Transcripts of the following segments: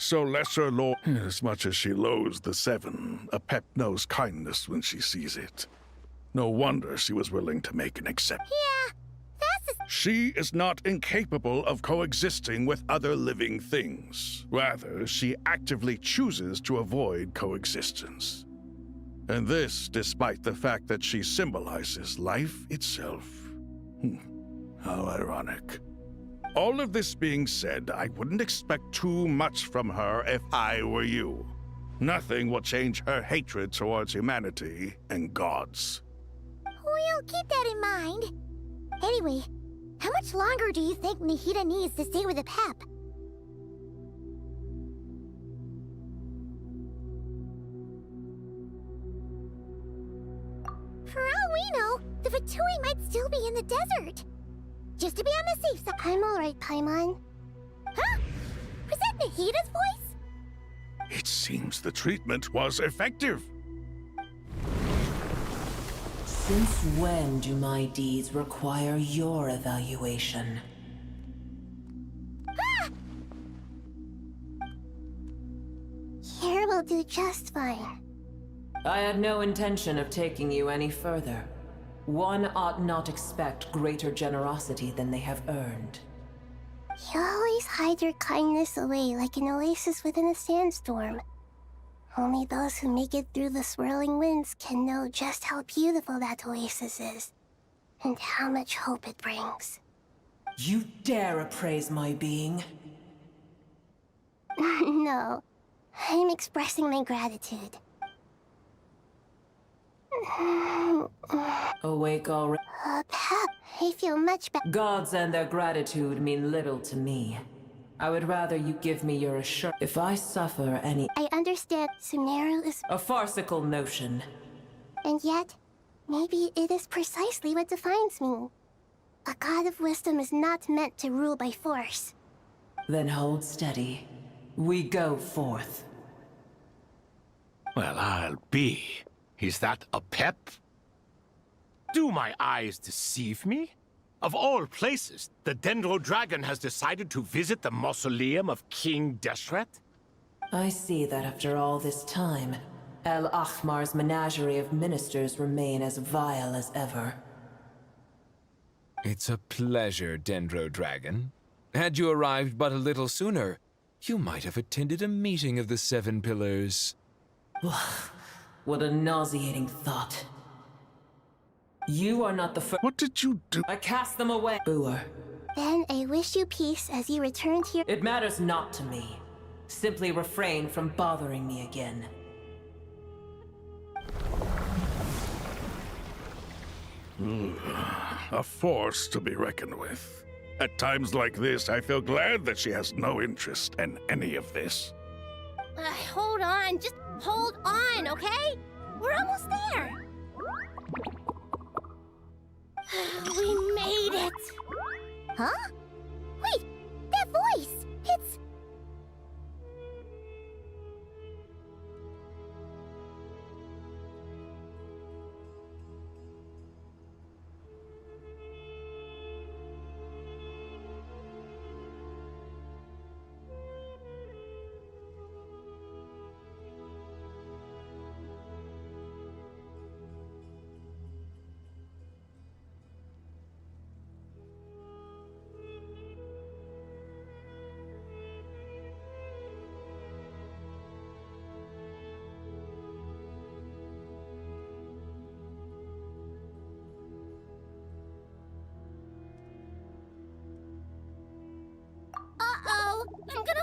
So Lesser Lord, as much as she loathes the Seven, a pep knows kindness when she sees it. No wonder she was willing to make an exception. Yeah, that's She is not incapable of coexisting with other living things. Rather, she actively chooses to avoid coexistence. And this despite the fact that she symbolizes life itself. How ironic. All of this being said, I wouldn't expect too much from her if I were you. Nothing will change her hatred towards humanity and gods. We'll keep that in mind. Anyway, how much longer do you think Nahida needs to stay with the Pep? For all we know, the Fatui might still be in the desert. Just to be on the safe side. I'm alright, Paimon. Huh? Was that Nahida's voice? It seems the treatment was effective. Since when do my deeds require your evaluation? Ah! Here will do just fine. I had no intention of taking you any further. One ought not expect greater generosity than they have earned. You always hide your kindness away like an oasis within a sandstorm. Only those who make it through the swirling winds can know just how beautiful that oasis is, and how much hope it brings. You dare appraise my being? No, I'm expressing my gratitude. Awake already? Pep, I feel much better. Gods and their gratitude mean little to me. I would rather you give me your assurance. If I suffer any... I understand Sumeru is... A farcical notion. And yet, maybe it is precisely what defines me. A god of wisdom is not meant to rule by force. Then hold steady. We go forth. Well, I'll be. Is that a pep? Do my eyes deceive me? Of all places, the Dendro Dragon has decided to visit the mausoleum of King Deshret? I see that after all this time, El Ahmar's menagerie of ministers remain as vile as ever. It's a pleasure, Dendro Dragon. Had you arrived but a little sooner, you might have attended a meeting of the Seven Pillars. What a nauseating thought. You are not the first. What did you do? I cast them away. Booer. Then I wish you peace as you return to your... It matters not to me. Simply refrain from bothering me again. A force to be reckoned with. At times like this, I feel glad that she has no interest in any of this. Hold on, just hold on, okay? We're almost there. We made it! Huh? Wait, that voice! It's... Uh-oh! I'm gonna...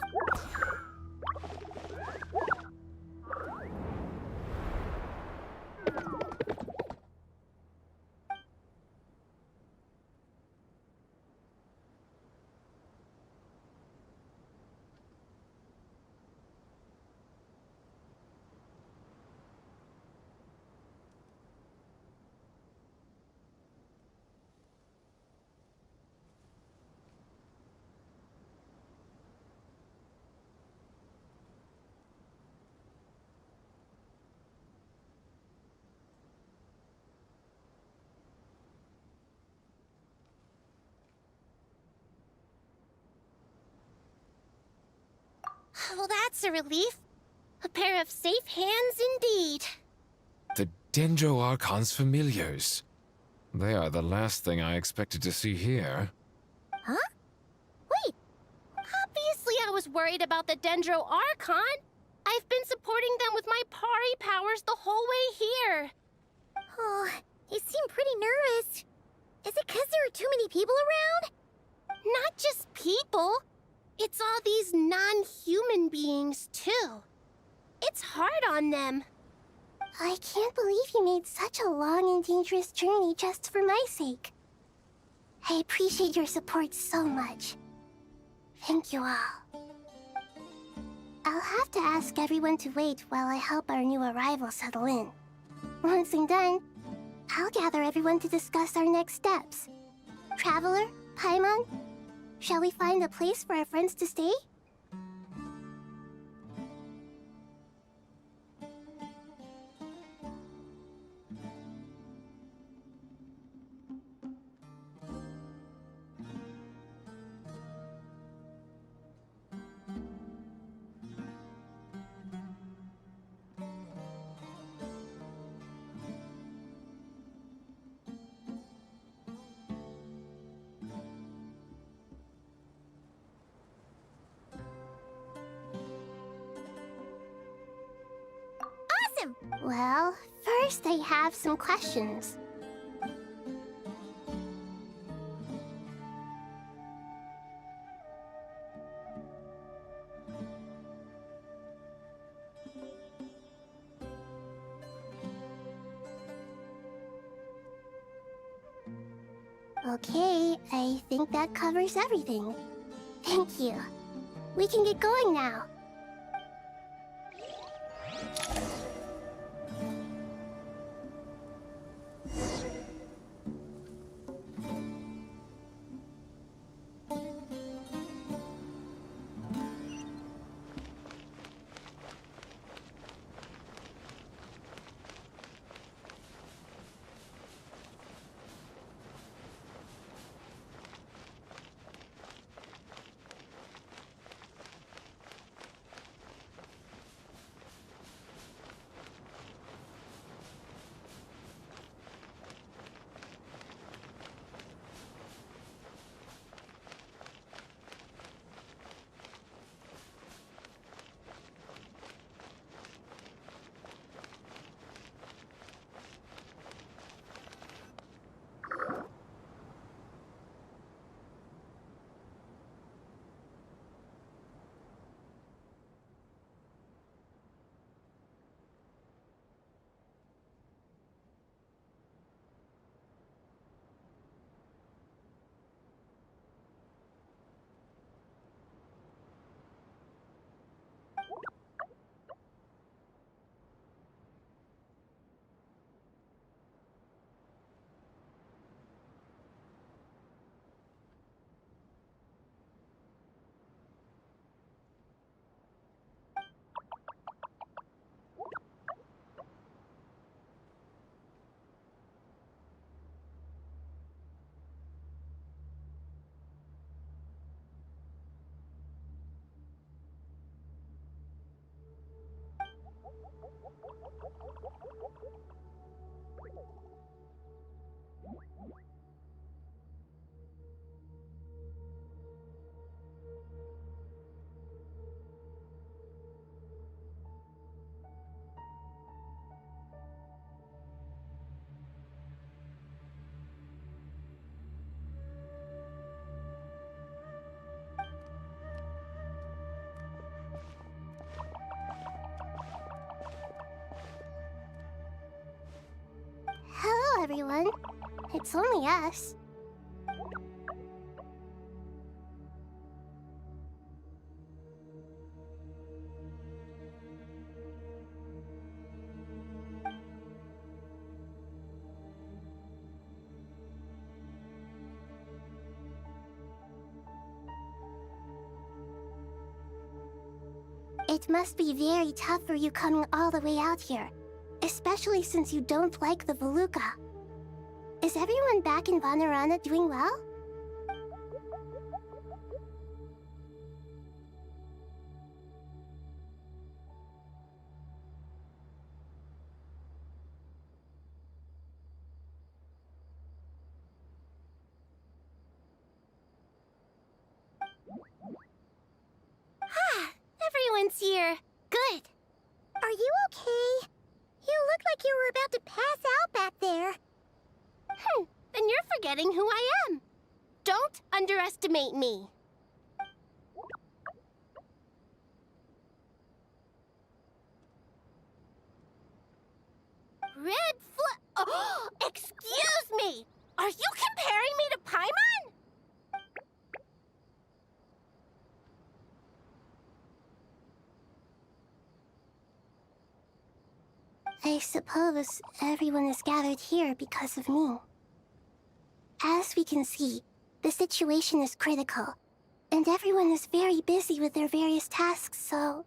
Well, that's a relief. A pair of safe hands indeed. The Dendro Archon's familiars. They are the last thing I expected to see here. Huh? Wait. Obviously I was worried about the Dendro Archon. I've been supporting them with my Pari powers the whole way here. Oh, you seem pretty nervous. Is it because there are too many people around? Not just people. It's all these non-human beings, too. It's hard on them. I can't believe you made such a long and dangerous journey just for my sake. I appreciate your support so much. Thank you all. I'll have to ask everyone to wait while I help our new arrival settle in. Once I'm done, I'll gather everyone to discuss our next steps. Traveler, Paimon, shall we find a place for our friends to stay? Well, first I have some questions. Okay, I think that covers everything. Thank you. We can get going now. Hello, everyone. It's only us. It must be very tough for you coming all the way out here, especially since you don't like the Voluka. Is everyone back in Vanarana doing well? forgetting who I am. Don't underestimate me. Oh, excuse me! Are you comparing me to Paimon? I suppose everyone is gathered here because of me. As we can see, the situation is critical, and everyone is very busy with their various tasks, so...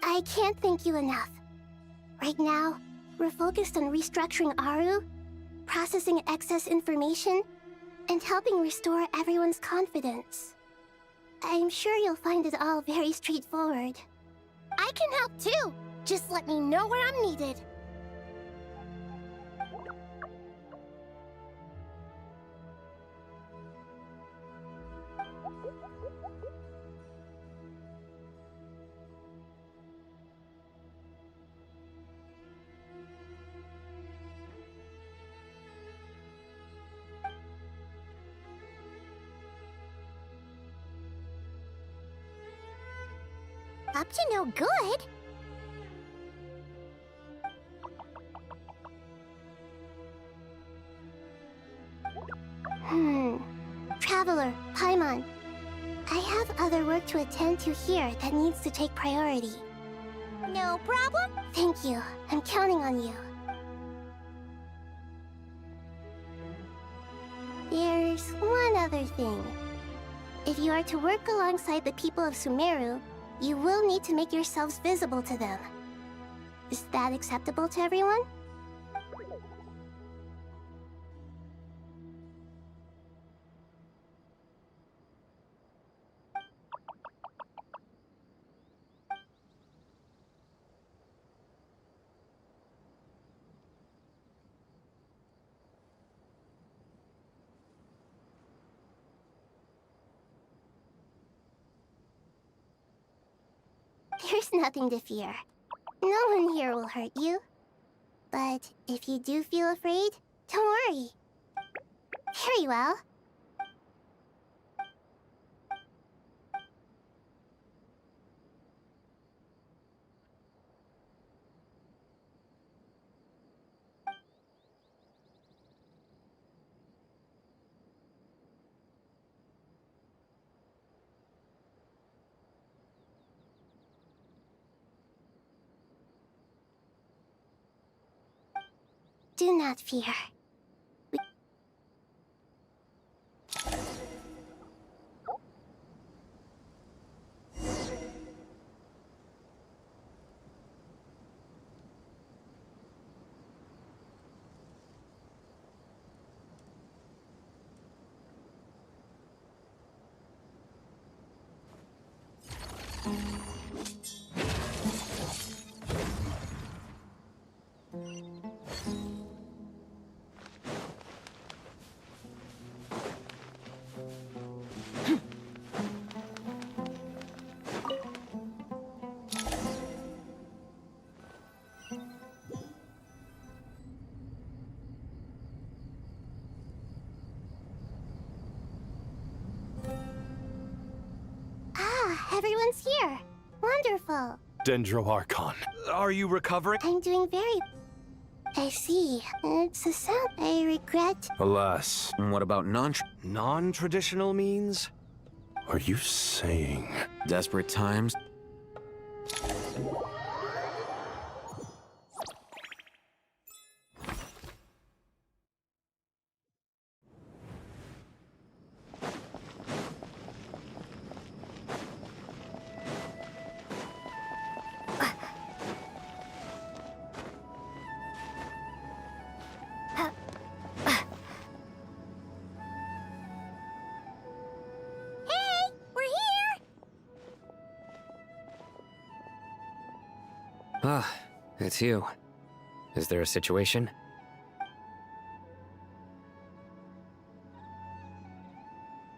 I can't thank you enough. Right now, we're focused on restructuring Aru, processing excess information, and helping restore everyone's confidence. I'm sure you'll find it all very straightforward. I can help too! Just let me know where I'm needed. Up to no good? Traveler, Paimon. I have other work to attend to here that needs to take priority. No problem? Thank you. I'm counting on you. There's one other thing. If you are to work alongside the people of Sumeru, you will need to make yourselves visible to them. Is that acceptable to everyone? There's nothing to fear. No one here will hurt you. But if you do feel afraid, don't worry. Very well. Do not fear. Everyone's here. Wonderful. Dendro Archon. Are you recovering? I'm doing very... I see. It's a sound I regret. Alas. What about Non-traditional means? Are you saying... desperate times? Ah, it's you. Is there a situation?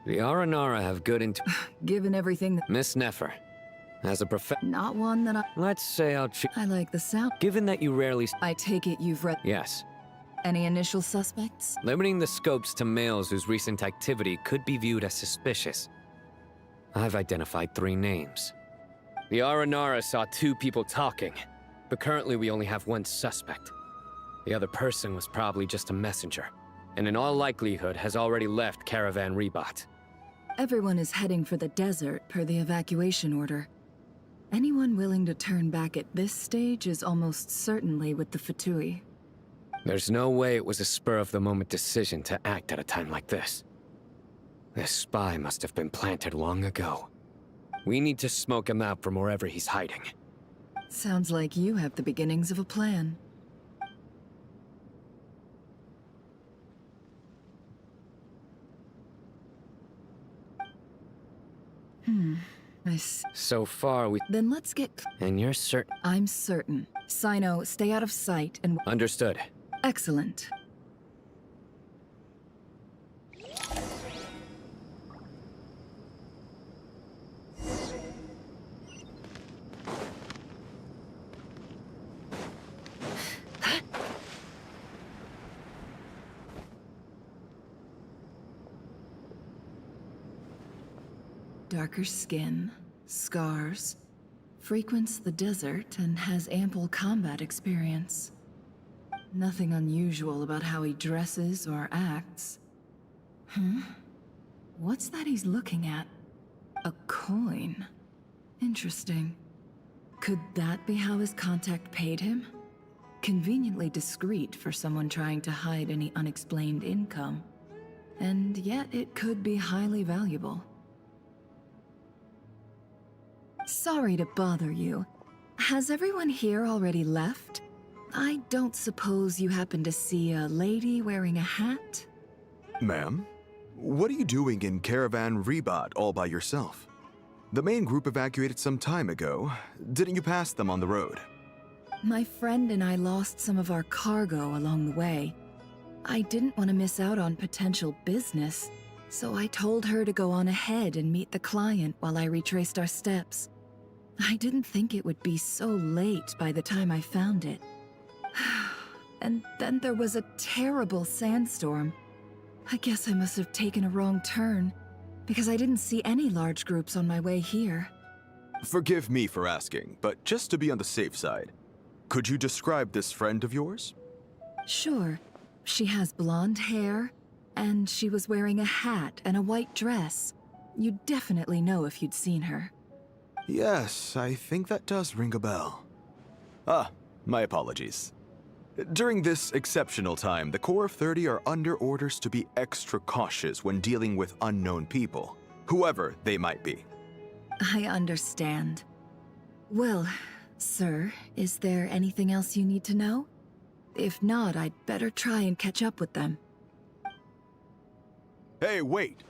The Aranara have good Given everything that... Miss Nefer, as a Not one that I... Let's say I like the sound. Given that you rarely... I take it you've read... Yes. Any initial suspects? Limiting the scopes to males whose recent activity could be viewed as suspicious. I've identified 3 names. The Aranara saw 2 people talking, but currently we only have 1 suspect. The other person was probably just a messenger, and in all likelihood has already left Caravan Rebat. Everyone is heading for the desert per the evacuation order. Anyone willing to turn back at this stage is almost certainly with the Fatui. There's no way it was a spur-of-the-moment decision to act at a time like this. This spy must have been planted long ago. We need to smoke him out from wherever he's hiding. Sounds like you have the beginnings of a plan. So far, Then let's get... And you're certain? I'm certain. Sino, stay out of sight and... Understood. Excellent. Darker skin, scars, frequents the desert and has ample combat experience. Nothing unusual about how he dresses or acts. What's that he's looking at? A coin. Interesting. Could that be how his contact paid him? Conveniently discreet for someone trying to hide any unexplained income. And yet it could be highly valuable. Sorry to bother you. Has everyone here already left? I don't suppose you happen to see a lady wearing a hat? Ma'am, what are you doing in Caravan Rebat all by yourself? The main group evacuated some time ago. Didn't you pass them on the road? My friend and I lost some of our cargo along the way. I didn't want to miss out on potential business, so I told her to go on ahead and meet the client while I retraced our steps. I didn't think it would be so late by the time I found it. And then there was a terrible sandstorm. I guess I must have taken a wrong turn, because I didn't see any large groups on my way here. Forgive me for asking, but just to be on the safe side, could you describe this friend of yours? Sure. She has blonde hair, and she was wearing a hat and a white dress. You'd definitely know if you'd seen her. Yes, I think that does ring a bell. Ah, my apologies. During this exceptional time, the Core of 30 are under orders to be extra cautious when dealing with unknown people, whoever they might be. I understand. Well, sir, is there anything else you need to know? If not, I'd better try and catch up with them. Hey, wait!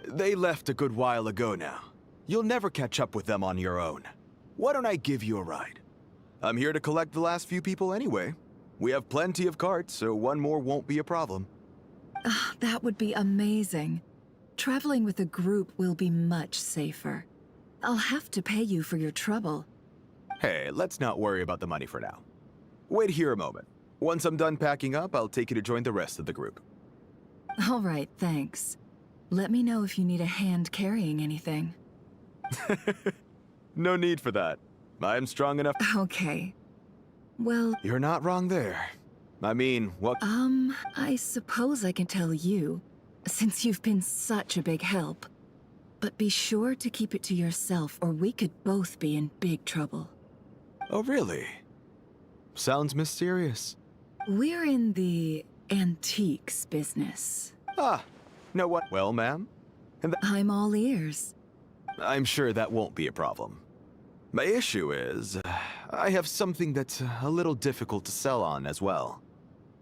They left a good while ago now. You'll never catch up with them on your own. Why don't I give you a ride? I'm here to collect the last few people anyway. We have plenty of carts, so one more won't be a problem. That would be amazing. Traveling with a group will be much safer. I'll have to pay you for your trouble. Hey, let's not worry about the money for now. Wait here a moment. Once I'm done packing up, I'll take you to join the rest of the group. All right, thanks. Let me know if you need a hand carrying anything. No need for that. I'm strong enough. Okay. Well... You're not wrong there. I mean, what... I suppose I can tell you, since you've been such a big help. But be sure to keep it to yourself, or we could both be in big trouble. Oh, really? Sounds mysterious. We're in the antiques business. Ah, know what? Well, ma'am? I'm all ears. I'm sure that won't be a problem. My issue is, I have something that's a little difficult to sell on as well.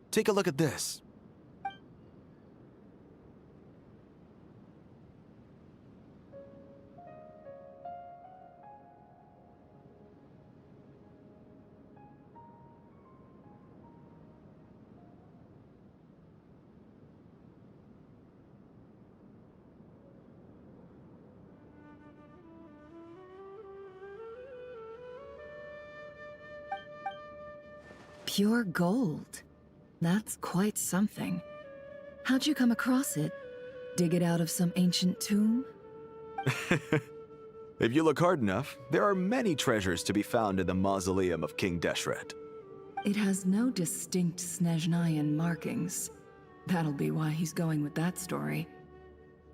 Take a look at this. Pure gold. That's quite something. How'd you come across it? Dig it out of some ancient tomb? If you look hard enough, there are many treasures to be found in the mausoleum of King Deshret. It has no distinct Snezhnayan markings. That'll be why he's going with that story.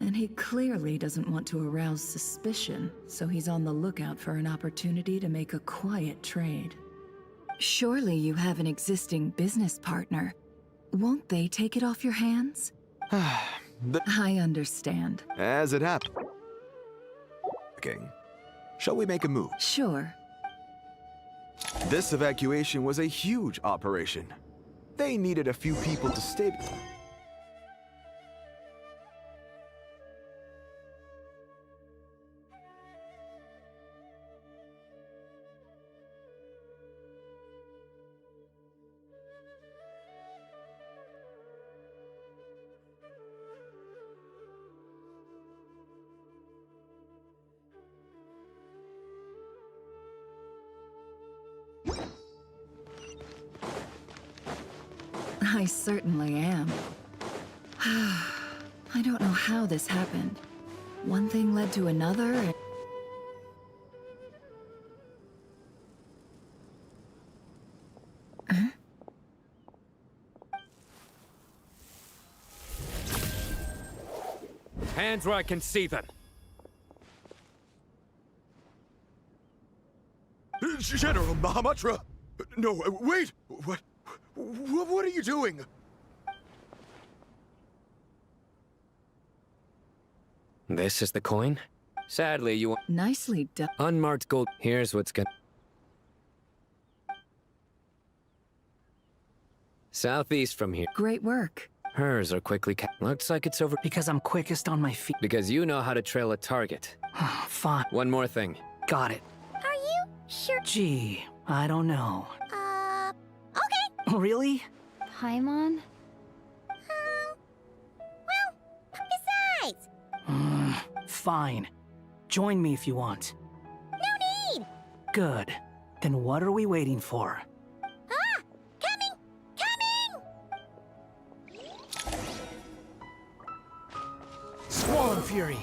And he clearly doesn't want to arouse suspicion, so he's on the lookout for an opportunity to make a quiet trade. Surely you have an existing business partner. Won't they take it off your hands? I understand. As it happened. King, shall we make a move? Sure. This evacuation was a huge operation. They needed a few people to stay. I certainly am. I don't know how this happened. One thing led to another, and... Huh? Hands where I can see them. General Mahamatra! No, wait! What are you doing? This is the coin? Sadly, you... Nicely done. Unmarked gold. Here's what's gonna... Southeast from here. Great work. Hers are quickly looks like it's over... Because I'm quickest on my feet. Because you know how to trail a target. Fine. One more thing. Got it. Are you sure? Gee, I don't know. Okay. Really? Paimon? Well, besides. Fine. Join me if you want. No need! Good. Then what are we waiting for? Coming! Squall and Fury!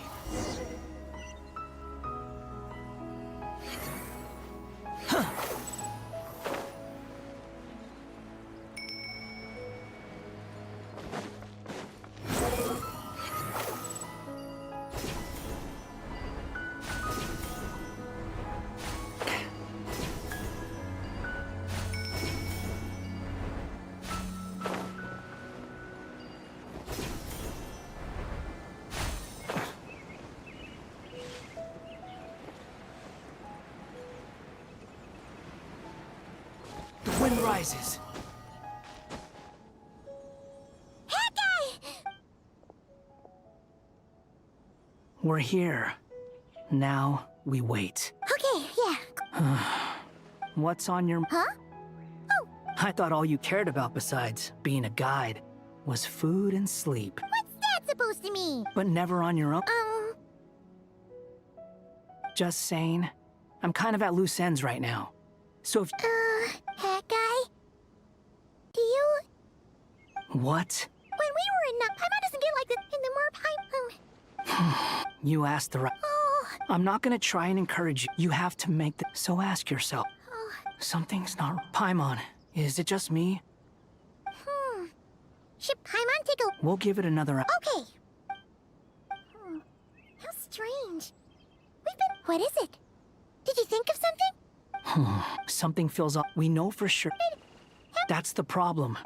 The wind rises. We're here. Now we wait. Okay, yeah. What's on your... Huh? Oh, I thought all you cared about besides being a guide was food and sleep. what's that supposed to mean? But never on your own. Just saying. I'm kind of at loose ends right now. So if... Hat guy? Do you... What? When we were in Paimon doesn't get like this in the more You asked the right... Oh, I'm not gonna try and encourage you. You have to make the... So ask yourself. oh, Something's not... Paimon, is it just me? Should Paimon take a... We'll give it another... Okay. How strange. We've been... What is it? Did you think of something? Something feels off. We know for sure. That's the problem.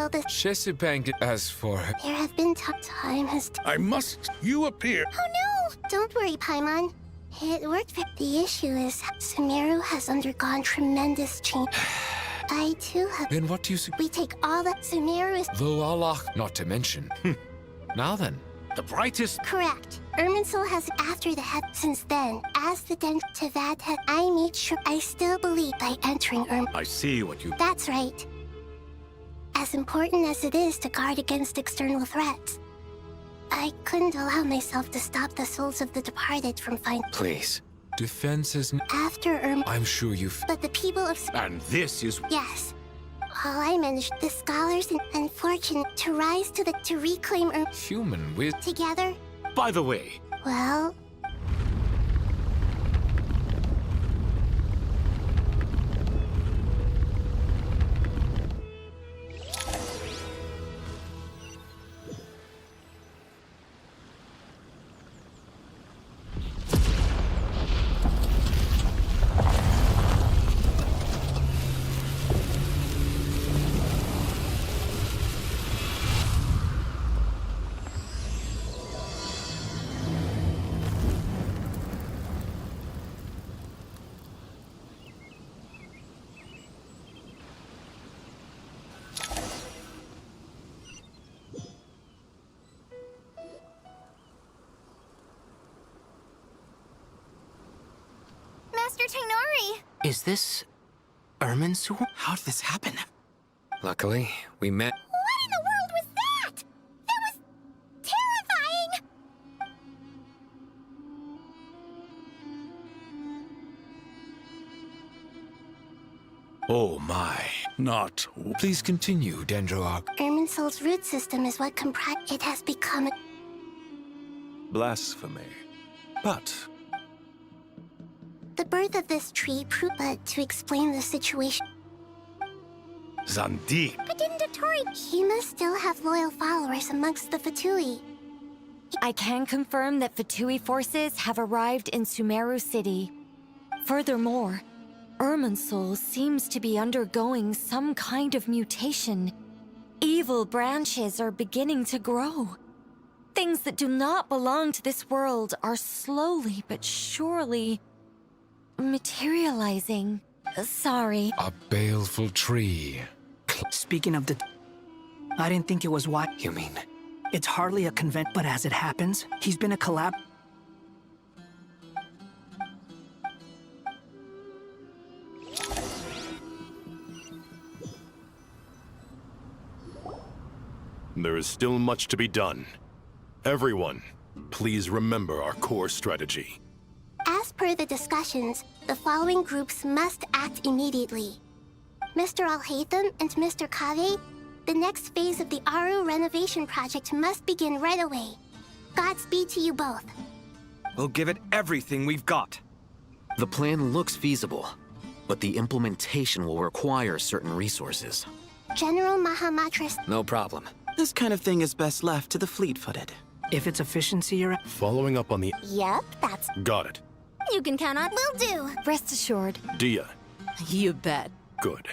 Well, the Chesapeake, as for her. there have been time has. I must. You appear. Oh no! Don't worry, Paimon. It worked. The issue is Sumeru has undergone tremendous change. I too have. Then what do you We take all that Sumeru is Though Allah, not to mention. Now then. The brightest... correct. Irminsul has after the head since then. As the Teyvat had, I made sure I still believe by entering I see what you... That's right. As important as it is to guard against external threats, I couldn't allow myself to stop the souls of the departed from finding. Please. Defense is... After I'm sure you've... But the people of... And this is... Yes. All I managed, the scholars and fortune to rise to reclaim Human with... together. By the way... Well... Master Tainari! Is this... Irminsul? How did this happen? Luckily, we met. What in the world was that? That was terrifying! Oh my. Not. Please continue, Dendroark. Irminsul's root system is what it has become. Blasphemy. But The birth of this tree proved, but to explain the situation, Zandik. But didn't Dotori... he must still have loyal followers amongst the Fatui. I can confirm that Fatui forces have arrived in Sumeru City. Furthermore, Irminsul seems to be undergoing some kind of mutation. Evil branches are beginning to grow. Things that do not belong to this world are slowly but surely materializing. Sorry. A baleful tree. Speaking of the... I didn't think it was why... You mean? It's hardly a convent, but as it happens, he's been a collab... there is still much to be done. Everyone, please remember our core strategy. As per the discussions, the following groups must act immediately. Mr. Al-Haytham and Mr. Kave, the next phase of the Aru renovation project must begin right away. Godspeed to you both. We'll give it everything we've got. The plan looks feasible, but the implementation will require certain resources. General Mahamatris. No problem. This kind of thing is best left to the fleet-footed. If it's efficiency or... Following up on the... Yep, that's... Got it. You can count on... Will do. Rest assured. Dia. You bet. Good.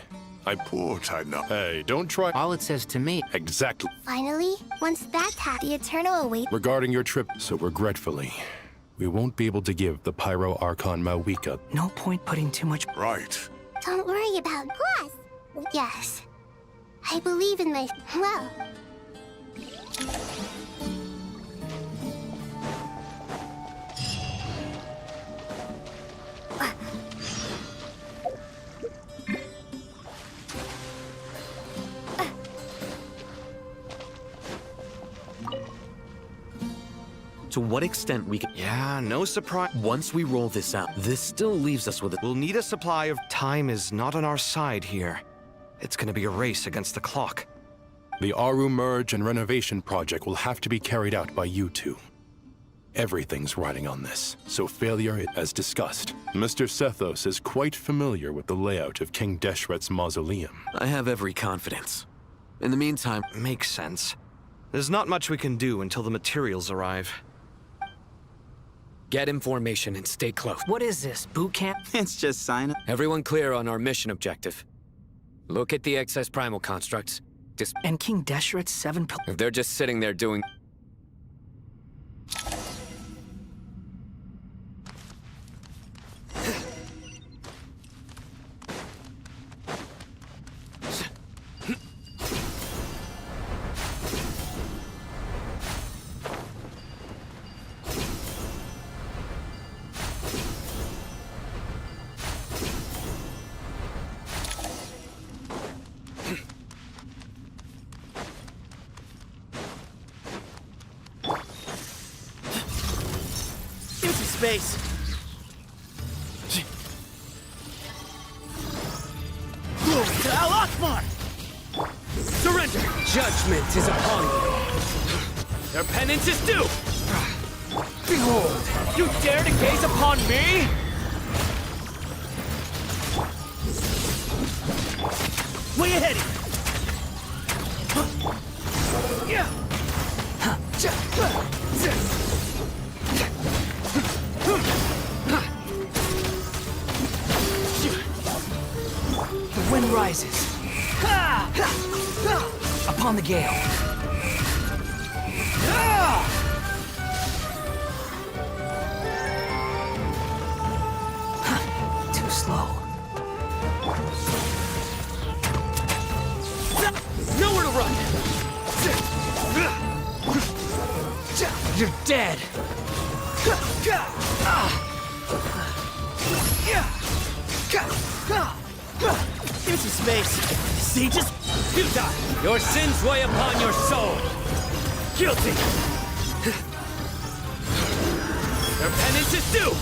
Poor Taina. Hey, don't try... All it says to me... Exactly. Finally, once that the Eternal awaits. Regarding your trip, so regretfully, we won't be able to give the Pyro Archon Mawika. No point putting too much... Right. Don't worry about... Plus. Yes. I believe in my... Well... To what extent we can... Yeah, no surprise. Once we roll this out, this still leaves us with a... We'll need a supply of... Time is not on our side here. It's gonna be a race against the clock. The Aru Merge and Renovation project will have to be carried out by you two. Everything's riding on this, so failure, as discussed. Mr. Sethos is quite familiar with the layout of King Deshret's mausoleum. I have every confidence. In the meantime... Makes sense. There's not much we can do until the materials arrive. Get information and stay close. What is this, boot camp? It's just sign up. Everyone clear on our mission objective. Look at the excess primal constructs. And King Deshret's 7 If they're just sitting there doing... Space. Glory to Al Akbar! Surrender! Judgment is upon you. Their penance is due! Behold! You dare to gaze upon me? Way ahead! The wind rises. Upon the gale. Too slow. Nowhere to run! You're dead! Into space! Sages! You die! Your sins weigh upon your soul! Guilty! Their penance is due!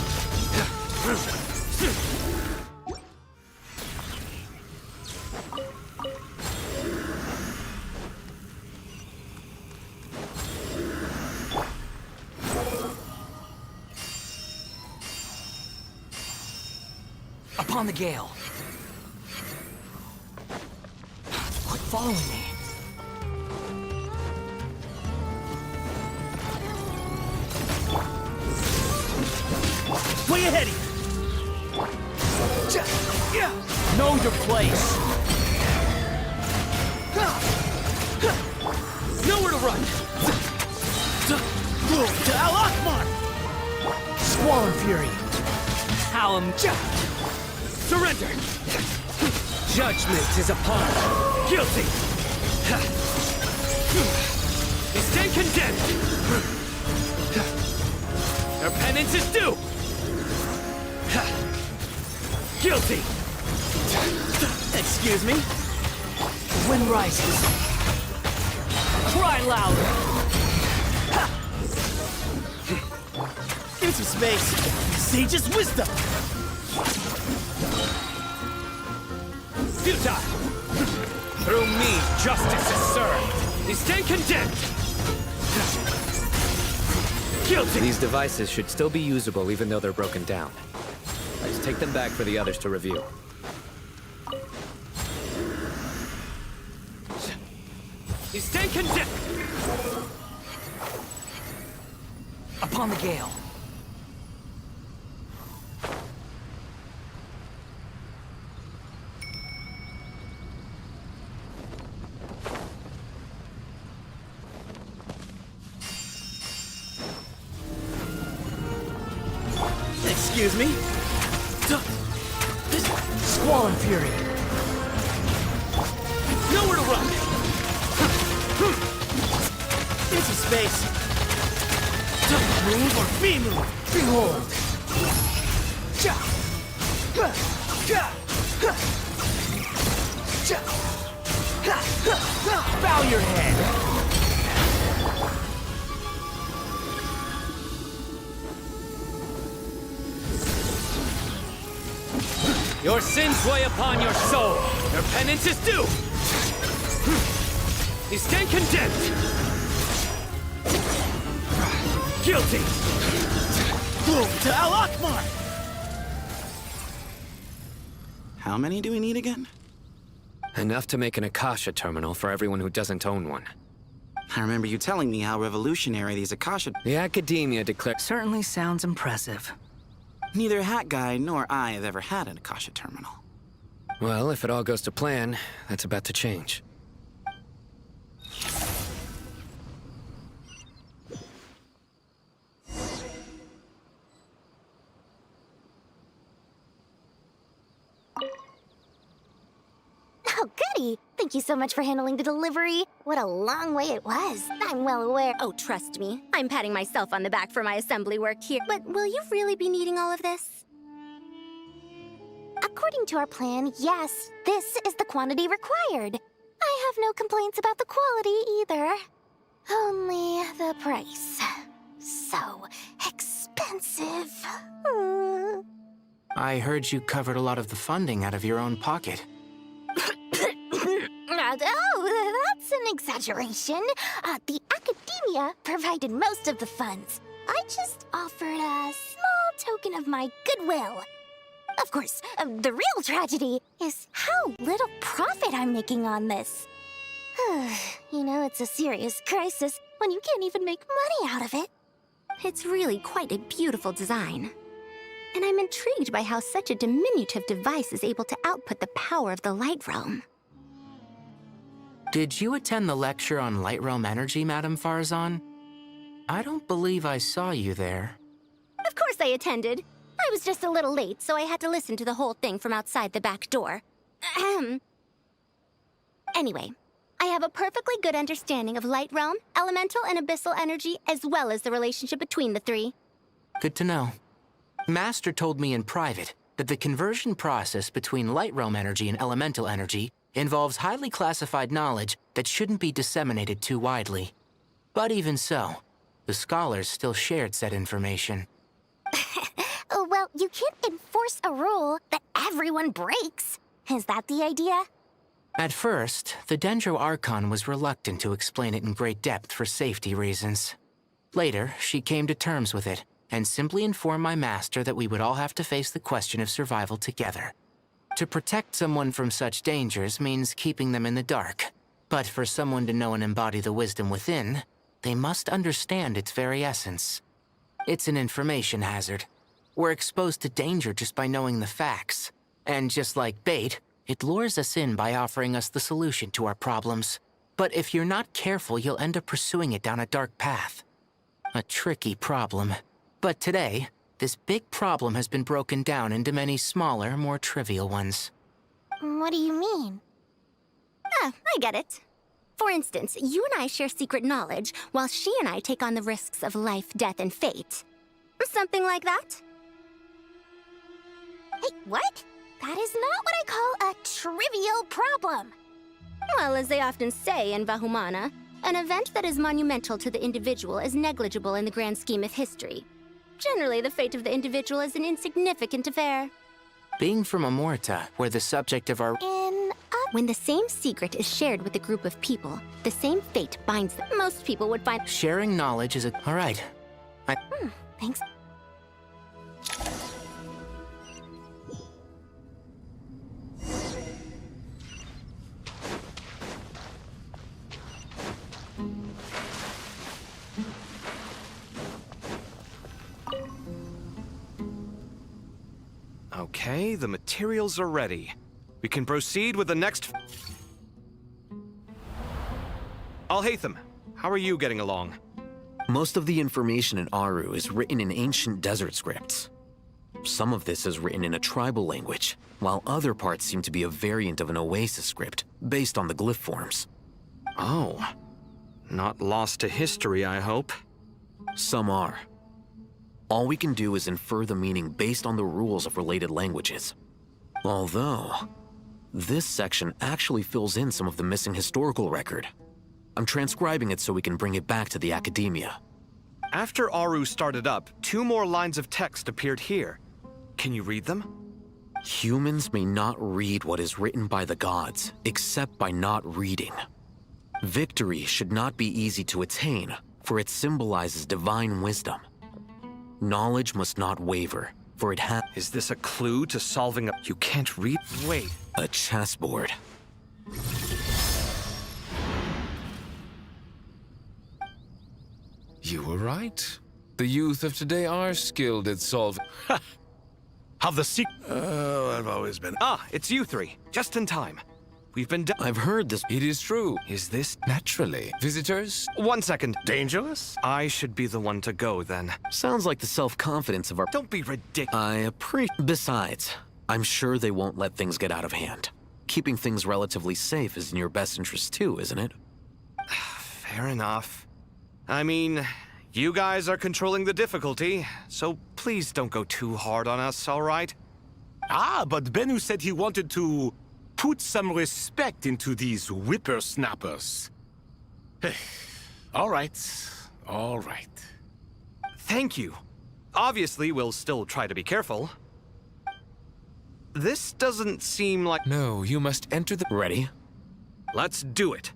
Upon the gale. Quit following me. Way ahead of you! Know your place. Nowhere to run. To Al Akbar! Squall and Fury. Hallam. Surrender! Judgment is upon you. Guilty! You stand condemned! Their penance is due! Guilty! Excuse me? The wind rises. Cry louder! Into space! Sage's wisdom! Futile! Through me, justice is served! You stand condemned! Guilty! These devices should still be usable even though they're broken down. Let's take them back for the others to review. You stand condemned! Upon the gale. Excuse me? Squall and Fury. Nowhere to run! Into space! Move or be moved! Behold! Bow your head! Your sins weigh upon your soul. Your penance is due. You stand condemned. Guilty. Glory to Al Akbar. How many do we need again? Enough to make an Akasha terminal for everyone who doesn't own one. I remember you telling me how revolutionary these Akasha... The Academia declared... Certainly sounds impressive. Neither Hat Guy nor I have ever had an Akasha terminal. Well, if it all goes to plan, that's about to change. Thank you so much for handling the delivery. What a long way it was. I'm well aware. Oh, trust me. I'm patting myself on the back for my assembly work here. But will you really be needing all of this? According to our plan, yes, this is the quantity required. I have no complaints about the quality either. Only the price. So expensive. I heard you covered a lot of the funding out of your own pocket. Oh, that's an exaggeration. The academia provided most of the funds. I just offered a small token of my goodwill. Of course, the real tragedy is how little profit I'm making on this. You know, it's a serious crisis when you can't even make money out of it. It's really quite a beautiful design. And I'm intrigued by how such a diminutive device is able to output the power of the Light Realm. Did you attend the lecture on Light Realm energy, Madame Farzan? I don't believe I saw you there. Of course I attended. I was just a little late, so I had to listen to the whole thing from outside the back door. Anyway, I have a perfectly good understanding of Light Realm, elemental and abyssal energy, as well as the relationship between the three. Good to know. Master told me in private that the conversion process between Light Realm energy and elemental energy involves highly classified knowledge that shouldn't be disseminated too widely. But even so, the scholars still shared said information. Well, you can't enforce a rule that everyone breaks. Is that the idea? At first, the Dendro Archon was reluctant to explain it in great depth for safety reasons. Later, she came to terms with it, and simply informed my master that we would all have to face the question of survival together. To protect someone from such dangers means keeping them in the dark. But for someone to know and embody the wisdom within, they must understand its very essence. It's an information hazard. We're exposed to danger just by knowing the facts. And just like bait, it lures us in by offering us the solution to our problems. But if you're not careful, you'll end up pursuing it down a dark path. A tricky problem. But today, this big problem has been broken down into many smaller, more trivial ones. What do you mean? I get it. For instance, you and I share secret knowledge, while she and I take on the risks of life, death, and fate. Something like that? Hey, what? That is not what I call a trivial problem. Well, as they often say in Vahumana, an event that is monumental to the individual is negligible in the grand scheme of history. Generally, the fate of the individual is an insignificant affair. Being from Amorta, where the subject of our... When the same secret is shared with a group of people, the same fate binds them. Most people would find... Sharing knowledge is a... All right. Thanks. Okay, the materials are ready. We can proceed with the next... Al-Haytham, how are you getting along? Most of the information in Aru is written in ancient desert scripts. Some of this is written in a tribal language, while other parts seem to be a variant of an Oasis script, based on the glyph forms. Oh. Not lost to history, I hope. Some are. All we can do is infer the meaning based on the rules of related languages. Although, this section actually fills in some of the missing historical record. I'm transcribing it so we can bring it back to the academia. After Aru started up, 2 more lines of text appeared here. Can you read them? Humans may not read what is written by the gods, except by not reading. Victory should not be easy to attain, for it symbolizes divine wisdom. Knowledge must not waver, for it has... Is this a clue to solving a... You can't read... Wait. A chessboard. You were right. The youth of today are skilled at solving... How the Oh, I've always been... Ah, it's you 3. Just in time. We've been... I've heard this... It is true. Is this... Naturally. Visitors? 1 second. Dangerous? I should be the one to go, then. Sounds like the self-confidence of our... Don't be ridiculous. I appreciate... Besides, I'm sure they won't let things get out of hand. keeping things relatively safe is in your best interest too, isn't it? Fair enough. I mean, you guys are controlling the difficulty, so please don't go too hard on us, all right? Ah, but Bennu said he wanted to put some respect into these whippersnappers. All right, all right. Thank you. Obviously, we'll still try to be careful. This doesn't seem like... No, you must enter the... Ready? Let's do it.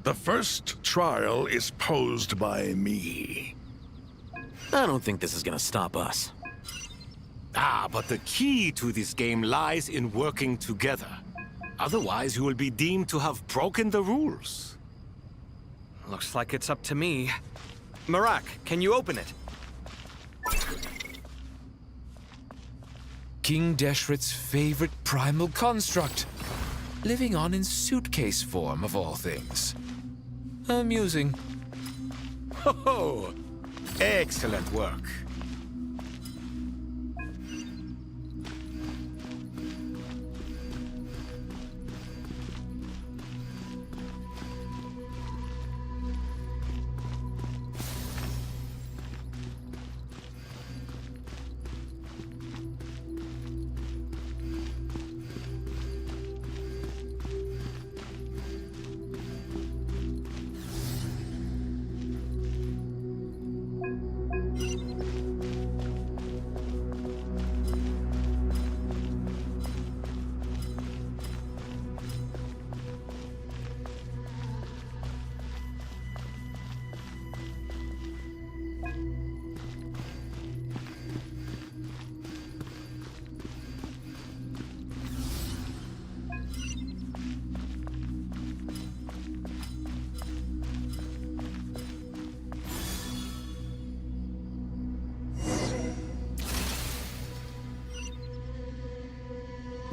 The first trial is posed by me. I don't think this is gonna stop us. Ah, but the key to this game lies in working together. Otherwise, you will be deemed to have broken the rules. Looks like it's up to me. Marak, can you open it? King Deshret's favorite primal construct. Living on in suitcase form, of all things. Amusing. Ho-ho! Excellent work.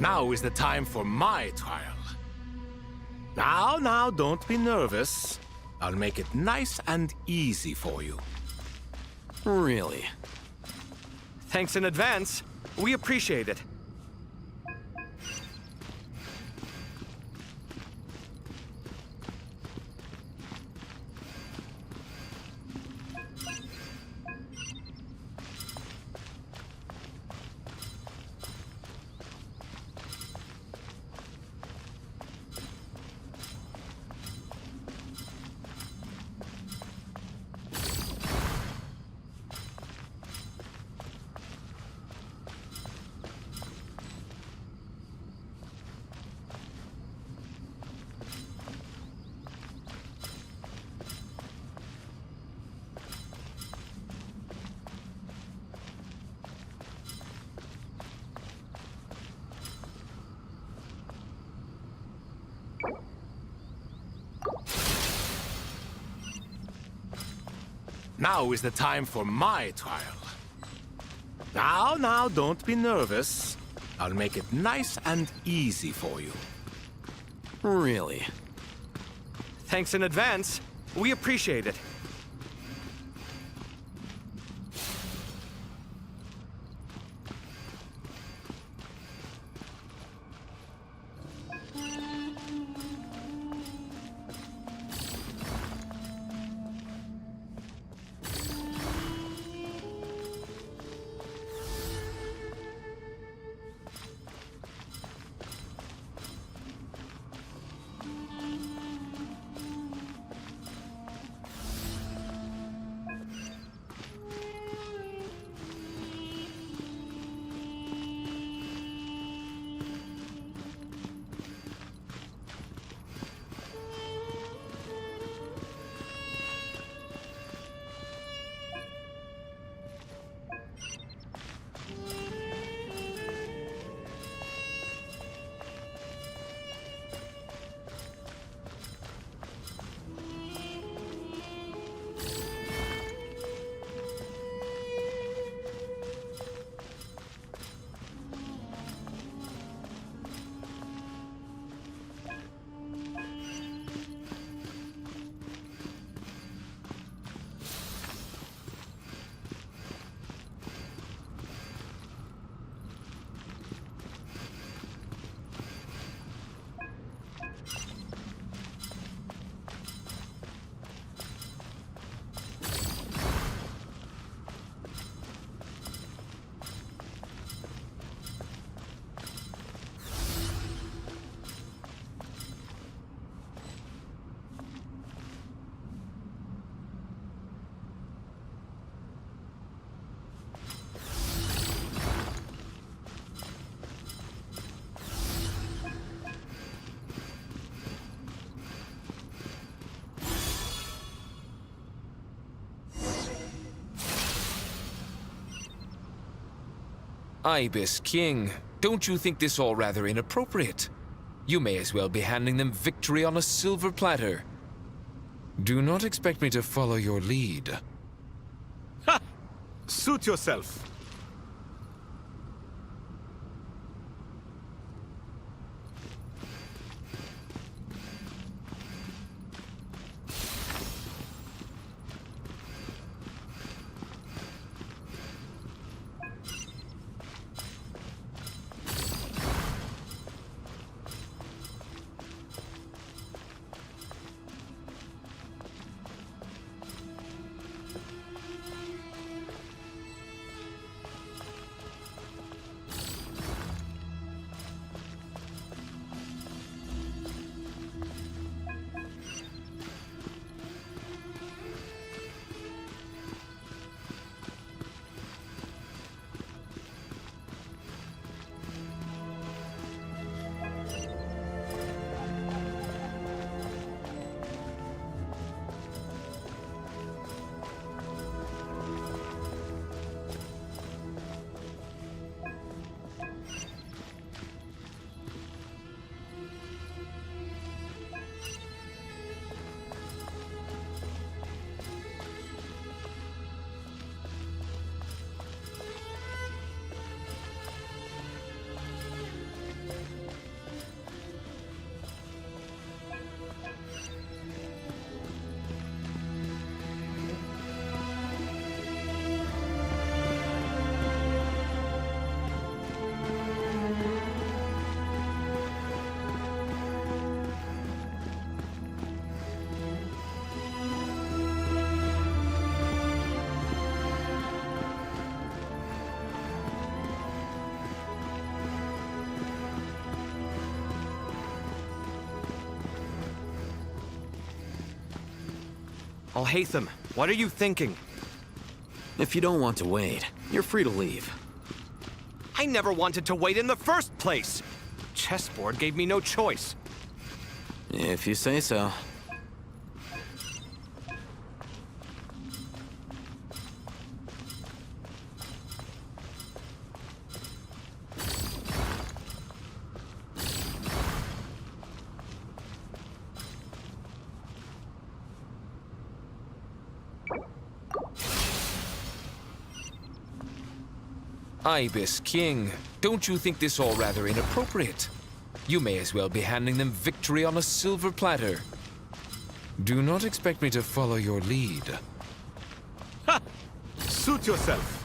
Now is the time for my trial. Now, don't be nervous. I'll make it nice and easy for you. Really? Thanks in advance. We appreciate it. Now is the time for my trial. Now, don't be nervous. I'll make it nice and easy for you. Really? Thanks in advance. We appreciate it. Ibis King, don't you think this all rather inappropriate? You may as well be handing them victory on a silver platter. Do not expect me to follow your lead. Ha! Suit yourself. Alhaitham, what are you thinking? If you don't want to wait, you're free to leave. I never wanted to wait in the first place! Chessboard gave me no choice. If you say so. Ibis King, don't you think this all rather inappropriate? You may as well be handing them victory on a silver platter. Do not expect me to follow your lead. Ha! Suit yourself.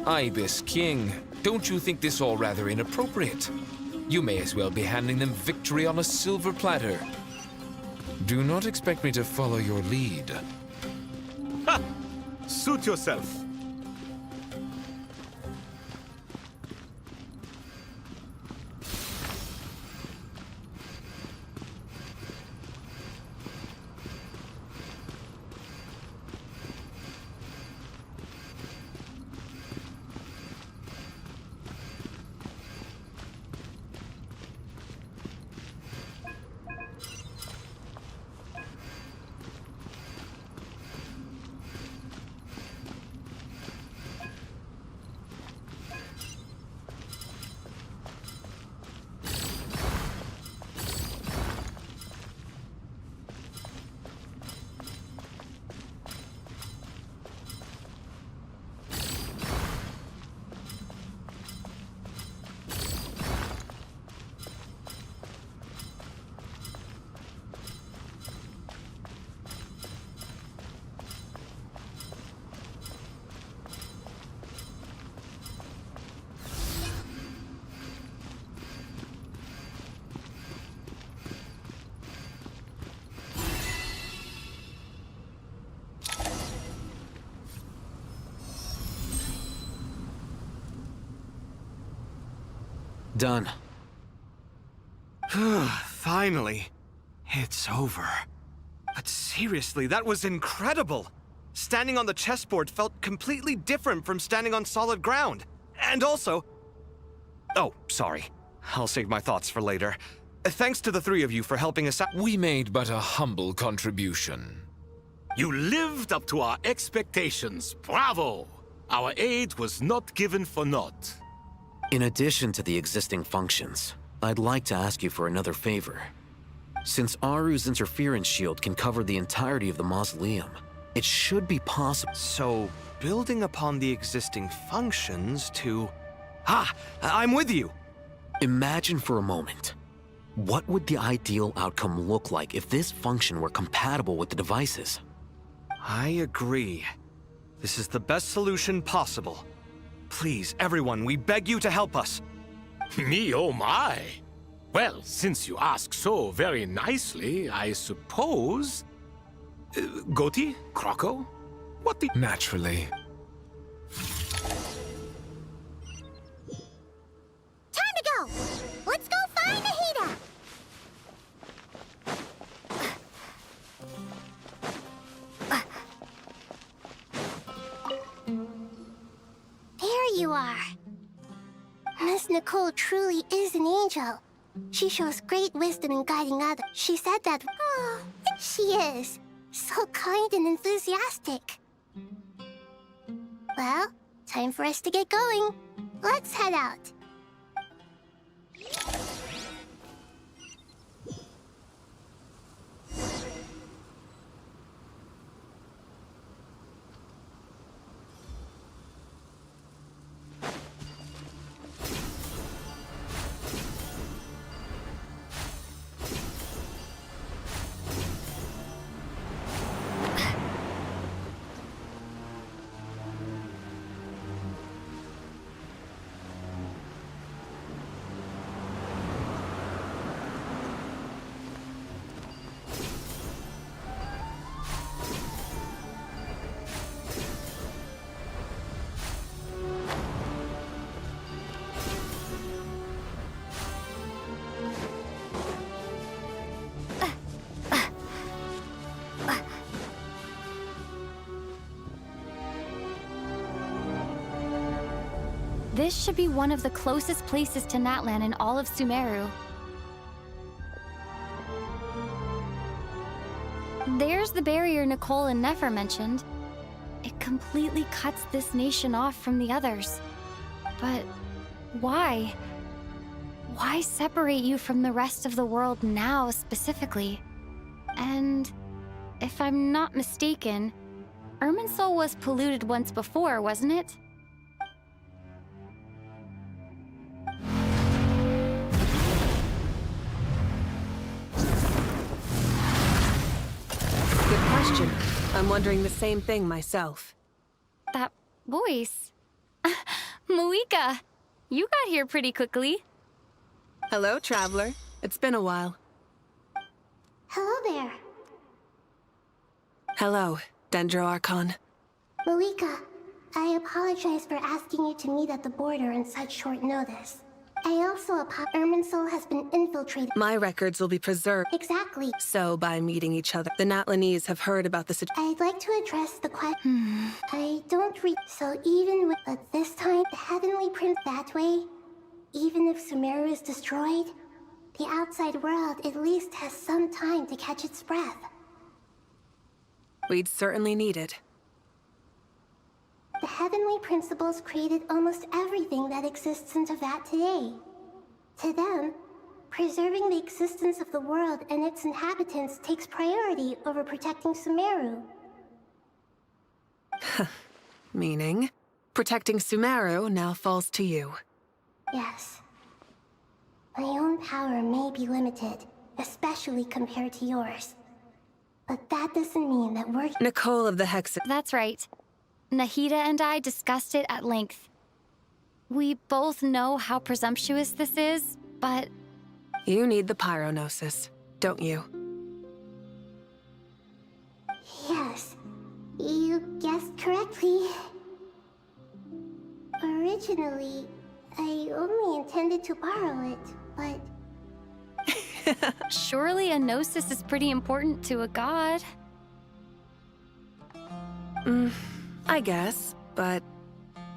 Ibis King, don't you think this all rather inappropriate? You may as well be handing them victory on a silver platter. Do not expect me to follow your lead. Ha! Suit yourself. Done. Finally. It's over. But seriously, that was incredible. Standing on the chessboard felt completely different from standing on solid ground. And also... Oh, sorry. I'll save my thoughts for later. Thanks to the three of you for helping us out. We made but a humble contribution. You lived up to our expectations. Bravo! Our aid was not given for naught. In addition to the existing functions, I'd like to ask you for another favor. Since Aru's interference shield can cover the entirety of the mausoleum, it should be possible. So, building upon the existing functions to... Ah! I'm with you! Imagine for a moment. What would the ideal outcome look like if this function were compatible with the devices? I agree. This is the best solution possible. Please, everyone, we beg you to help us. Me, oh my! Well, since you ask so very nicely, I suppose... Goti? Kroko? What the... Naturally. Time to go! Let's go find Nahida! There you are. Miss Nicole truly is an angel. She shows great wisdom in guiding others. She said that... Oh, she is. So kind and enthusiastic. Well, time for us to get going. Let's head out. This should be one of the closest places to Natlan in all of Sumeru. There's the barrier Nicole and Nefer mentioned. It completely cuts this nation off from the others. But why? Why separate you from the rest of the world now, specifically? And if I'm not mistaken, Irminsul was polluted once before, wasn't it? Good question. I'm wondering the same thing myself. That voice. Muika, you got here pretty quickly. Hello, traveler. It's been a while. Hello there. Hello, Dendro Archon. Malika, I apologize for asking you to meet at the border on such short notice. I also Irminsul has been infiltrated. My records will be preserved. Exactly. So, by meeting each other, the Natlanese have heard about the situation. I'd like to address the question. I don't read. So even with. But this time, the Heavenly Prince that way, even if Sumeru is destroyed, the outside world at least has some time to catch its breath. We'd certainly need it. The Heavenly Principles created almost everything that exists in Teyvat today. To them, preserving the existence of the world and its inhabitants takes priority over protecting Sumeru. Meaning, protecting Sumeru now falls to you. Yes. My own power may be limited, especially compared to yours. But that doesn't mean that we're— Nicole of the Hex— That's right. Nahida and I discussed it at length. We both know how presumptuous this is, but... You need the Pyronosis, don't you? Yes, you guessed correctly. Originally, I only intended to borrow it, but... Surely a Gnosis is pretty important to a god. I guess, but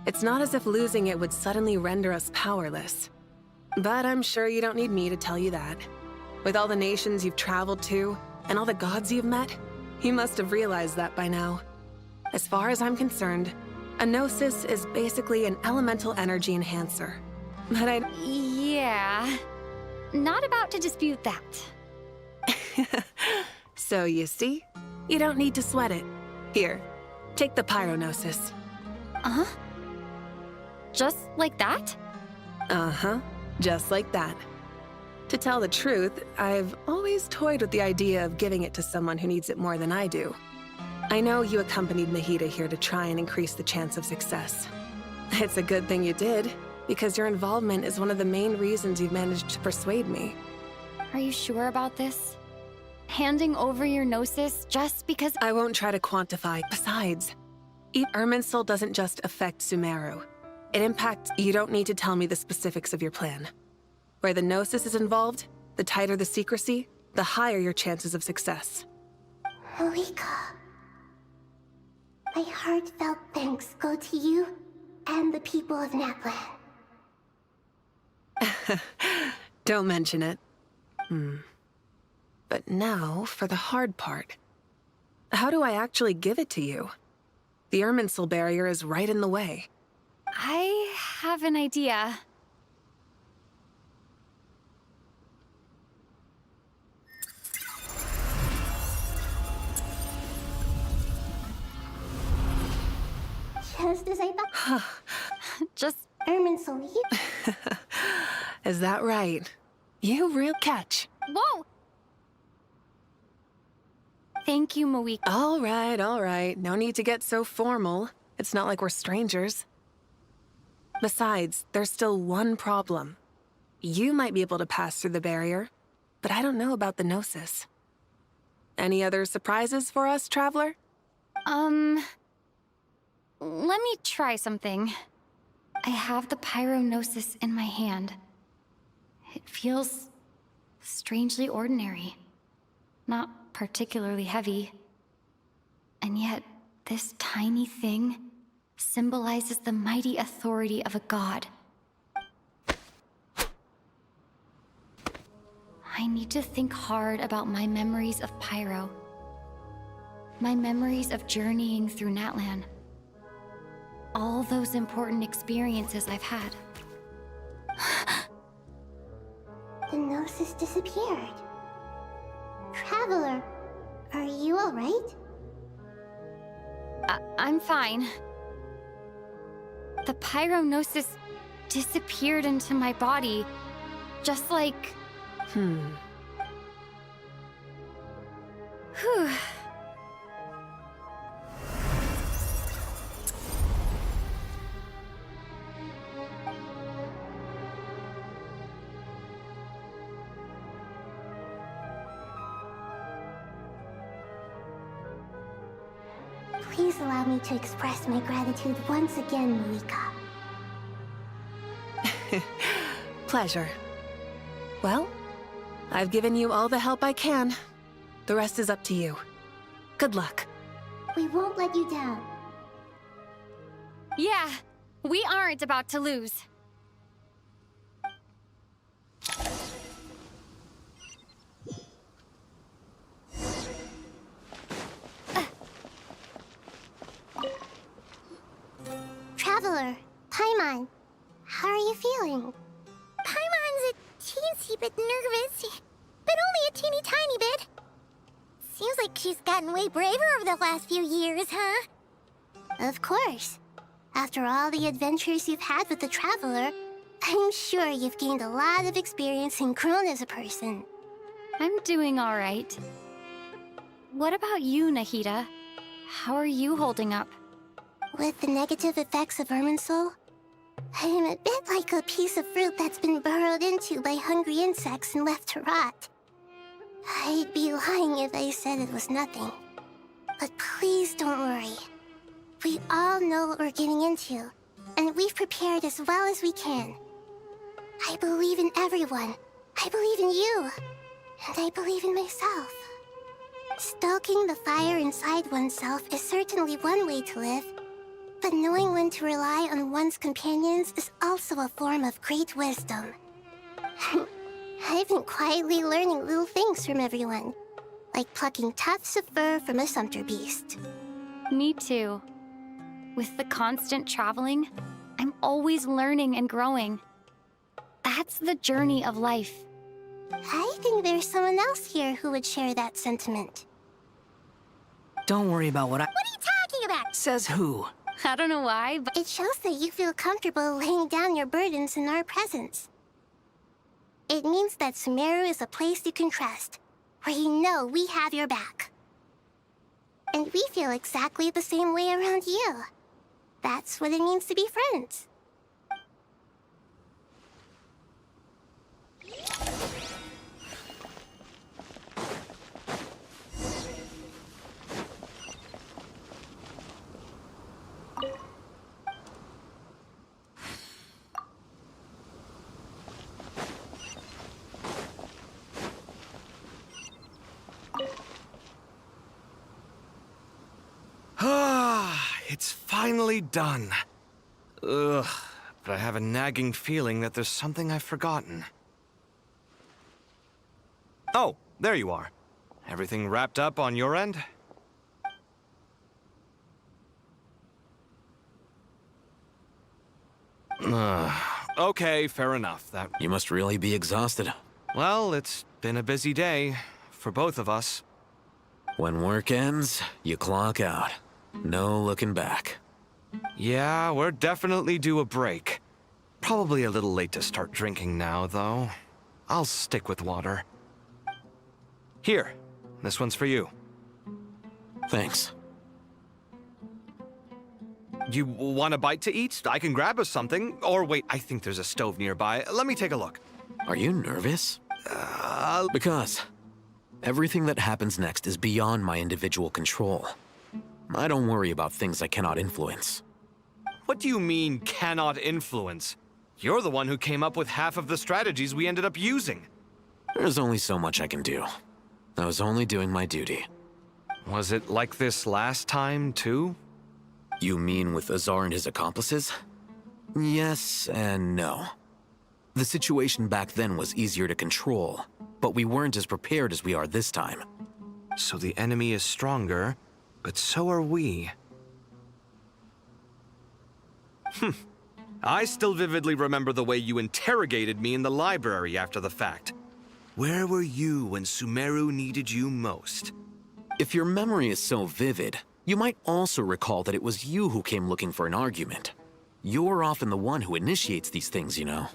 it's not as if losing it would suddenly render us powerless. But I'm sure you don't need me to tell you that. With all the nations you've traveled to, and all the gods you've met, you must have realized that by now. As far as I'm concerned, a Gnosis is basically an elemental energy enhancer. But Yeah. Not about to dispute that. So you see, you don't need to sweat it. Here, take the Pyronosis. Uh-huh? Just like that? Uh-huh. Just like that. To tell the truth, I've always toyed with the idea of giving it to someone who needs it more than I do. I know you accompanied Nahida here to try and increase the chance of success. It's a good thing you did, because your involvement is one of the main reasons you've managed to persuade me. Are you sure about this? Handing over your Gnosis just because— I won't try to quantify. Besides, Irminsul doesn't just affect Sumeru. It impacts— You don't need to tell me the specifics of your plan. Where the Gnosis is involved, the tighter the secrecy, the higher your chances of success. Malika, my heartfelt thanks go to you and the people of Natlan. Don't mention it. But now for the hard part. How do I actually give it to you? The Irminsul barrier is right in the way. I have an idea. Just as I thought. Just Irminsul, you... Is that right? You real catch. Whoa! Thank you, Moika. All right. No need to get so formal. It's not like we're strangers. Besides, there's still one problem. You might be able to pass through the barrier, but I don't know about the Gnosis. Any other surprises for us, Traveler? Let me try something. I have the Pyronosis in my hand. It feels strangely ordinary. Not particularly heavy. And yet, this tiny thing symbolizes the mighty authority of a god. I need to think hard about my memories of Pyro. My memories of journeying through Natlan. All those important experiences I've had. The Gnosis disappeared. Traveler, are you alright? I'm fine. The Pyronosis disappeared into my body, just like... Whew. Please allow me to express my gratitude once again, Malika. Pleasure. Well, I've given you all the help I can. The rest is up to you. Good luck. We won't let you down. Yeah, we aren't about to lose. Traveler, Paimon, how are you feeling? Paimon's a teensy bit nervous, but only a teeny tiny bit. Seems like she's gotten way braver over the last few years, huh? Of course. After all the adventures you've had with the Traveler, I'm sure you've gained a lot of experience and grown as a person. I'm doing all right. What about you, Nahida? How are you holding up? With the negative effects of Irminsul, I am a bit like a piece of fruit that's been burrowed into by hungry insects and left to rot. I'd be lying if I said it was nothing. But please don't worry. We all know what we're getting into, and we've prepared as well as we can. I believe in everyone. I believe in you. And I believe in myself. Stoking the fire inside oneself is certainly one way to live, but knowing when to rely on one's companions is also a form of great wisdom. I've been quietly learning little things from everyone, like plucking tufts of fur from a sumpter beast. Me too. With the constant traveling, I'm always learning and growing. That's the journey of life. I think there's someone else here who would share that sentiment. Don't worry about what I... What are you talking about? Says who? I don't know why, but... It shows that you feel comfortable laying down your burdens in our presence. It means that Sumeru is a place you can trust, where you know we have your back. And we feel exactly the same way around you. That's what it means to be friends. It's finally done. Ugh, but I have a nagging feeling that there's something I've forgotten. Oh, there you are. Everything wrapped up on your end? Okay, fair enough. You must really be exhausted. Well, it's been a busy day for both of us. When work ends, you clock out. No looking back. Yeah, we're definitely due a break. Probably a little late to start drinking now, though. I'll stick with water. Here, this one's for you. Thanks. You want a bite to eat? I can grab us something. Or wait, I think there's a stove nearby. Let me take a look. Are you nervous? Because everything that happens next is beyond my individual control. I don't worry about things I cannot influence. What do you mean, cannot influence? You're the one who came up with half of the strategies we ended up using. There's only so much I can do. I was only doing my duty. Was it like this last time, too? You mean with Azar and his accomplices? Yes and no. The situation back then was easier to control, but we weren't as prepared as we are this time. So the enemy is stronger, but so are we. I still vividly remember the way you interrogated me in the library after the fact. Where were you when Sumeru needed you most? If your memory is so vivid, you might also recall that it was you who came looking for an argument. You're often the one who initiates these things, you know.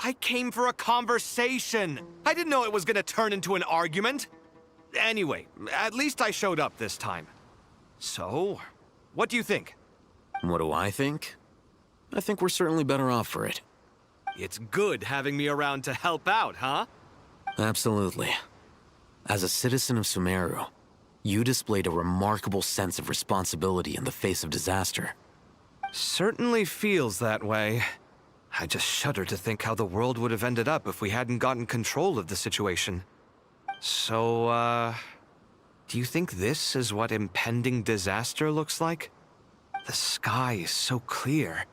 I came for a conversation. I didn't know it was gonna turn into an argument. Anyway, at least I showed up this time. So, what do you think? What do I think? I think we're certainly better off for it. It's good having me around to help out, huh? Absolutely. As a citizen of Sumeru, You displayed a remarkable sense of responsibility in the face of disaster. Certainly feels that way. I just shudder to think how the world would have ended up if we hadn't gotten control of the situation. So, do you think this is what impending disaster looks like? The sky is so clear,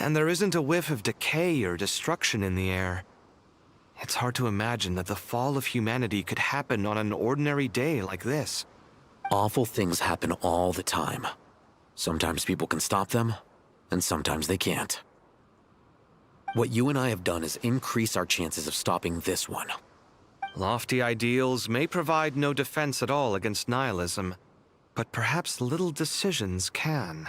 and there isn't a whiff of decay or destruction in the air. It's hard to imagine that the fall of humanity could happen on an ordinary day like this. Awful things happen all the time. Sometimes people can stop them, and sometimes they can't. What you and I have done is increase our chances of stopping this one. Lofty ideals may provide no defense at all against nihilism, but perhaps little decisions can.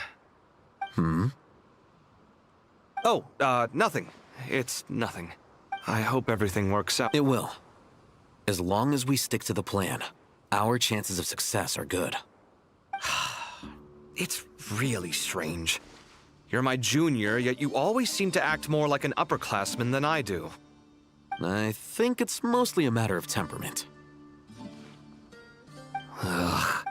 Oh, nothing. It's nothing. I hope everything works out. It will. As long as we stick to the plan, our chances of success are good. It's really strange. You're my junior, yet you always seem to act more like an upperclassman than I do. I think it's mostly a matter of temperament. Ugh.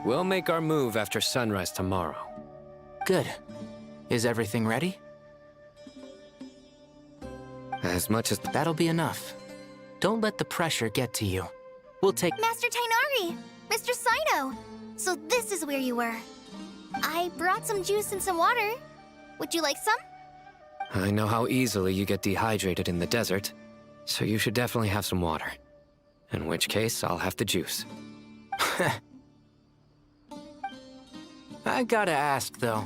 We'll make our move after sunrise tomorrow. Good. Is everything ready? As much as... That'll be enough. Don't let the pressure get to you. We'll take... Master Tainari! Mr. Sino! So this is where you were. I brought some juice and some water. Would you like some? I know how easily you get dehydrated in the desert, so you should definitely have some water. In which case, I'll have the juice. I gotta ask, though.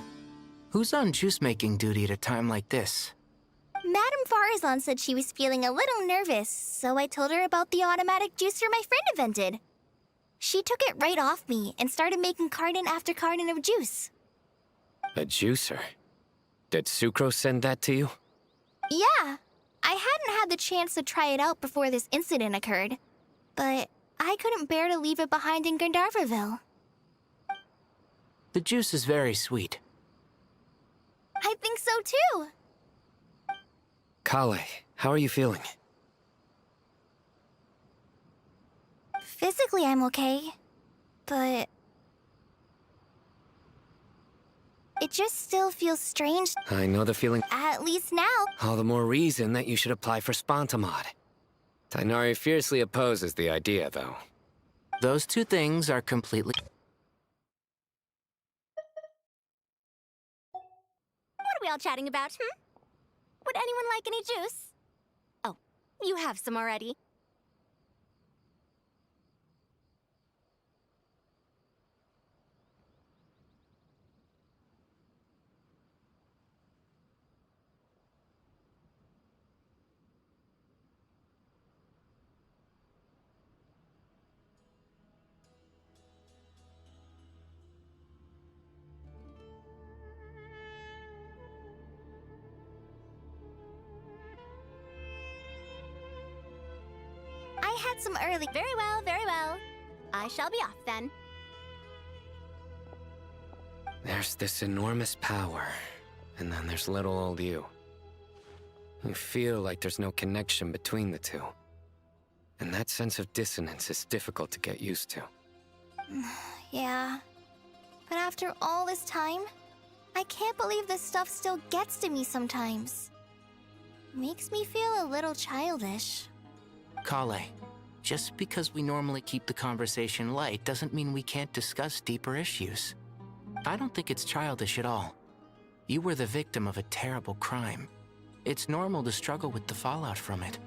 Who's on juice-making duty at a time like this? Madame Farazan said she was feeling a little nervous, so I told her about the automatic juicer my friend invented. She took it right off me and started making carton after carton of juice. A juicer? Did Sucrose send that to you? Yeah. I hadn't had the chance to try it out before this incident occurred, but I couldn't bear to leave it behind in Gandharvaville. The juice is very sweet. I think so too. Kale, how are you feeling? Physically, I'm okay, but it just still feels strange. I know the feeling. At least now. All the more reason that you should apply for Spontamod. Tainari fiercely opposes the idea, though. Those two things are completely... What are we all chatting about, Would anyone like any juice? Oh, you have some already. I had some early... Very well, very well. I shall be off then. There's this enormous power, and then there's little old you. You feel like there's no connection between the two. And that sense of dissonance is difficult to get used to. Yeah. But after all this time, I can't believe this stuff still gets to me sometimes. Makes me feel a little childish. Kale, just because we normally keep the conversation light doesn't mean we can't discuss deeper issues. I don't think it's childish at all. You were the victim of a terrible crime. It's normal to struggle with the fallout from it.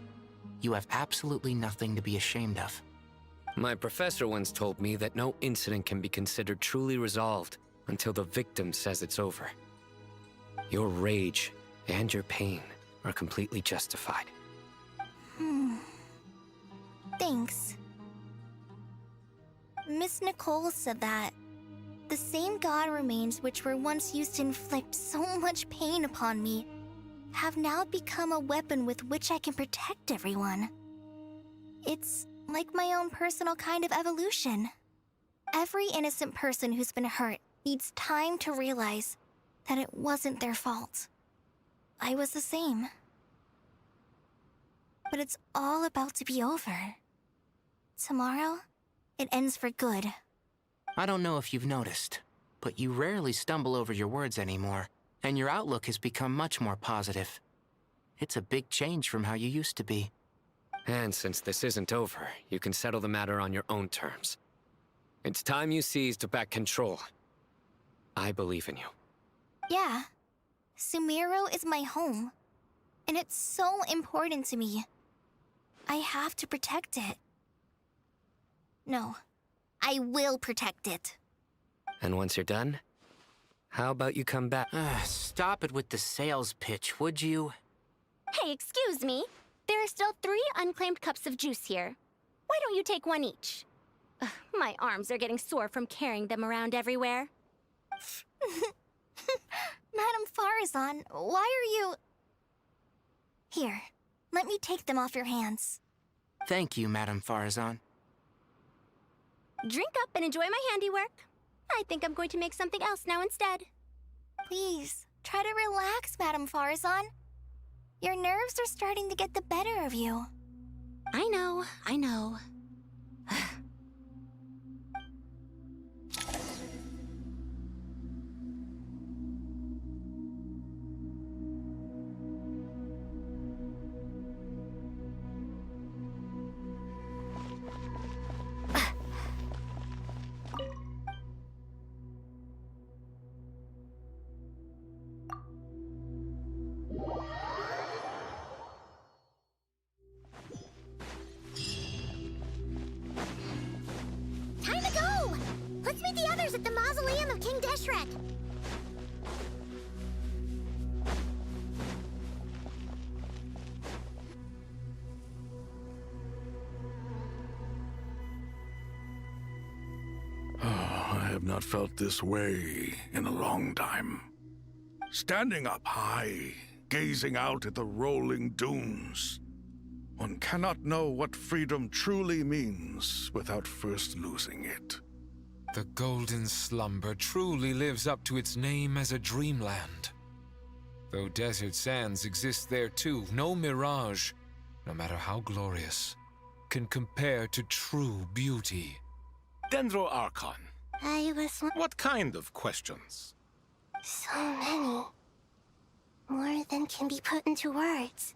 You have absolutely nothing to be ashamed of. My professor once told me that no incident can be considered truly resolved until the victim says it's over. Your rage and your pain are completely justified. Thanks. Miss Nicole said that the same god remains which were once used to inflict so much pain upon me have now become a weapon with which I can protect everyone. It's like my own personal kind of evolution. Every innocent person who's been hurt needs time to realize that it wasn't their fault. I was the same. But it's all about to be over. Tomorrow, it ends for good. I don't know if you've noticed, but you rarely stumble over your words anymore, and your outlook has become much more positive. It's a big change from how you used to be. And since this isn't over, you can settle the matter on your own terms. It's time you seized back control. I believe in you. Yeah. Sumeru is my home. And it's so important to me. I have to protect it. No. I will protect it. And once you're done, how about you come back? Stop it with the sales pitch, would you? Hey, excuse me. There are still 3 unclaimed cups of juice here. Why don't you take one each? Ugh, my arms are getting sore from carrying them around everywhere. Madame Farazan, why are you... Here, let me take them off your hands. Thank you, Madame Farazan. Drink up and enjoy my handiwork. I think I'm going to make something else now instead. Please, try to relax, Madame Farazan. Your nerves are starting to get the better of you. I know, I know. Time to go! Let's meet the others at the mausoleum of King Deshret. I have not felt this way in a long time. Standing up high, gazing out at the rolling dunes. One cannot know what freedom truly means without first losing it. The golden slumber truly lives up to its name as a dreamland. Though desert sands exist there too, no mirage, no matter how glorious, can compare to true beauty. Dendro Archon. What kind of questions? So many. More than can be put into words.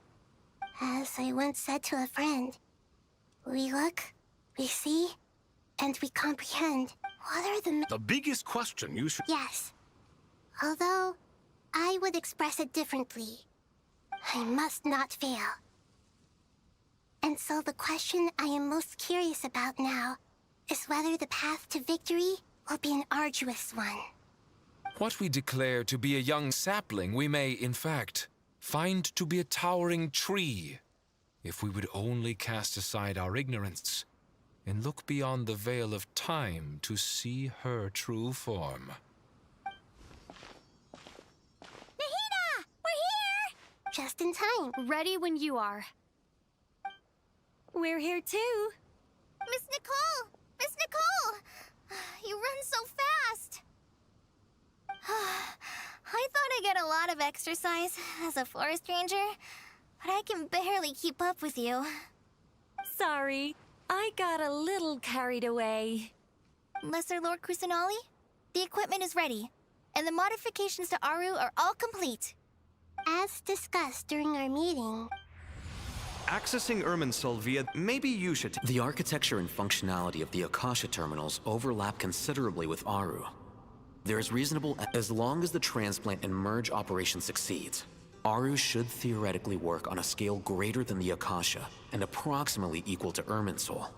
As I once said to a friend, we look, we see, and we comprehend. What are the biggest question you should... Yes. Although, I would express it differently. I must not fail. And so the question I am most curious about now is whether the path to victory will be an arduous one. What we declare to be a young sapling, we may, in fact, find to be a towering tree, if we would only cast aside our ignorance and look beyond the veil of time to see her true form. Nahida! We're here! Just in time. Ready when you are. We're here too. Miss Nicole! Miss Nicole! You run so fast! I thought I'd get a lot of exercise as a forest ranger, but I can barely keep up with you. Sorry, I got a little carried away. Lesser Lord Kusanali, the equipment is ready, and the modifications to Aru are all complete. As discussed during our meeting, Accessing Irminsul via... Maybe you should... The architecture and functionality of the Akasha terminals overlap considerably with Aru. There is reasonable... As long as the transplant and merge operation succeeds, Aru should theoretically work on a scale greater than the Akasha and approximately equal to Irminsul.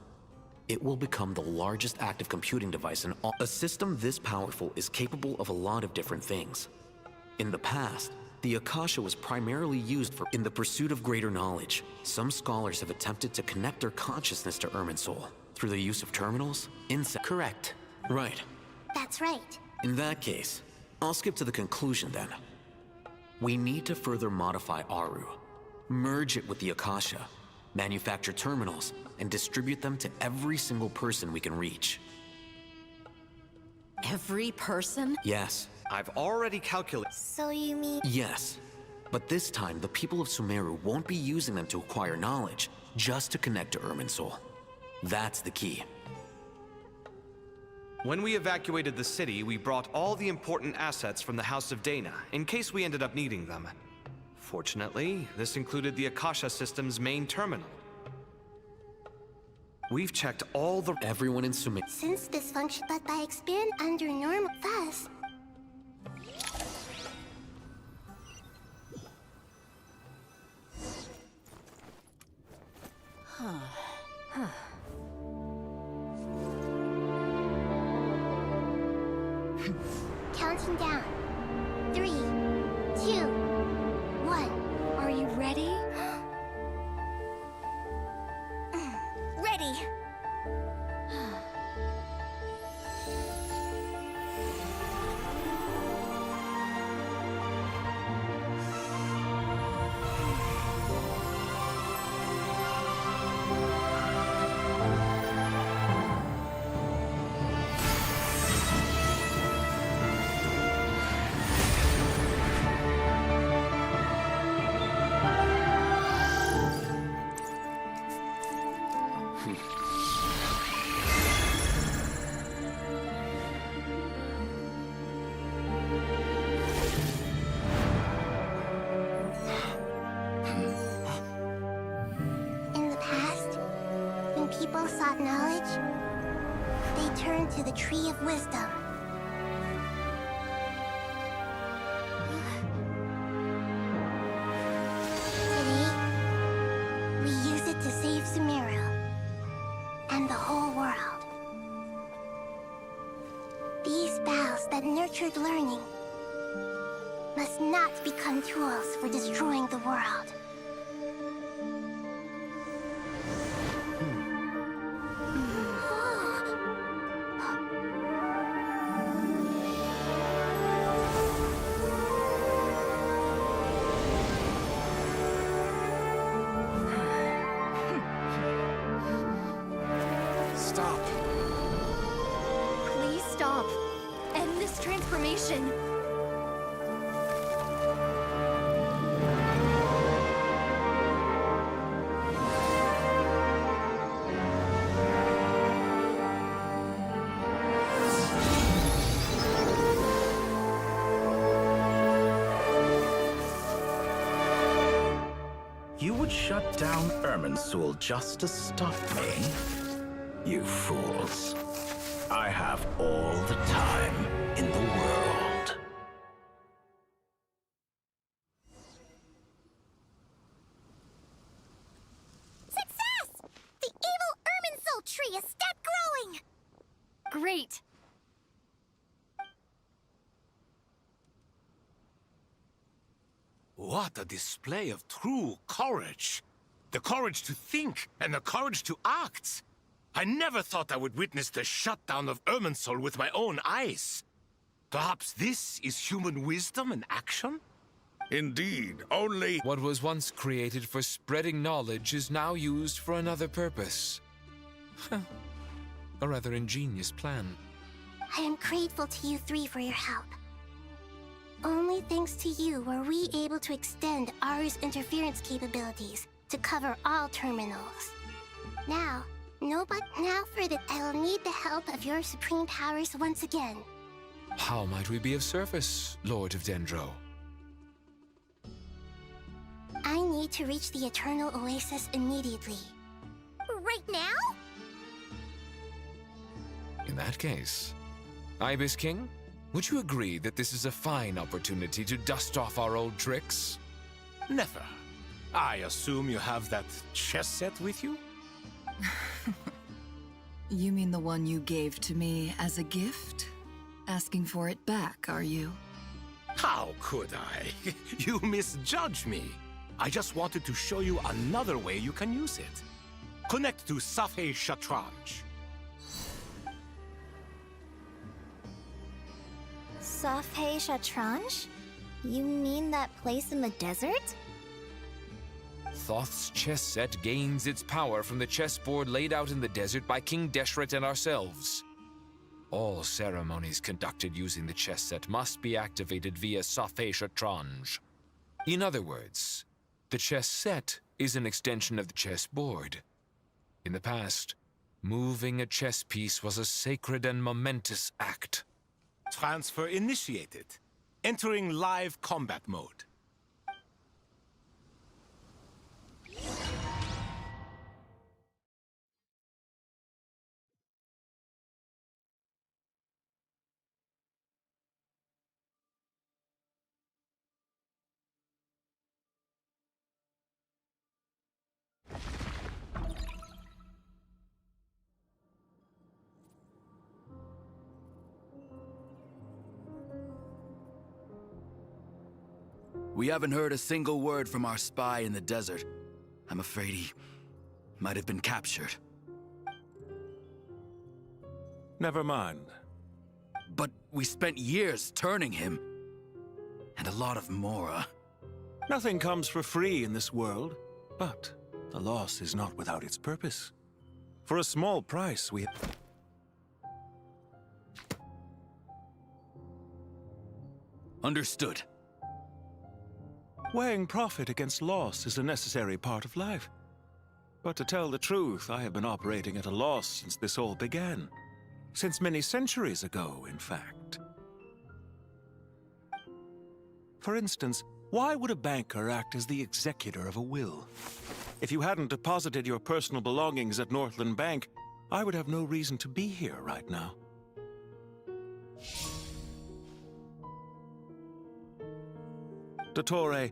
it will become the largest active computing device in all. A system this powerful is capable of a lot of different things. In the past, the Akasha was primarily used in the pursuit of greater knowledge. Some scholars have attempted to connect their consciousness to Irminsul through the use of terminals, Correct. Right. That's right. In that case, I'll skip to the conclusion then. We need to further modify Aru, merge it with the Akasha, manufacture terminals, and distribute them to every single person we can reach. Every person? Yes. I've already calculated. So you mean... Yes. But this time, the people of Sumeru won't be using them to acquire knowledge, just to connect to Irminsul. That's the key. When we evacuated the city, we brought all the important assets from the House of Dana, in case we ended up needing them. Fortunately, this included the Akasha system's main terminal. We've checked all the... Everyone in Sumeru... Since this function, but by expand under normal thus... Counting down. 3, 2, 1. Are you ready? Ready. People sought knowledge, they turned to the Tree of Wisdom. Today, we use it to save Sumeru and the whole world. These boughs that nurtured learning must not become tools for destroying the world. Transformation. You would shut down Irminsul just to stop me? You fools. I have all the time in the world. Success! The evil Irminsul tree has stopped growing! Great! What a display of true courage! The courage to think and the courage to act! I never thought I would witness the shutdown of Irminsul with my own eyes. Perhaps this is human wisdom in action? Indeed, only... What was once created for spreading knowledge is now used for another purpose. A rather ingenious plan. I am grateful to you three for your help. Only thanks to you were we able to extend Aru's interference capabilities to cover all terminals. Now for that, I will need the help of your supreme powers once again. How might we be of service, Lord of Dendro? I need to reach the Eternal Oasis immediately. Right now? In that case, Ibis King, would you agree that this is a fine opportunity to dust off our old tricks? Never. I assume you have that chess set with you? You mean the one you gave to me as a gift? Asking for it back, are you? How could I? You misjudge me. I just wanted to show you another way you can use it. Connect to Safei Shatranj. Safei Shatranj? You mean that place in the desert? Thoth's chess set gains its power from the chessboard laid out in the desert by King Deshret and ourselves. All ceremonies conducted using the chess set must be activated via Safei Shatranj. In other words, the chess set is an extension of the chessboard. In the past, moving a chess piece was a sacred and momentous act. Transfer initiated. Entering live combat mode. We haven't heard a single word from our spy in the desert. I'm afraid he might have been captured. Never mind. But we spent years turning him. And a lot of Mora. Nothing comes for free in this world, but the loss is not without its purpose. For a small price, we... Understood. Weighing profit against loss is a necessary part of life. But to tell the truth, I have been operating at a loss since this all began. Since many centuries ago, in fact. For instance, why would a banker act as the executor of a will? If you hadn't deposited your personal belongings at Northland Bank, I would have no reason to be here right now. Dottore,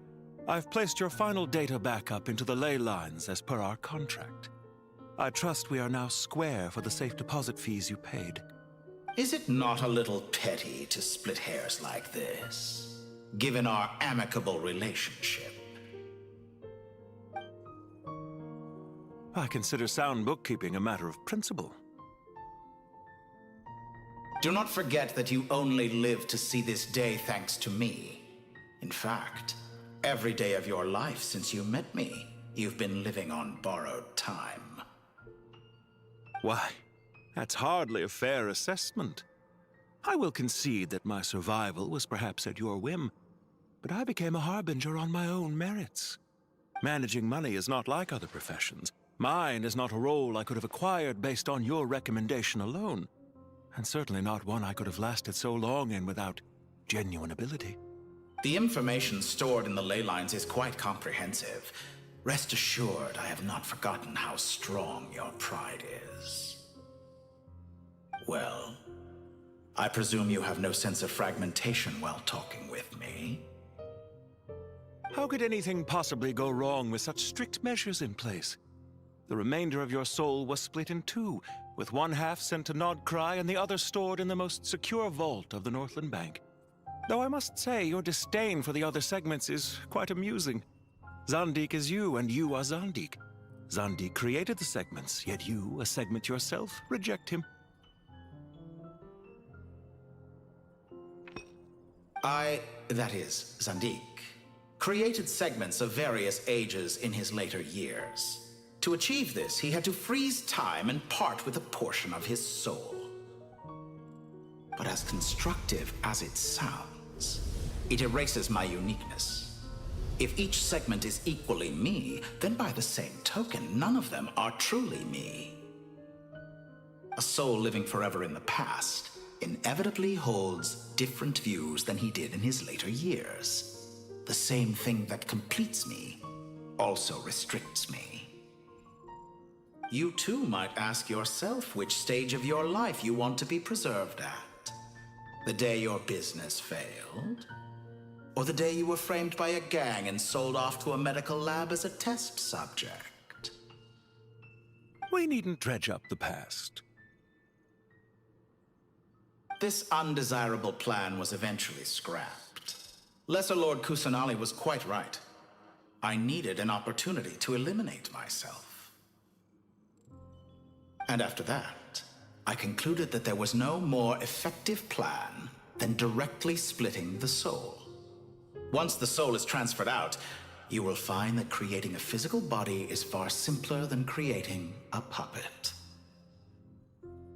I've placed your final data backup into the ley lines as per our contract. I trust we are now square for the safe deposit fees you paid. Is it not a little petty to split hairs like this, given our amicable relationship? I consider sound bookkeeping a matter of principle. Do not forget that you only live to see this day thanks to me. In fact, every day of your life since you met me, you've been living on borrowed time. Why, that's hardly a fair assessment. I will concede that my survival was perhaps at your whim, but I became a harbinger on my own merits. Managing money is not like other professions. Mine is not a role I could have acquired based on your recommendation alone, and certainly not one I could have lasted so long in without genuine ability. The information stored in the ley lines is quite comprehensive. Rest assured, I have not forgotten how strong your pride is. Well, I presume you have no sense of fragmentation while talking with me. How could anything possibly go wrong with such strict measures in place? The remainder of your soul was split in two, with one half sent to Nodcry and the other stored in the most secure vault of the Northland Bank. Though I must say, your disdain for the other segments is quite amusing. Zandik is you, and you are Zandik. Zandik created the segments, yet you, a segment yourself, reject him. That is, Zandik, created segments of various ages in his later years. To achieve this, he had to freeze time and part with a portion of his soul. But as constructive as it sounds, it erases my uniqueness. If each segment is equally me, then by the same token, none of them are truly me. A soul living forever in the past inevitably holds different views than he did in his later years. The same thing that completes me also restricts me. You too might ask yourself which stage of your life you want to be preserved at. The day your business failed? Or the day you were framed by a gang and sold off to a medical lab as a test subject? We needn't dredge up the past. This undesirable plan was eventually scrapped. Lesser Lord Kusanali was quite right. I needed an opportunity to eliminate myself. And after that, I concluded that there was no more effective plan than directly splitting the soul. Once the soul is transferred out, you will find that creating a physical body is far simpler than creating a puppet.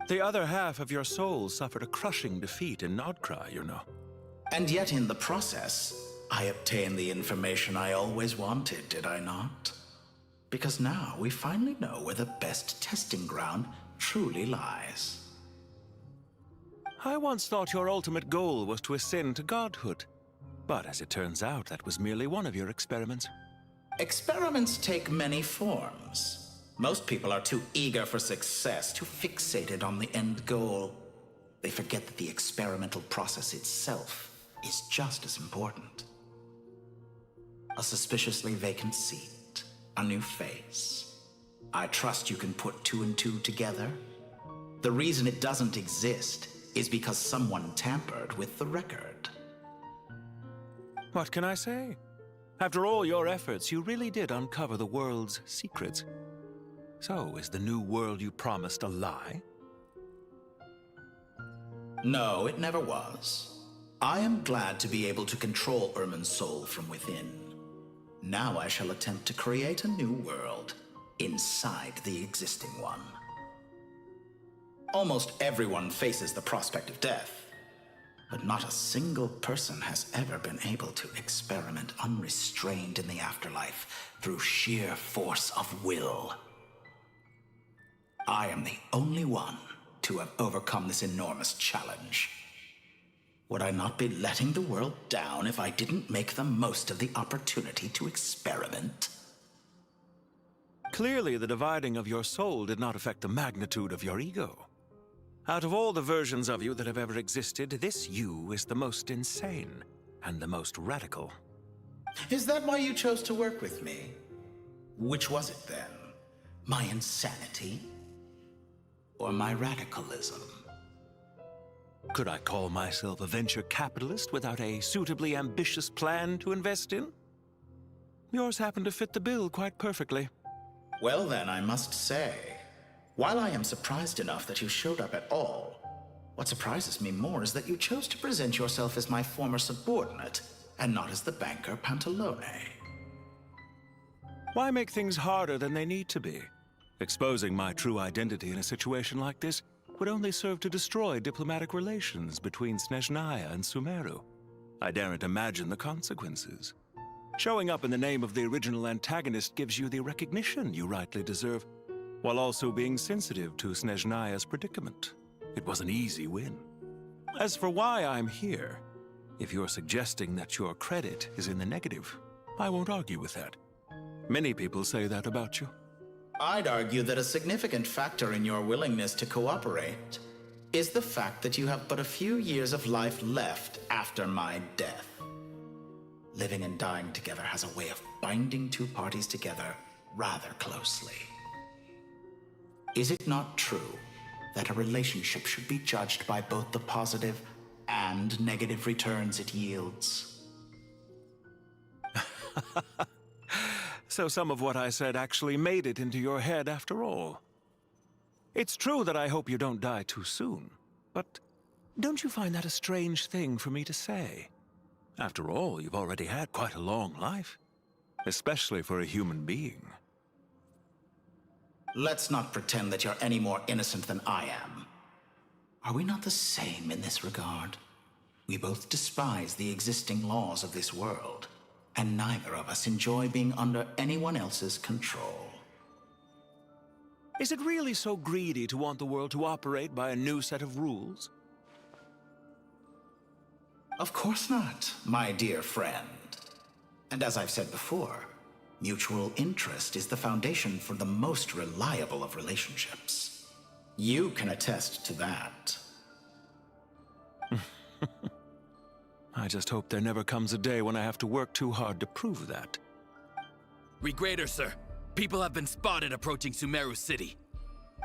The other half of your soul suffered a crushing defeat in Nodcry, you know. And yet in the process, I obtained the information I always wanted, did I not? Because now we finally know where the best testing ground truly lies. I once thought your ultimate goal was to ascend to godhood. But as it turns out, that was merely one of your experiments. Experiments take many forms. Most people are too eager for success, too fixated on the end goal. They forget that the experimental process itself is just as important. A suspiciously vacant seat, a new face. I trust you can put two and two together. The reason it doesn't exist is because someone tampered with the record. What can I say? After all your efforts, you really did uncover the world's secrets. So, is the new world you promised a lie? No, it never was. I am glad to be able to control Irmin's soul from within. Now I shall attempt to create a new world inside the existing one. Almost everyone faces the prospect of death. But not a single person has ever been able to experiment unrestrained in the afterlife through sheer force of will. I am the only one to have overcome this enormous challenge. Would I not be letting the world down if I didn't make the most of the opportunity to experiment? Clearly, the dividing of your soul did not affect the magnitude of your ego. Out of all the versions of you that have ever existed, this you is the most insane and the most radical. Is that why you chose to work with me? Which was it then? My insanity? Or my radicalism? Could I call myself a venture capitalist without a suitably ambitious plan to invest in? Yours happened to fit the bill quite perfectly. Well then, I must say, while I am surprised enough that you showed up at all, what surprises me more is that you chose to present yourself as my former subordinate, and not as the banker Pantalone. Why make things harder than they need to be? Exposing my true identity in a situation like this would only serve to destroy diplomatic relations between Snezhnaya and Sumeru. I daren't imagine the consequences. Showing up in the name of the original antagonist gives you the recognition you rightly deserve, while also being sensitive to Snezhnaya's predicament. It was an easy win. As for why I'm here, if you're suggesting that your credit is in the negative, I won't argue with that. Many people say that about you. I'd argue that a significant factor in your willingness to cooperate is the fact that you have but a few years of life left after my death. Living and dying together has a way of binding two parties together rather closely. Is it not true that a relationship should be judged by both the positive and negative returns it yields? So some of what I said actually made it into your head after all. It's true that I hope you don't die too soon, but don't you find that a strange thing for me to say? After all, you've already had quite a long life, especially for a human being. Let's not pretend that you're any more innocent than I am. Are we not the same in this regard? We both despise the existing laws of this world, and neither of us enjoy being under anyone else's control. Is it really so greedy to want the world to operate by a new set of rules? Of course not, my dear friend. And as I've said before, mutual interest is the foundation for the most reliable of relationships. You can attest to that. I just hope there never comes a day when I have to work too hard to prove that. Regrader, sir. People have been spotted approaching Sumeru City.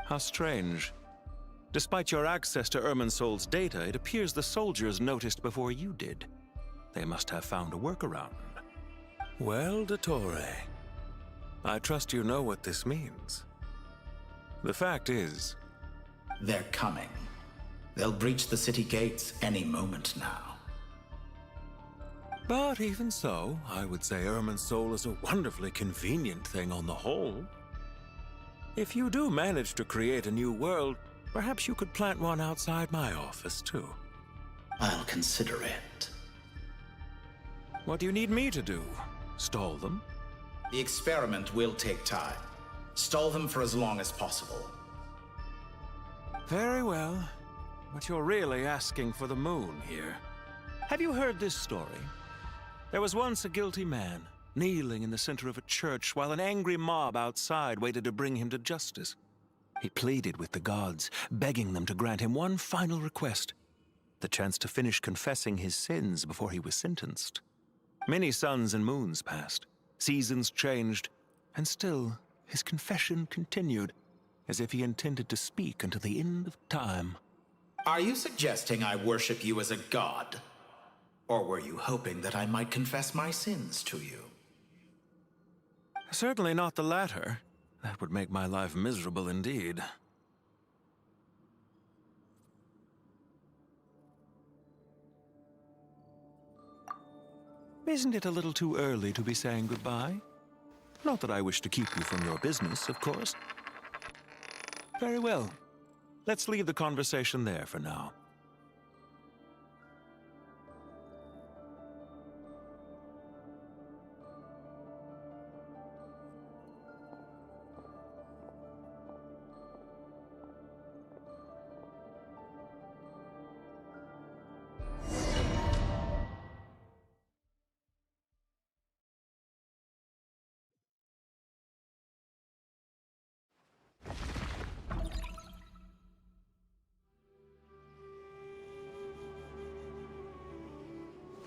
How strange. Despite your access to Irminsol's data, it appears the soldiers noticed before you did. They must have found a workaround. Well, Dottore, I trust you know what this means. The fact is... They're coming. They'll breach the city gates any moment now. But even so, I would say Irminsol is a wonderfully convenient thing on the whole. If you do manage to create a new world, perhaps you could plant one outside my office, too. I'll consider it. What do you need me to do? Stall them? The experiment will take time. Stall them for as long as possible. Very well. But you're really asking for the moon here. Have you heard this story? There was once a guilty man, kneeling in the center of a church while an angry mob outside waited to bring him to justice. He pleaded with the gods, begging them to grant him one final request: the chance to finish confessing his sins before he was sentenced. Many suns and moons passed, seasons changed, and still his confession continued, as if he intended to speak until the end of time. Are you suggesting I worship you as a god? Or were you hoping that I might confess my sins to you? Certainly not the latter. That would make my life miserable indeed. Isn't it a little too early to be saying goodbye? Not that I wish to keep you from your business, of course. Very well. Let's leave the conversation there for now.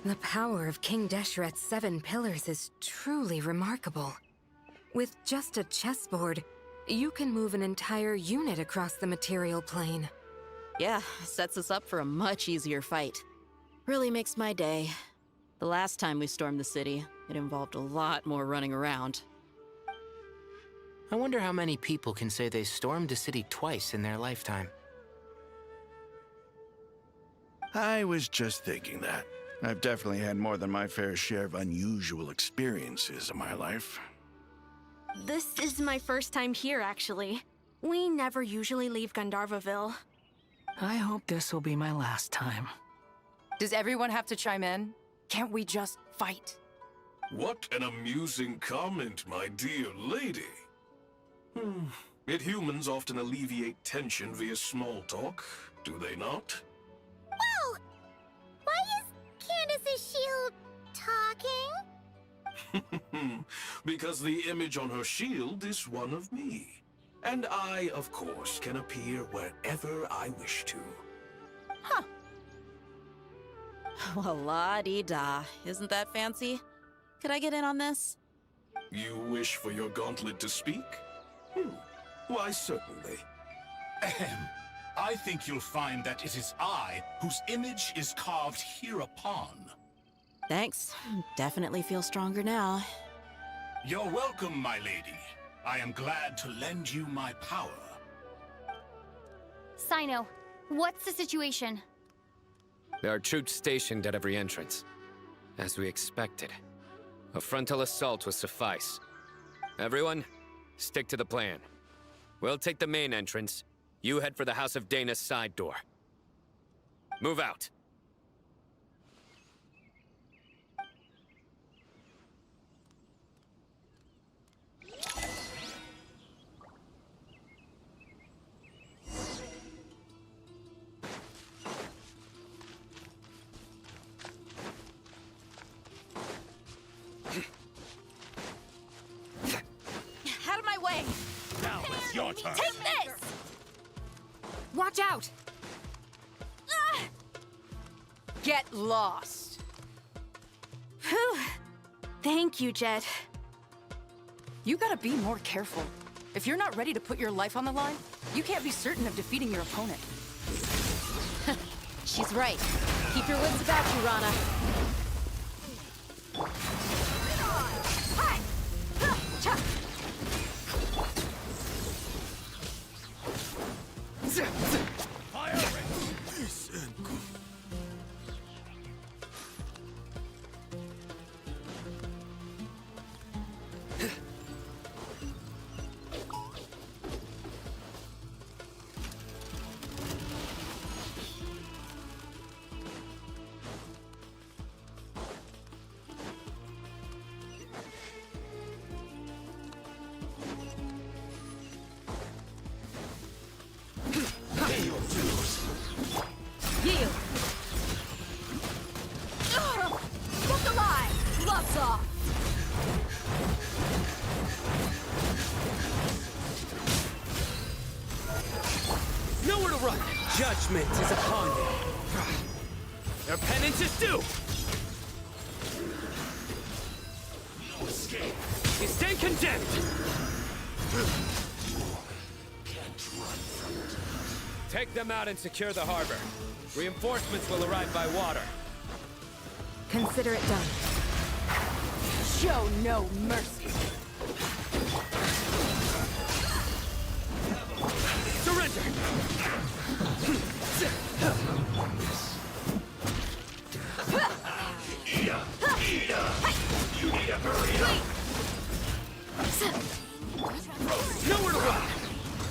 The power of King Deshret's 7 pillars is truly remarkable. With just a chessboard, you can move an entire unit across the material plane. Yeah, sets us up for a much easier fight. Really makes my day. The last time we stormed the city, it involved a lot more running around. I wonder how many people can say they stormed a city twice in their lifetime. I was just thinking that. I've definitely had more than my fair share of unusual experiences in my life. This is my first time here, actually. We never usually leave Gandharvaville. I hope this will be my last time. Does everyone have to chime in? Can't we just fight? What an amusing comment, my dear lady. Yet humans often alleviate tension via small talk, do they not? Well, why is Candace's shield talking? Because the image on her shield is one of me. And I, of course, can appear wherever I wish to. Huh. Well, la-dee-da. Isn't that fancy? Could I get in on this? You wish for your gauntlet to speak? Why, certainly. Ahem. I think you'll find that it is I whose image is carved hereupon. Thanks. Definitely feel stronger now. You're welcome, my lady. I am glad to lend you my power. Sino, what's the situation? There are troops stationed at every entrance. As we expected. A frontal assault will suffice. Everyone, stick to the plan. We'll take the main entrance. You head for the House of Dana's side door. Move out. Out of my way! Now it's your turn. Take this! Watch out! Ah! Get lost. Whew. Thank you, Jet. You gotta be more careful. If you're not ready to put your life on the line, you can't be certain of defeating your opponent. She's right. Keep your wits about you, Rana. Yield! Look alive! Gloves off! Nowhere to run! Judgment is upon you. Their penance is due! No escape! You stand condemned! Take them out and secure the harbor. Reinforcements will arrive by water. Consider it done. Show no mercy. Surrender! You need to hurry up! Nowhere to run!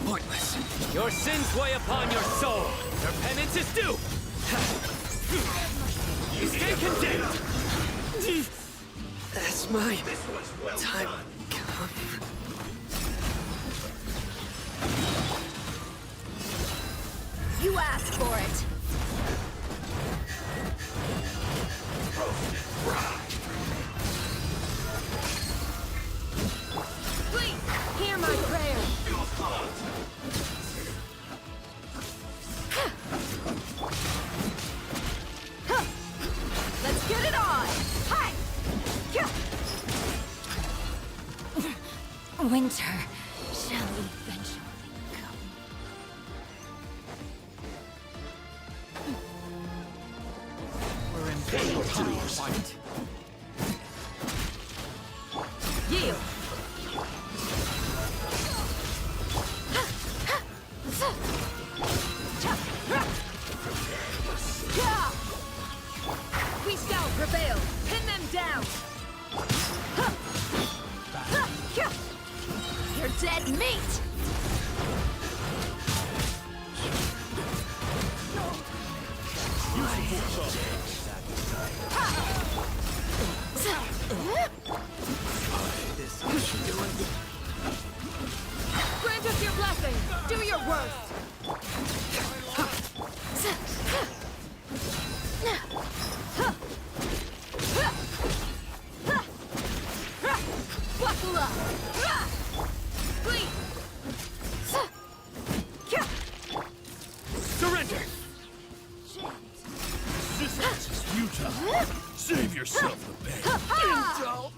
Pointless. Your sins weigh upon your soul. Their penance is due. You stay condemned. That's my time come. You asked for it. Please, hear my prayer. Let's get it on! Hi! Winter shall eventually come. We're in big times. Yield! We shall prevail! Pin them down! You're dead meat! Grant us your blessing! Do your worst! Buckle up! Please! Surrender! Resistance is futile. Save yourself the pain. Indulge.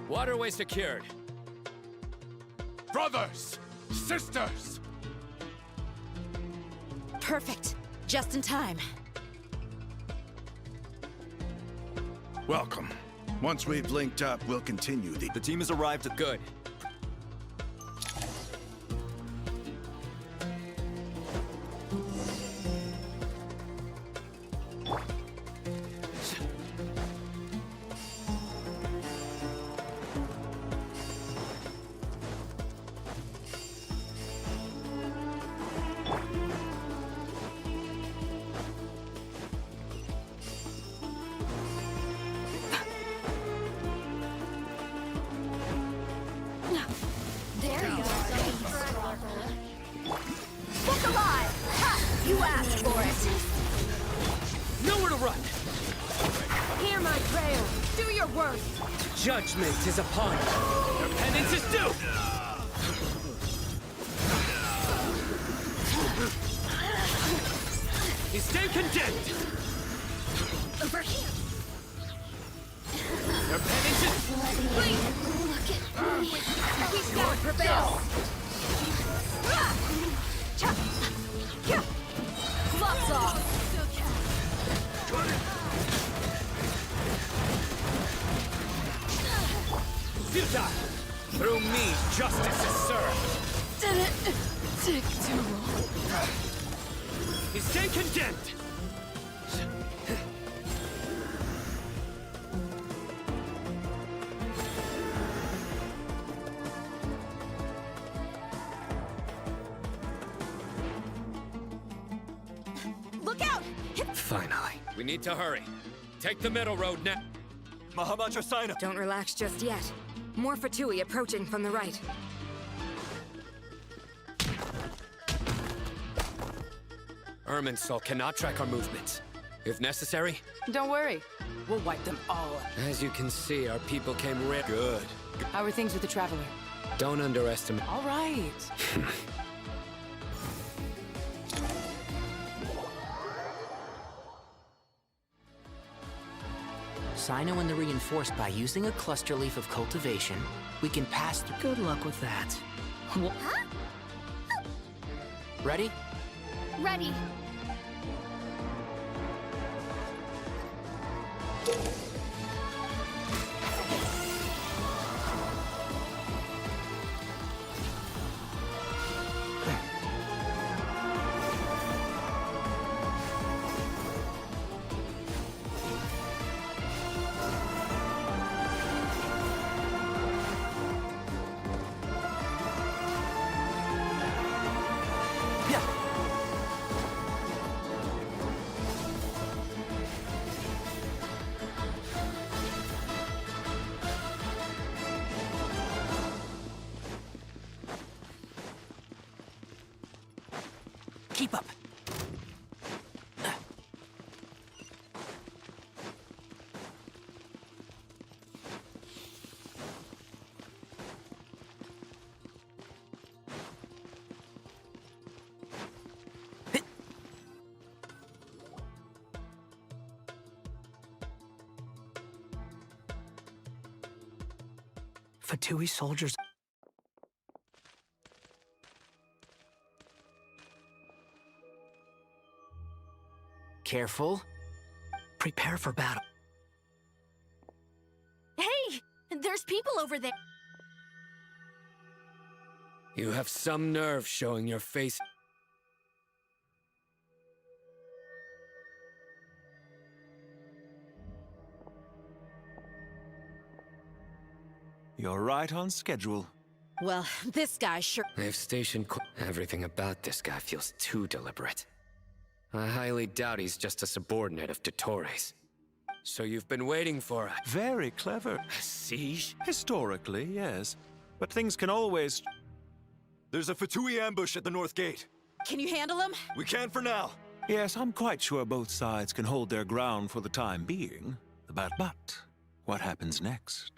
Waterway secured. Brothers! Sisters! Perfect. Just in time. Welcome. Once we've linked up, we'll continue the... The team has arrived at... Good. There you go. Look alive! Ha! You asked for it! Nowhere to run! Hear my prayer! Do your worst! Judgment is upon you! Their penance is due! You stay condemned! Over here! Their penance is... Please! Look at me! We power prevails! Gloves off! Futile! Through me, justice is served! Did it take too long? Stay condemned! Look out! Finally. We need to hurry. Take the middle road now. Mahamacha-sana! Don't relax just yet. More Fatui approaching from the right. Irminsul cannot track our movements. If necessary, Don't worry. We'll wipe them all out. as you can see, our people came Good. How are things with the Traveler? Don't underestimate. All right. Sino and the Reinforced, by using a cluster leaf of cultivation, we can pass through. Good luck with that. Ready? Ready. Keep up. Fatui soldiers. Careful. Prepare for battle. Hey! There's people over there. You have some nerve showing your face. You're right on schedule. Well, this guy sure... They've stationed everything about this guy feels too deliberate. I highly doubt he's just a subordinate of Dottores. So you've been waiting for a... Very clever. A siege? Historically, yes. But things can always... There's a Fatui ambush at the north gate. Can you handle him? We can for now. Yes, I'm quite sure both sides can hold their ground for the time being. But what happens next?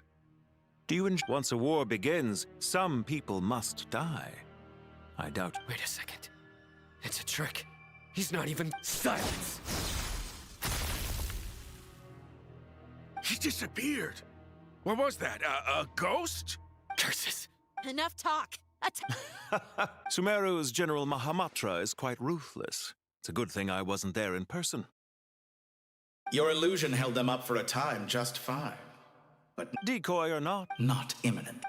Do you once a war begins, some people must die. I doubt... Wait a second. It's a trick. He's not even... Silence! He disappeared. What was that? A ghost? Curses! Enough talk. Sumeru's General Mahamatra is quite ruthless. It's a good thing I wasn't there in person. Your illusion held them up for a time just fine. But decoy or not, not imminent.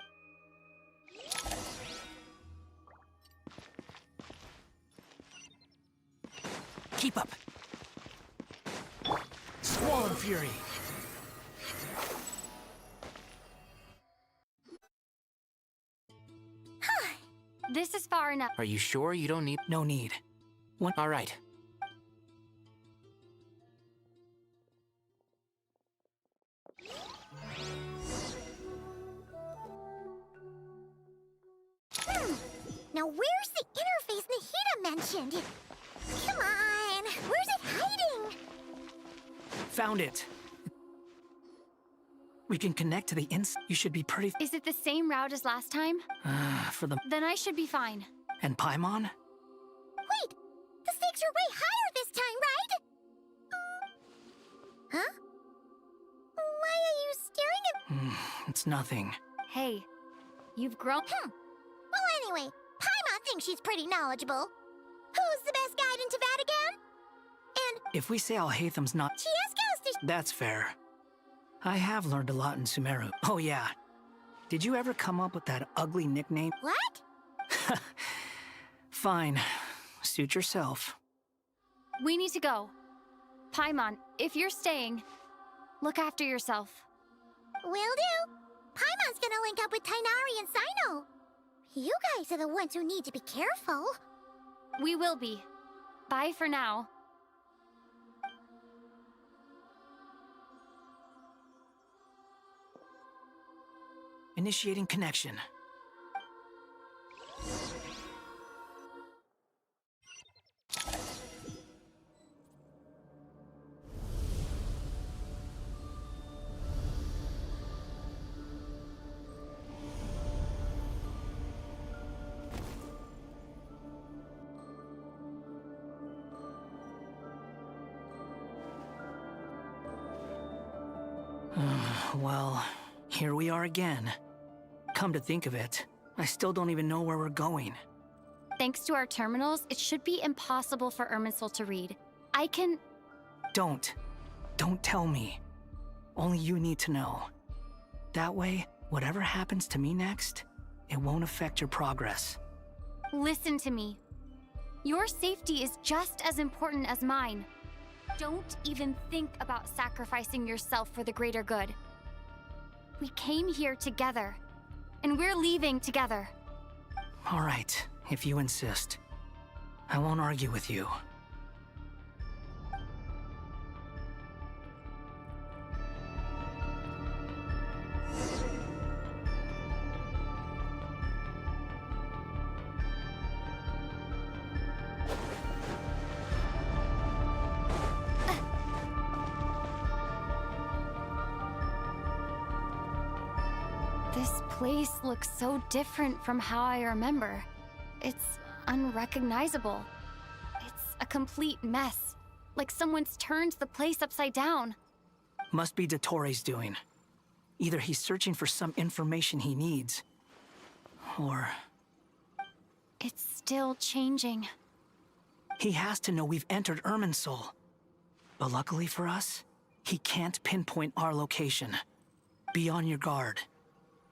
Keep up. Squall of Fury! This is far enough. Are you sure you don't need... No need. All right. Now where's the interface Nahida mentioned? Come on, where's it hiding? Found it. We can connect to the You should be pretty... Is it the same route as last time? For the... Then I should be fine. And Paimon? Wait, the stakes are way higher this time, right? Huh? Why are you staring at... It's nothing. Hey, you've grown... Well, anyway, Paimon thinks she's pretty knowledgeable. Who's the best guide in Teyvat again? And If we say Alhatham's not... That's fair. I have learned a lot in Sumeru. Oh yeah. Did you ever come up with that ugly nickname? What? Fine. Suit yourself. We need to go. Paimon, if you're staying, look after yourself. Will do. Paimon's gonna link up with Tighnari and Cyno. You guys are the ones who need to be careful. We will be. Bye for now. Initiating connection. Well, here we are again. Come to think of it, I still don't even know where we're going. Thanks to our terminals, it should be impossible for Irminsul to read. I can... Don't tell me. Only you need to know. That way, whatever happens to me next, it won't affect your progress. Listen to me. Your safety is just as important as mine. Don't even think about sacrificing yourself for the greater good. We came here together, and we're leaving together. All right, if you insist. I won't argue with you. This place looks so different from how I remember. It's unrecognizable. It's a complete mess. Like someone's turned the place upside down. Must be Dottoro's doing. Either he's searching for some information he needs, or... It's still changing. He has to know we've entered Irminsul. But luckily for us, he can't pinpoint our location. Be on your guard.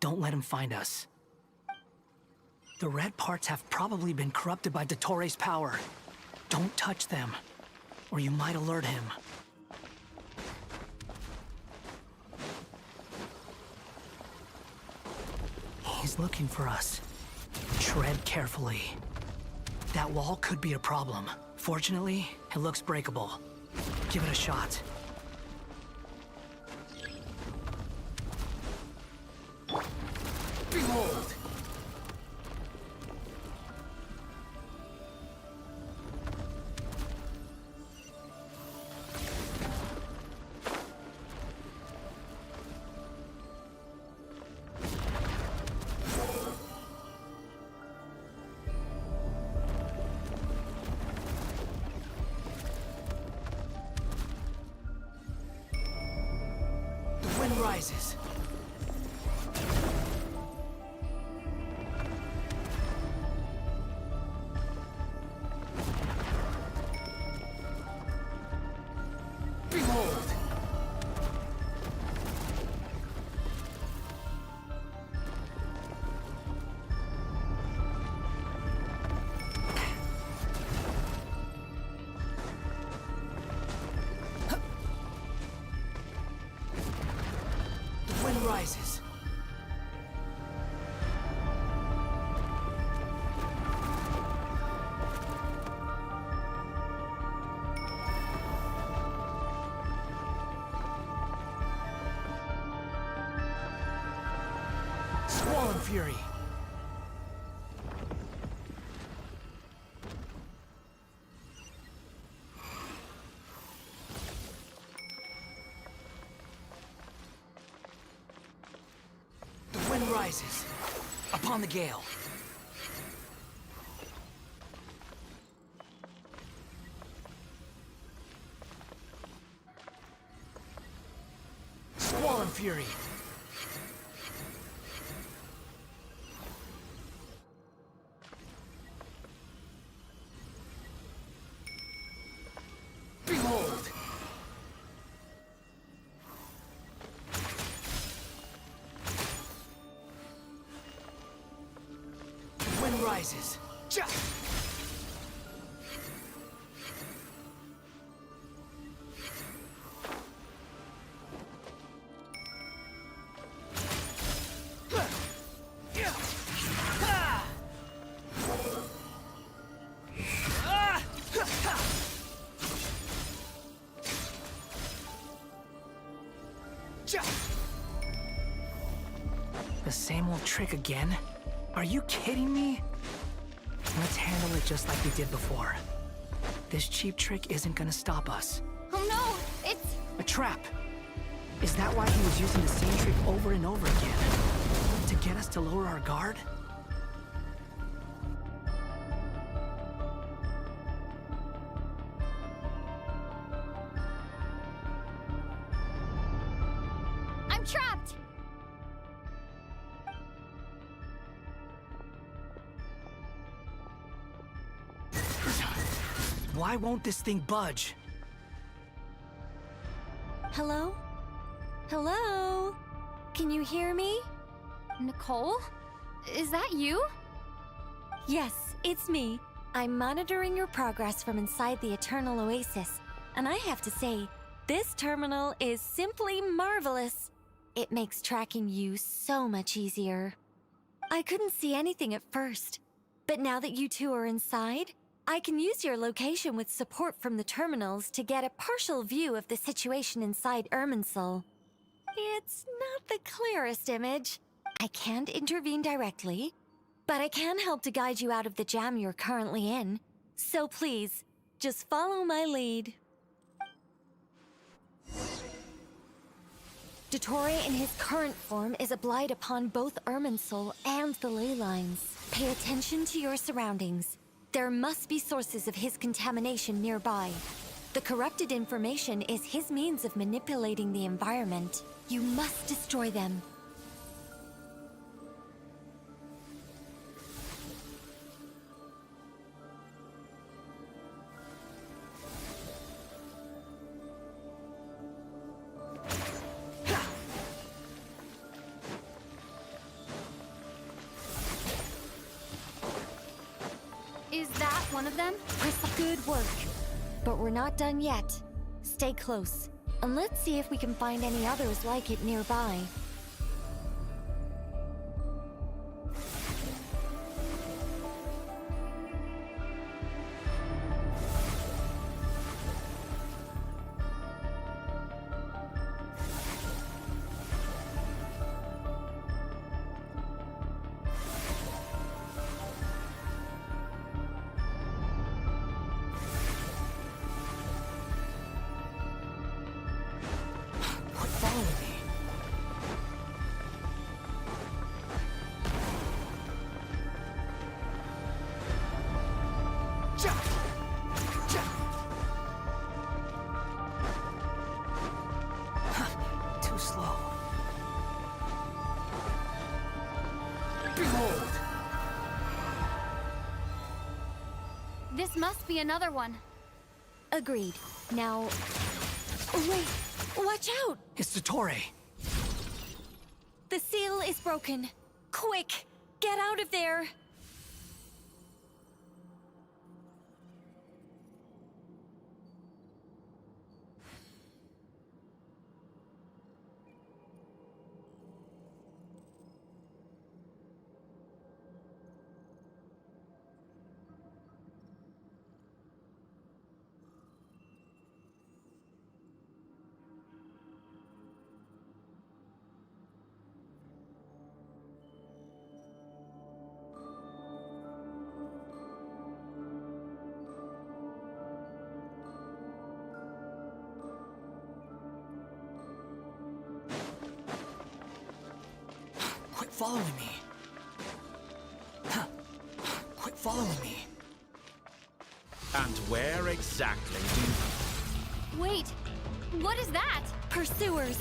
Don't let him find us. The red parts have probably been corrupted by Dottoro's power. Don't touch them, or you might alert him. He's looking for us. Tread carefully. That wall could be a problem. Fortunately, it looks breakable. Give it a shot. Behold! The wind rises. Behold! The wind rises. Squall and Fury. The wind rises. Upon the gale. Squall and Fury. rises. Ja! The same old trick again? Are you kidding me? Let's handle it just like we did before. This cheap trick isn't gonna stop us. Oh no, it's... A trap! Is that why he was using the same trick over and over again? To get us to lower our guard? I'm trapped! Why won't this thing budge? Hello? Hello? Can you hear me? Nicole? Is that you? Yes, it's me. I'm monitoring your progress from inside the Eternal Oasis, and I have to say, this terminal is simply marvelous. It makes tracking you so much easier. I couldn't see anything at first, but now that you two are inside, I can use your location with support from the terminals to get a partial view of the situation inside Irminsul. It's not the clearest image. I can't intervene directly, but I can help to guide you out of the jam you're currently in. So please, just follow my lead. Dottore in his current form is a blight upon both Irminsul and the ley lines. Pay attention to your surroundings. There must be sources of his contamination nearby. The corrupted information is his means of manipulating the environment. You must destroy them. Is that one of them? Good work. But we're not done yet. Stay close, and let's see if we can find any others like it nearby. Too slow. Behold! This must be another one. Agreed. Now... Wait! Watch out! It's Dottore. The seal is broken. Quick! Get out of there! Quit following me. Quit following me. And where exactly do you... Wait, what is that? Pursuers!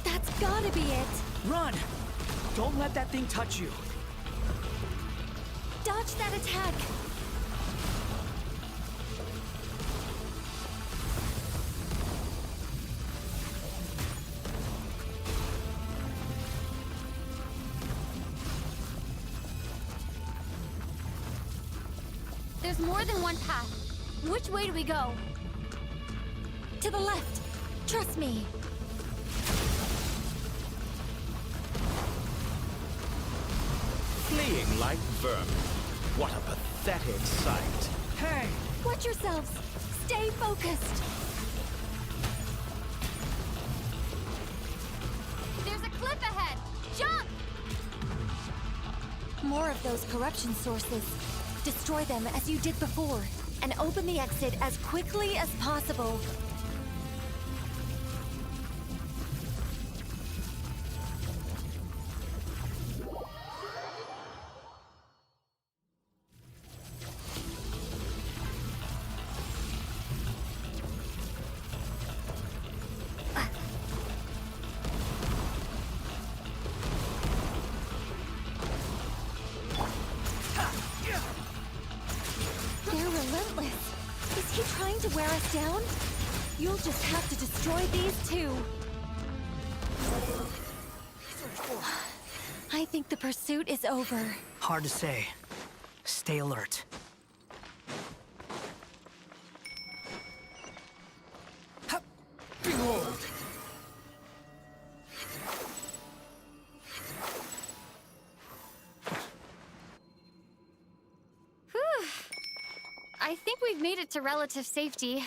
That's gotta be it! Run! Don't let that thing touch you. Dodge that attack! There's more than one path. Which way do we go? To the left. Trust me. Fleeing like vermin. What a pathetic sight. Hey! Watch yourselves. Stay focused. There's a cliff ahead! Jump! More of those corruption sources. Destroy them as you did before, and open the exit as quickly as possible. They're relentless. Is he trying to wear us down? You'll just have to destroy these too. I think the pursuit is over. Hard to say. Stay alert. Behold! Whew. I think we've made it to relative safety.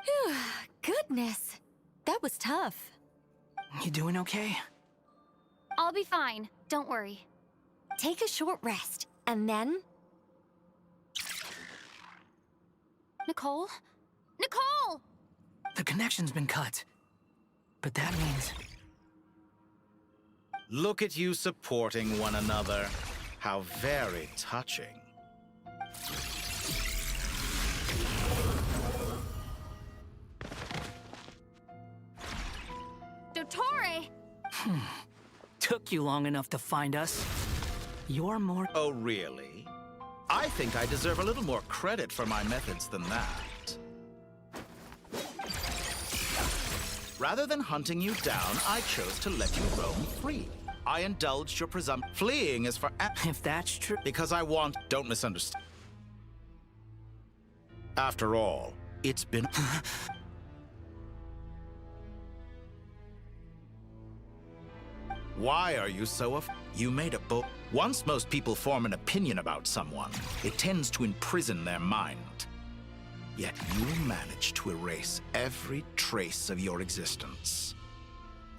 Phew, goodness. That was tough. You doing okay? I'll be fine. Don't worry. Take a short rest, and then... Nicole? Nicole! The connection's been cut. But that means... Look at you supporting one another. How very touching. Dottore! Took you long enough to find us. You're more... Oh, really? I think I deserve a little more credit for my methods than that. Rather than hunting you down, I chose to let you roam free. I indulged your presumption. Fleeing is for... If that's true... Because I want... Don't misunderstand. After all, it's been... Why are you so You made a book. Once most people form an opinion about someone, it tends to imprison their mind. Yet you managed to erase every trace of your existence.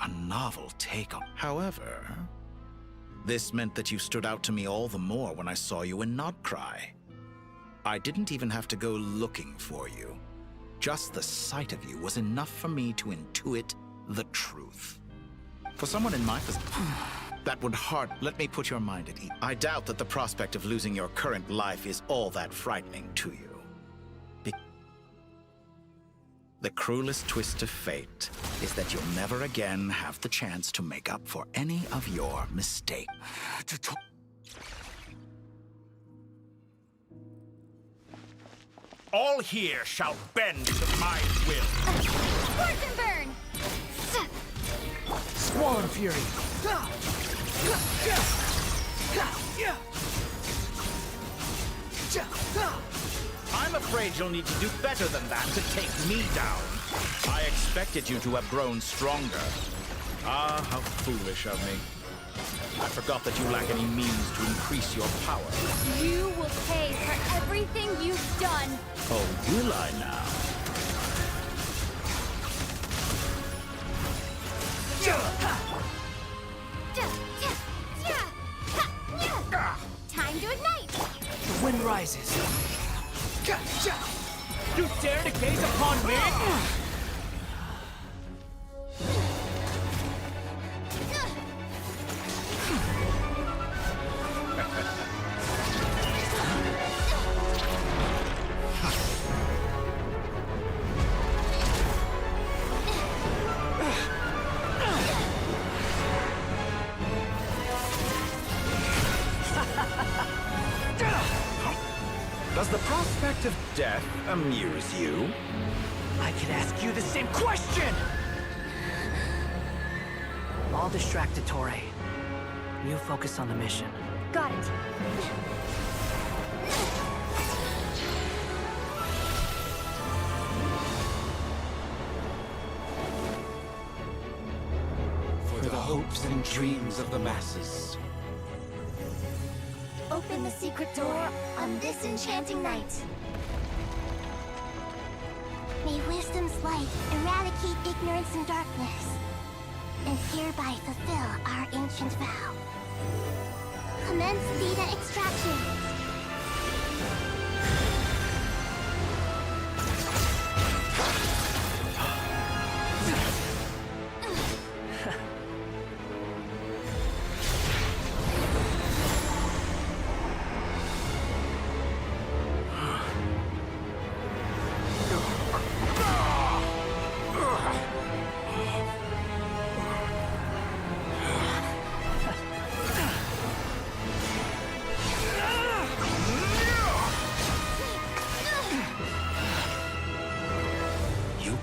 A novel take on... However, this meant that you stood out to me all the more when I saw you in Nodcry. I didn't even have to go looking for you. Just the sight of you was enough for me to intuit the truth. For someone in my position, that would let me put your mind at ease. I doubt that the prospect of losing your current life is all that frightening to you. The cruelest twist of fate is that you'll never again have the chance to make up for any of your mistakes. All here shall bend to my will. Scorch and burn! Swan Fury! I'm afraid you'll need to do better than that to take me down. I expected you to have grown stronger. Ah, how foolish of me. I forgot that you lack any means to increase your power. You will pay for everything you've done. Oh, will I now? Time to ignite! The wind rises. You dare to gaze upon me? Does the prospect of death amuse you? I can ask you the same question! I'll distract Dottore. You focus on the mission. Got it. hopes and dreams of the masses. Open the secret door on this enchanting night. May wisdom's light eradicate ignorance and darkness, and hereby fulfill our ancient vow. Commence data extraction.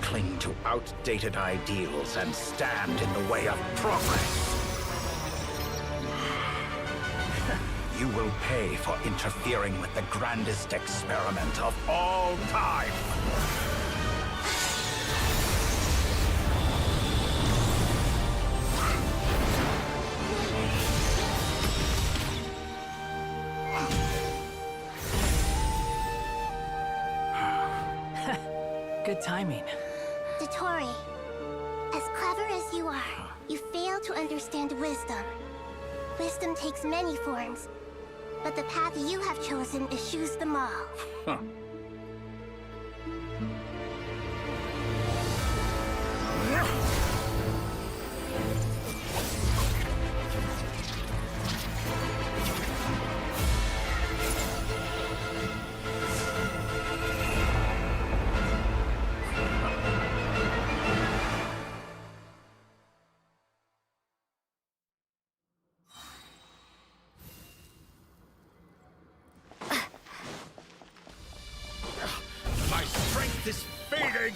Cling to outdated ideals and stand in the way of progress. You will pay for interfering with the grandest experiment of all time. Good timing. Dottore, as clever as you are, you fail to understand wisdom. Wisdom takes many forms, but the path you have chosen eschews them all. Huh. Is fading!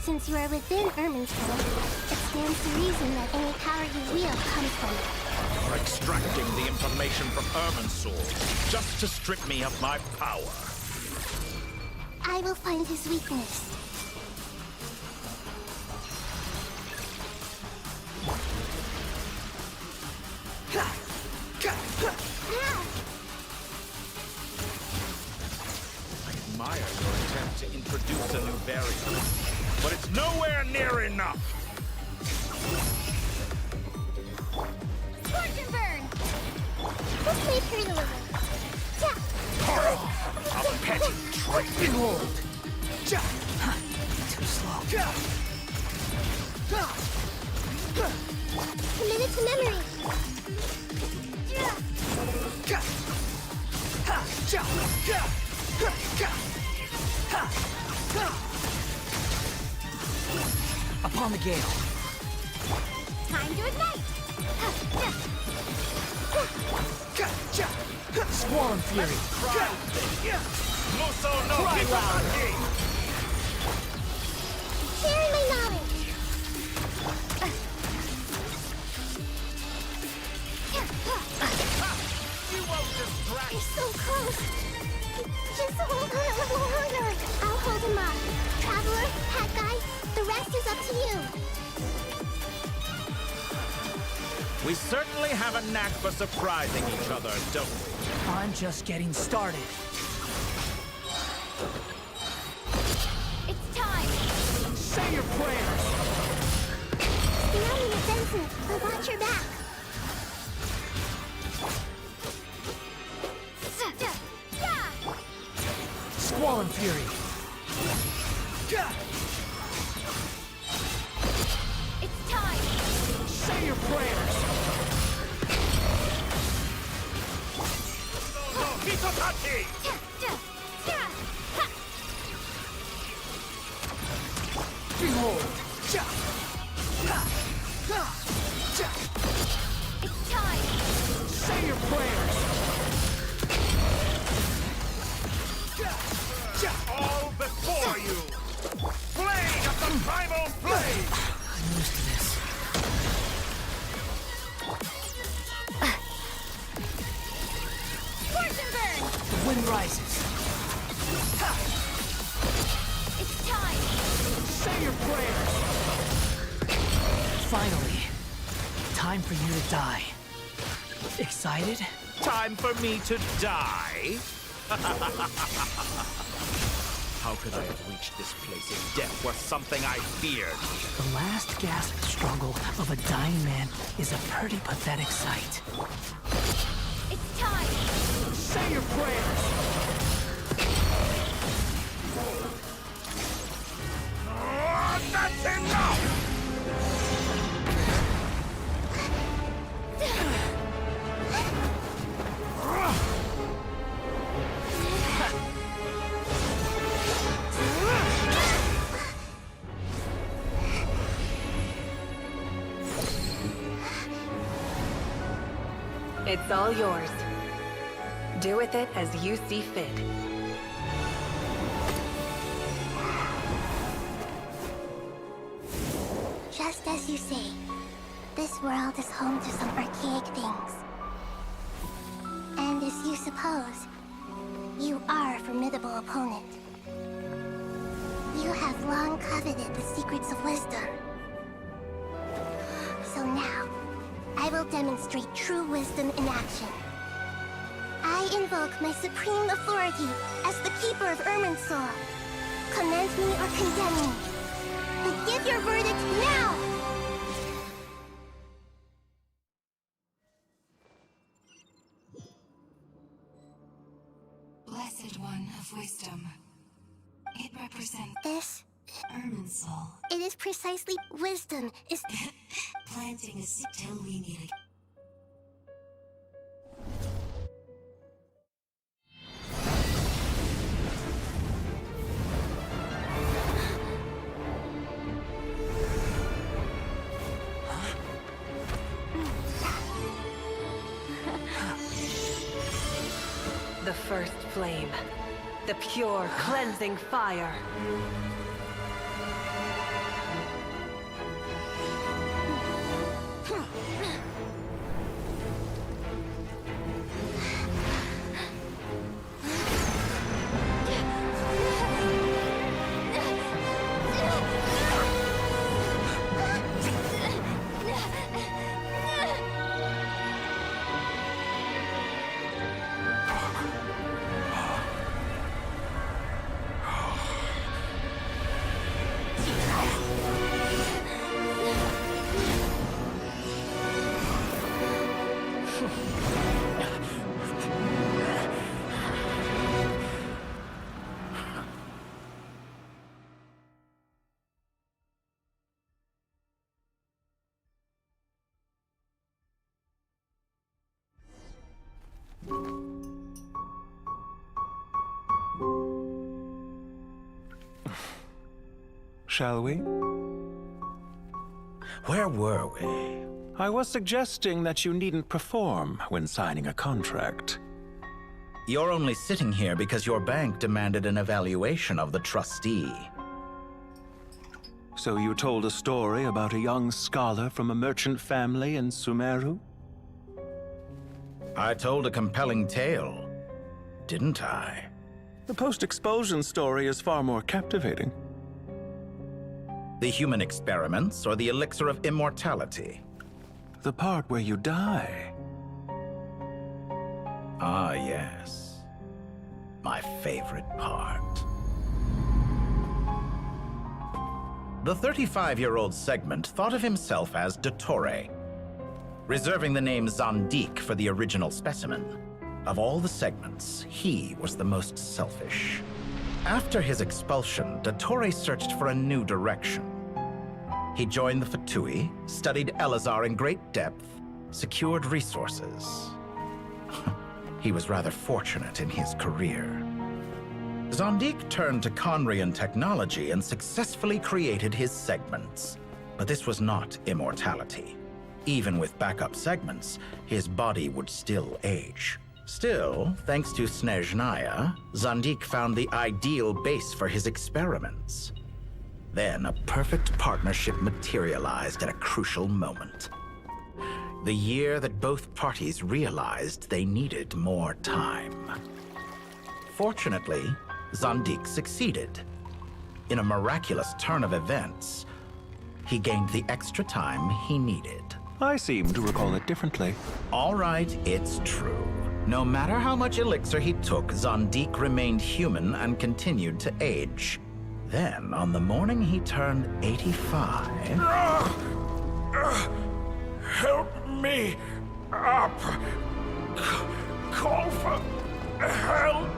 Since you are within Irmin's soul, it stands to reason that any power you wield comes from it. You're extracting the information from Irmin's soul just to strip me of my power. I will find his weakness. I admire your attempt to introduce a new variant, but it's nowhere near enough. Scorch and burn! This may hurt a little. A petty trick. Behold! Too slow. Committed to memory. Upon the gale. Time to ignite. Squall and fury. Muso no Cry loud. Sharing my knowledge. You won't distract. You're so close. Just hold on a little longer. I'll hold him up. Traveler, Hat Guy, the rest is up to you. We certainly have a knack for surprising each other, don't we? I'm just getting started. It's time. Say your prayers. Surrounding defenses, but watch your back. Squall and fury. It's time. Say your prayers. Hitotaki! Behold! It's time. Say your prayers. All before you! Blade of the primal blade! I'm used to this. Scorch and burn! The wind rises. It's time. Say your prayers. Finally. Time for you to die. Excited? Time for me to die? How could I have reached this place if death was something I feared? The last gasp struggle of a dying man is a pretty pathetic sight. It's time! Say your prayers! That's enough! It's all yours. Do with it as you see fit. Just as you say, this world is home to some archaic things. And as you suppose, you are a formidable opponent. You have long coveted the secrets of wisdom. So now, I will demonstrate true wisdom in action. I invoke my supreme authority as the keeper of Irminsul. Commend me or condemn me. But give your verdict now! Blessed One of Wisdom. It represents this Irminsul. It is precisely wisdom is planting a seed till we need it. The first flame. The pure, cleansing fire. Shall we? Where were we? I was suggesting that you needn't perform when signing a contract. You're only sitting here because your bank demanded an evaluation of the trustee. So you told a story about a young scholar from a merchant family in Sumeru? I told a compelling tale, didn't I? The post-expulsion story is far more captivating. The human experiments or the elixir of immortality? The part where you die. Ah, yes. My favorite part. The 35-year-old Segment thought of himself as Dottore, reserving the name Zandik for the original specimen. Of all the Segments, he was the most selfish. After his expulsion, Dottore searched for a new direction. He joined the Fatui, studied Elazar in great depth, secured resources. He was rather fortunate in his career. Zandik turned to Conrian technology and successfully created his segments. But this was not immortality. Even with backup segments, his body would still age. Still, thanks to Snezhnaya, Zandik found the ideal base for his experiments. Then a perfect partnership materialized at a crucial moment. The year that both parties realized they needed more time. Fortunately, Zandik succeeded. In a miraculous turn of events, he gained the extra time he needed. I seem to recall it differently. All right, it's true. No matter how much elixir he took, Zondik remained human and continued to age. Then, on the morning he turned 85... Help me up! Call for help!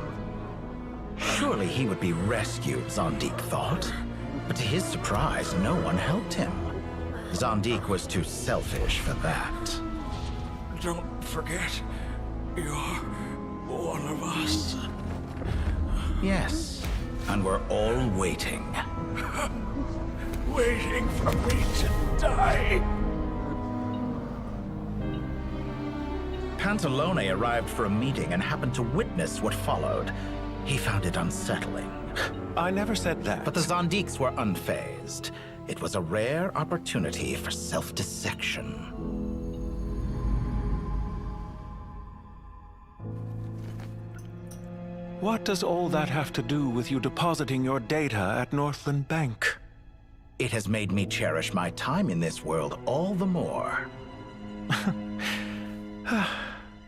Surely he would be rescued, Zondik thought. But to his surprise, no one helped him. Zondik was too selfish for that. Don't forget, you're one of us. Yes, and we're all waiting. Waiting for me to die. Pantalone arrived for a meeting and happened to witness what followed. He found it unsettling. I never said that. But the Zondiks were unfazed. It was a rare opportunity for self-dissection. What does all that have to do with you depositing your data at Northland Bank? It has made me cherish my time in this world all the more.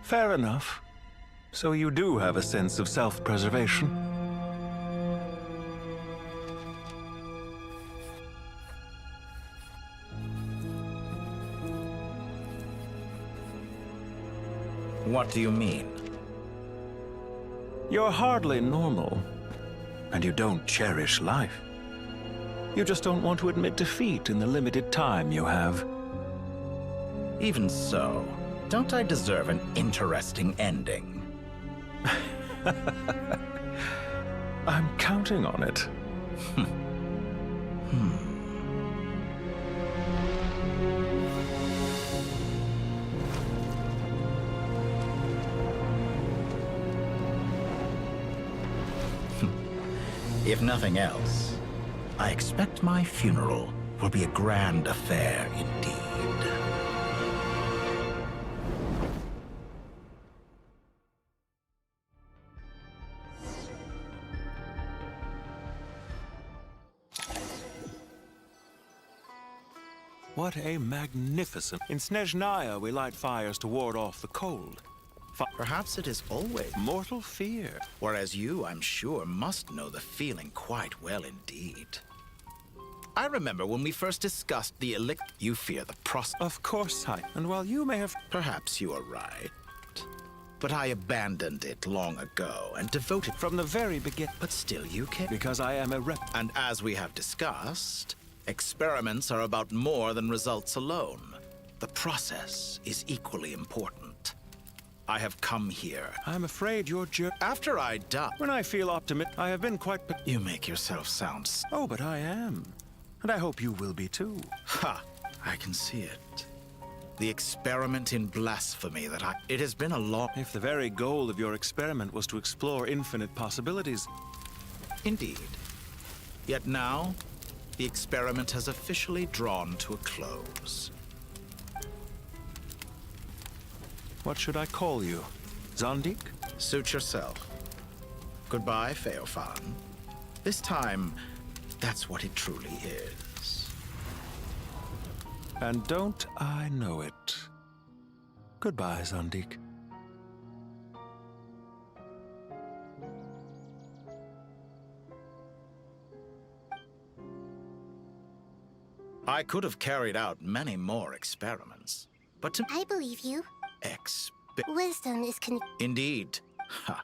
Fair enough. So you do have a sense of self-preservation. What do you mean? You're hardly normal, and you don't cherish life. You just don't want to admit defeat in the limited time you have. Even so, don't I deserve an interesting ending? I'm counting on it. If nothing else, I expect my funeral will be a grand affair indeed. What a magnificent... In Snezhnaya, we light fires to ward off the cold. Perhaps it is always mortal fear. Whereas you, I'm sure, must know the feeling quite well indeed. I remember when we first discussed the elixir. You fear the process. Of course I... And while you may have... Perhaps you are right. But I abandoned it long ago and devoted... From the very beginning. But still you care. Because I am a rep... And as we have discussed, experiments are about more than results alone. The process is equally important. I have come here. I'm afraid you're After I die... When I feel optimistic, I have been quite... You make yourself sound... Oh, but I am. And I hope you will be too. Ha! I can see it. The experiment in blasphemy that I... It has been a long... If the very goal of your experiment was to explore infinite possibilities... Indeed. Yet now, the experiment has officially drawn to a close. What should I call you? Zondik? Suit yourself. Goodbye, Feofan. This time, that's what it truly is. And don't I know it? Goodbye, Zondik. I could have carried out many more experiments, but to... I believe you. Wisdom is Indeed. Ha.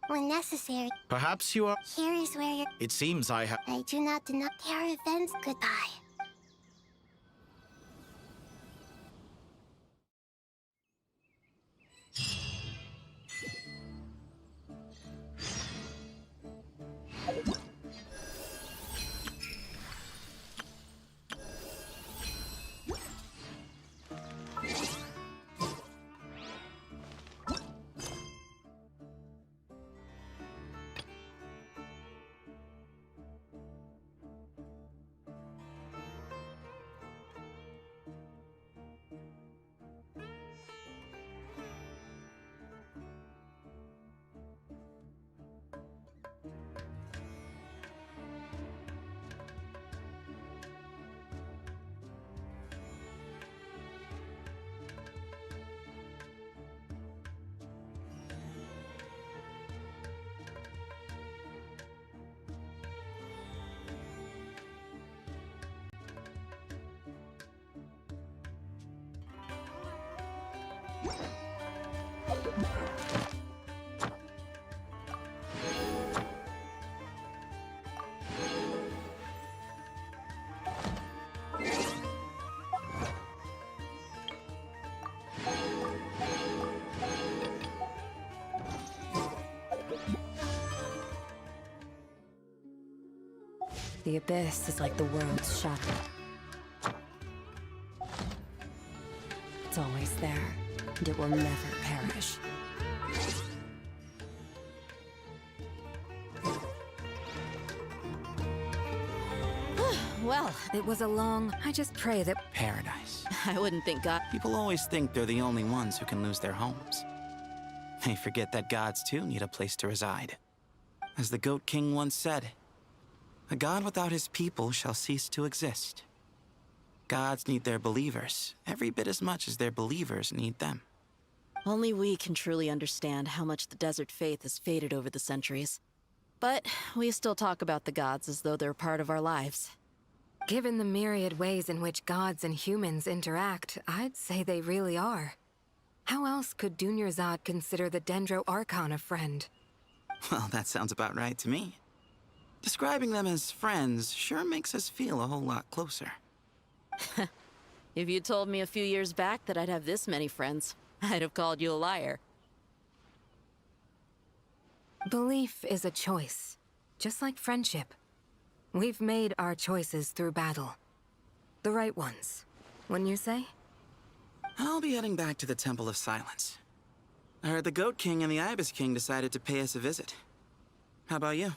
When necessary. Perhaps you are... Here is where you're... It seems I have... I do not deny... There are events. Goodbye. The abyss is like the world's shadow. It's always there, and it will never perish. Well, it was a long... I just pray that... Paradise. I wouldn't think God... People always think they're the only ones who can lose their homes. They forget that gods too need a place to reside. As the Goat King once said, a god without his people shall cease to exist. Gods need their believers every bit as much as their believers need them. Only we can truly understand how much the desert faith has faded over the centuries. But we still talk about the gods as though they're part of our lives. Given the myriad ways in which gods and humans interact, I'd say they really are. How else could Dunyarzad consider the Dendro Archon a friend? Well, that sounds about right to me. Describing them as friends sure makes us feel a whole lot closer. If you told me a few years back that I'd have this many friends, I'd have called you a liar. Belief is a choice, just like friendship. We've made our choices through battle. The right ones, wouldn't you say? I'll be heading back to the Temple of Silence. I heard the Goat King and the Ibis King decided to pay us a visit. How about you?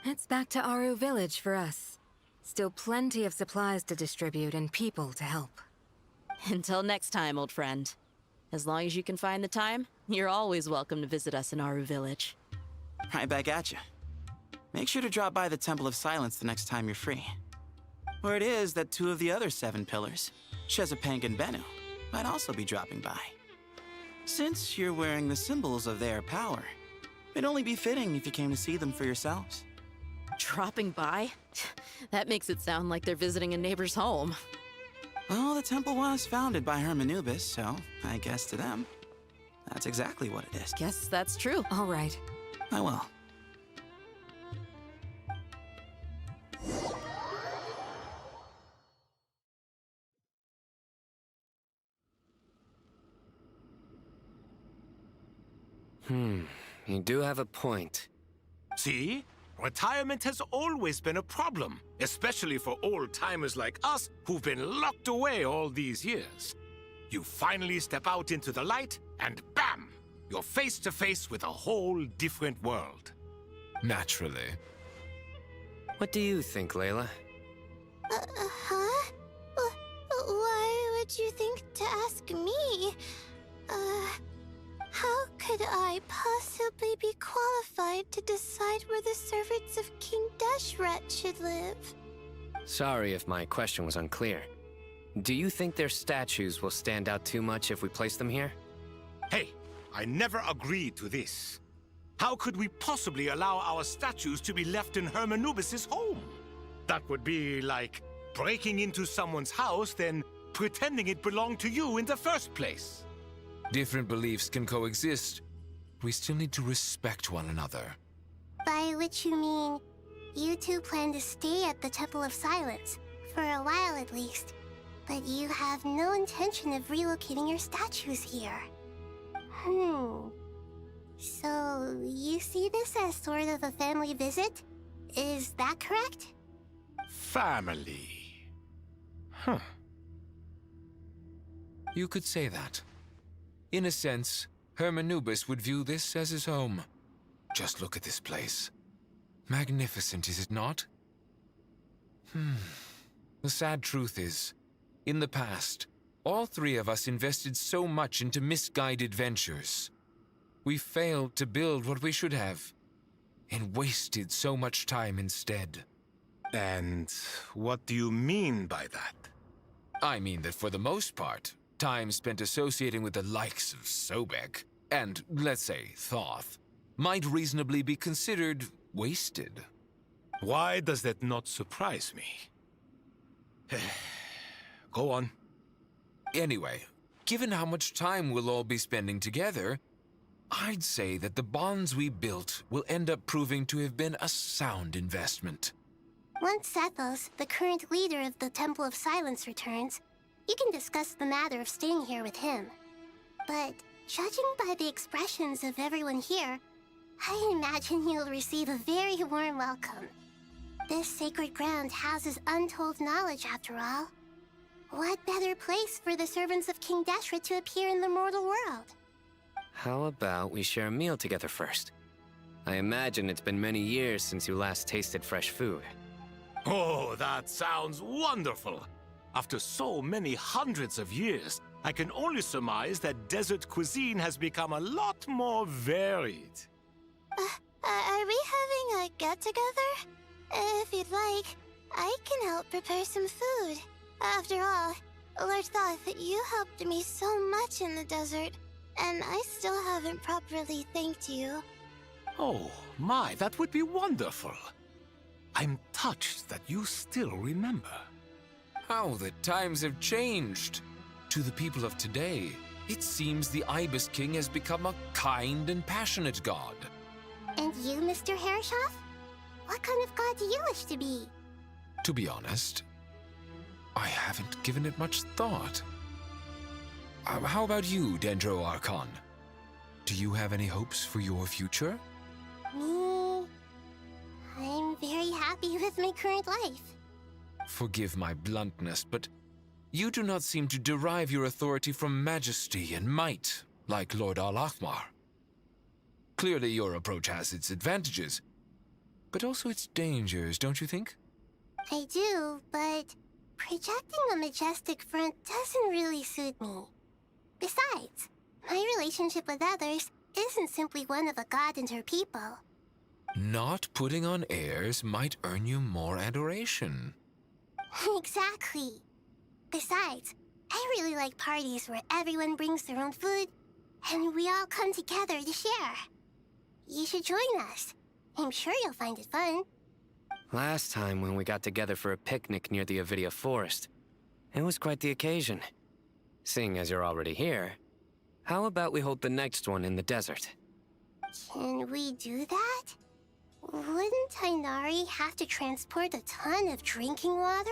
It's back to Aru Village for us. Still plenty of supplies to distribute and people to help. Until next time, old friend. As long as you can find the time, you're always welcome to visit us in Aru Village. Right back at you. Make sure to drop by the Temple of Silence the next time you're free. Word is that 2 of the other 7 pillars, Shezapang and Bennu, might also be dropping by. Since you're wearing the symbols of their power, it'd only be fitting if you came to see them for yourselves. Dropping by? That makes it sound like they're visiting a neighbor's home. Well, the temple was founded by Hermanubis, so I guess to them, that's exactly what it is. Guess that's true. All right. I will. You do have a point. See? Retirement has always been a problem, especially for old-timers like us who've been locked away all these years. You finally step out into the light, and bam! You're face to face with a whole different world. Naturally. What do you think, Layla? Huh? Why would you think to ask me? How could I possibly be qualified to decide where the servants of King Deshret should live? Sorry if my question was unclear. Do you think their statues will stand out too much if we place them here? Hey, I never agreed to this. How could we possibly allow our statues to be left in Hermanubis' home? That would be like breaking into someone's house, then pretending it belonged to you in the first place. Different beliefs can coexist. We still need to respect one another. By which you mean, you two plan to stay at the Temple of Silence, for a while at least. But you have no intention of relocating your statues here. So, you see this as sort of a family visit? Is that correct? Family. Huh. You could say that. In a sense, Hermanubis would view this as his home. Just look at this place. Magnificent, is it not? The sad truth is, in the past, all 3 of us invested so much into misguided ventures. We failed to build what we should have, and wasted so much time instead. And what do you mean by that? I mean that for the most part, time spent associating with the likes of Sobek, and, let's say, Thoth, might reasonably be considered wasted. Why does that not surprise me? Go on. Anyway, given how much time we'll all be spending together, I'd say that the bonds we built will end up proving to have been a sound investment. Once Sethos, the current leader of the Temple of Silence, returns, you can discuss the matter of staying here with him. But judging by the expressions of everyone here, I imagine you'll receive a very warm welcome. This sacred ground houses untold knowledge, after all. What better place for the servants of King Deshret to appear in the mortal world? How about we share a meal together first? I imagine it's been many years since you last tasted fresh food. Oh, that sounds wonderful! After so many hundreds of years, I can only surmise that desert cuisine has become a lot more varied. Are we having a get-together? If you'd like, I can help prepare some food. After all, Lord Thoth, you helped me so much in the desert, and I still haven't properly thanked you. Oh, my, that would be wonderful. I'm touched that you still remember. How the times have changed. To the people of today, it seems the Ibis King has become a kind and passionate god. And you, Mr. Herreshoff? What kind of god do you wish to be? To be honest, I haven't given it much thought. How about you, Dendro Archon? Do you have any hopes for your future? Me? I'm very happy with my current life. Forgive my bluntness, but you do not seem to derive your authority from majesty and might, like Lord Al-Akhmar. Clearly your approach has its advantages, but also its dangers, don't you think? I do, but projecting a majestic front doesn't really suit me. Besides, my relationship with others isn't simply one of a god and her people. Not putting on airs might earn you more adoration. Exactly. Besides, I really like parties where everyone brings their own food, and we all come together to share. You should join us. I'm sure you'll find it fun. Last time when we got together for a picnic near the Avidia Forest, it was quite the occasion. Seeing as you're already here, how about we hold the next one in the desert? Can we do that? Wouldn't Tighnari have to transport a ton of drinking water?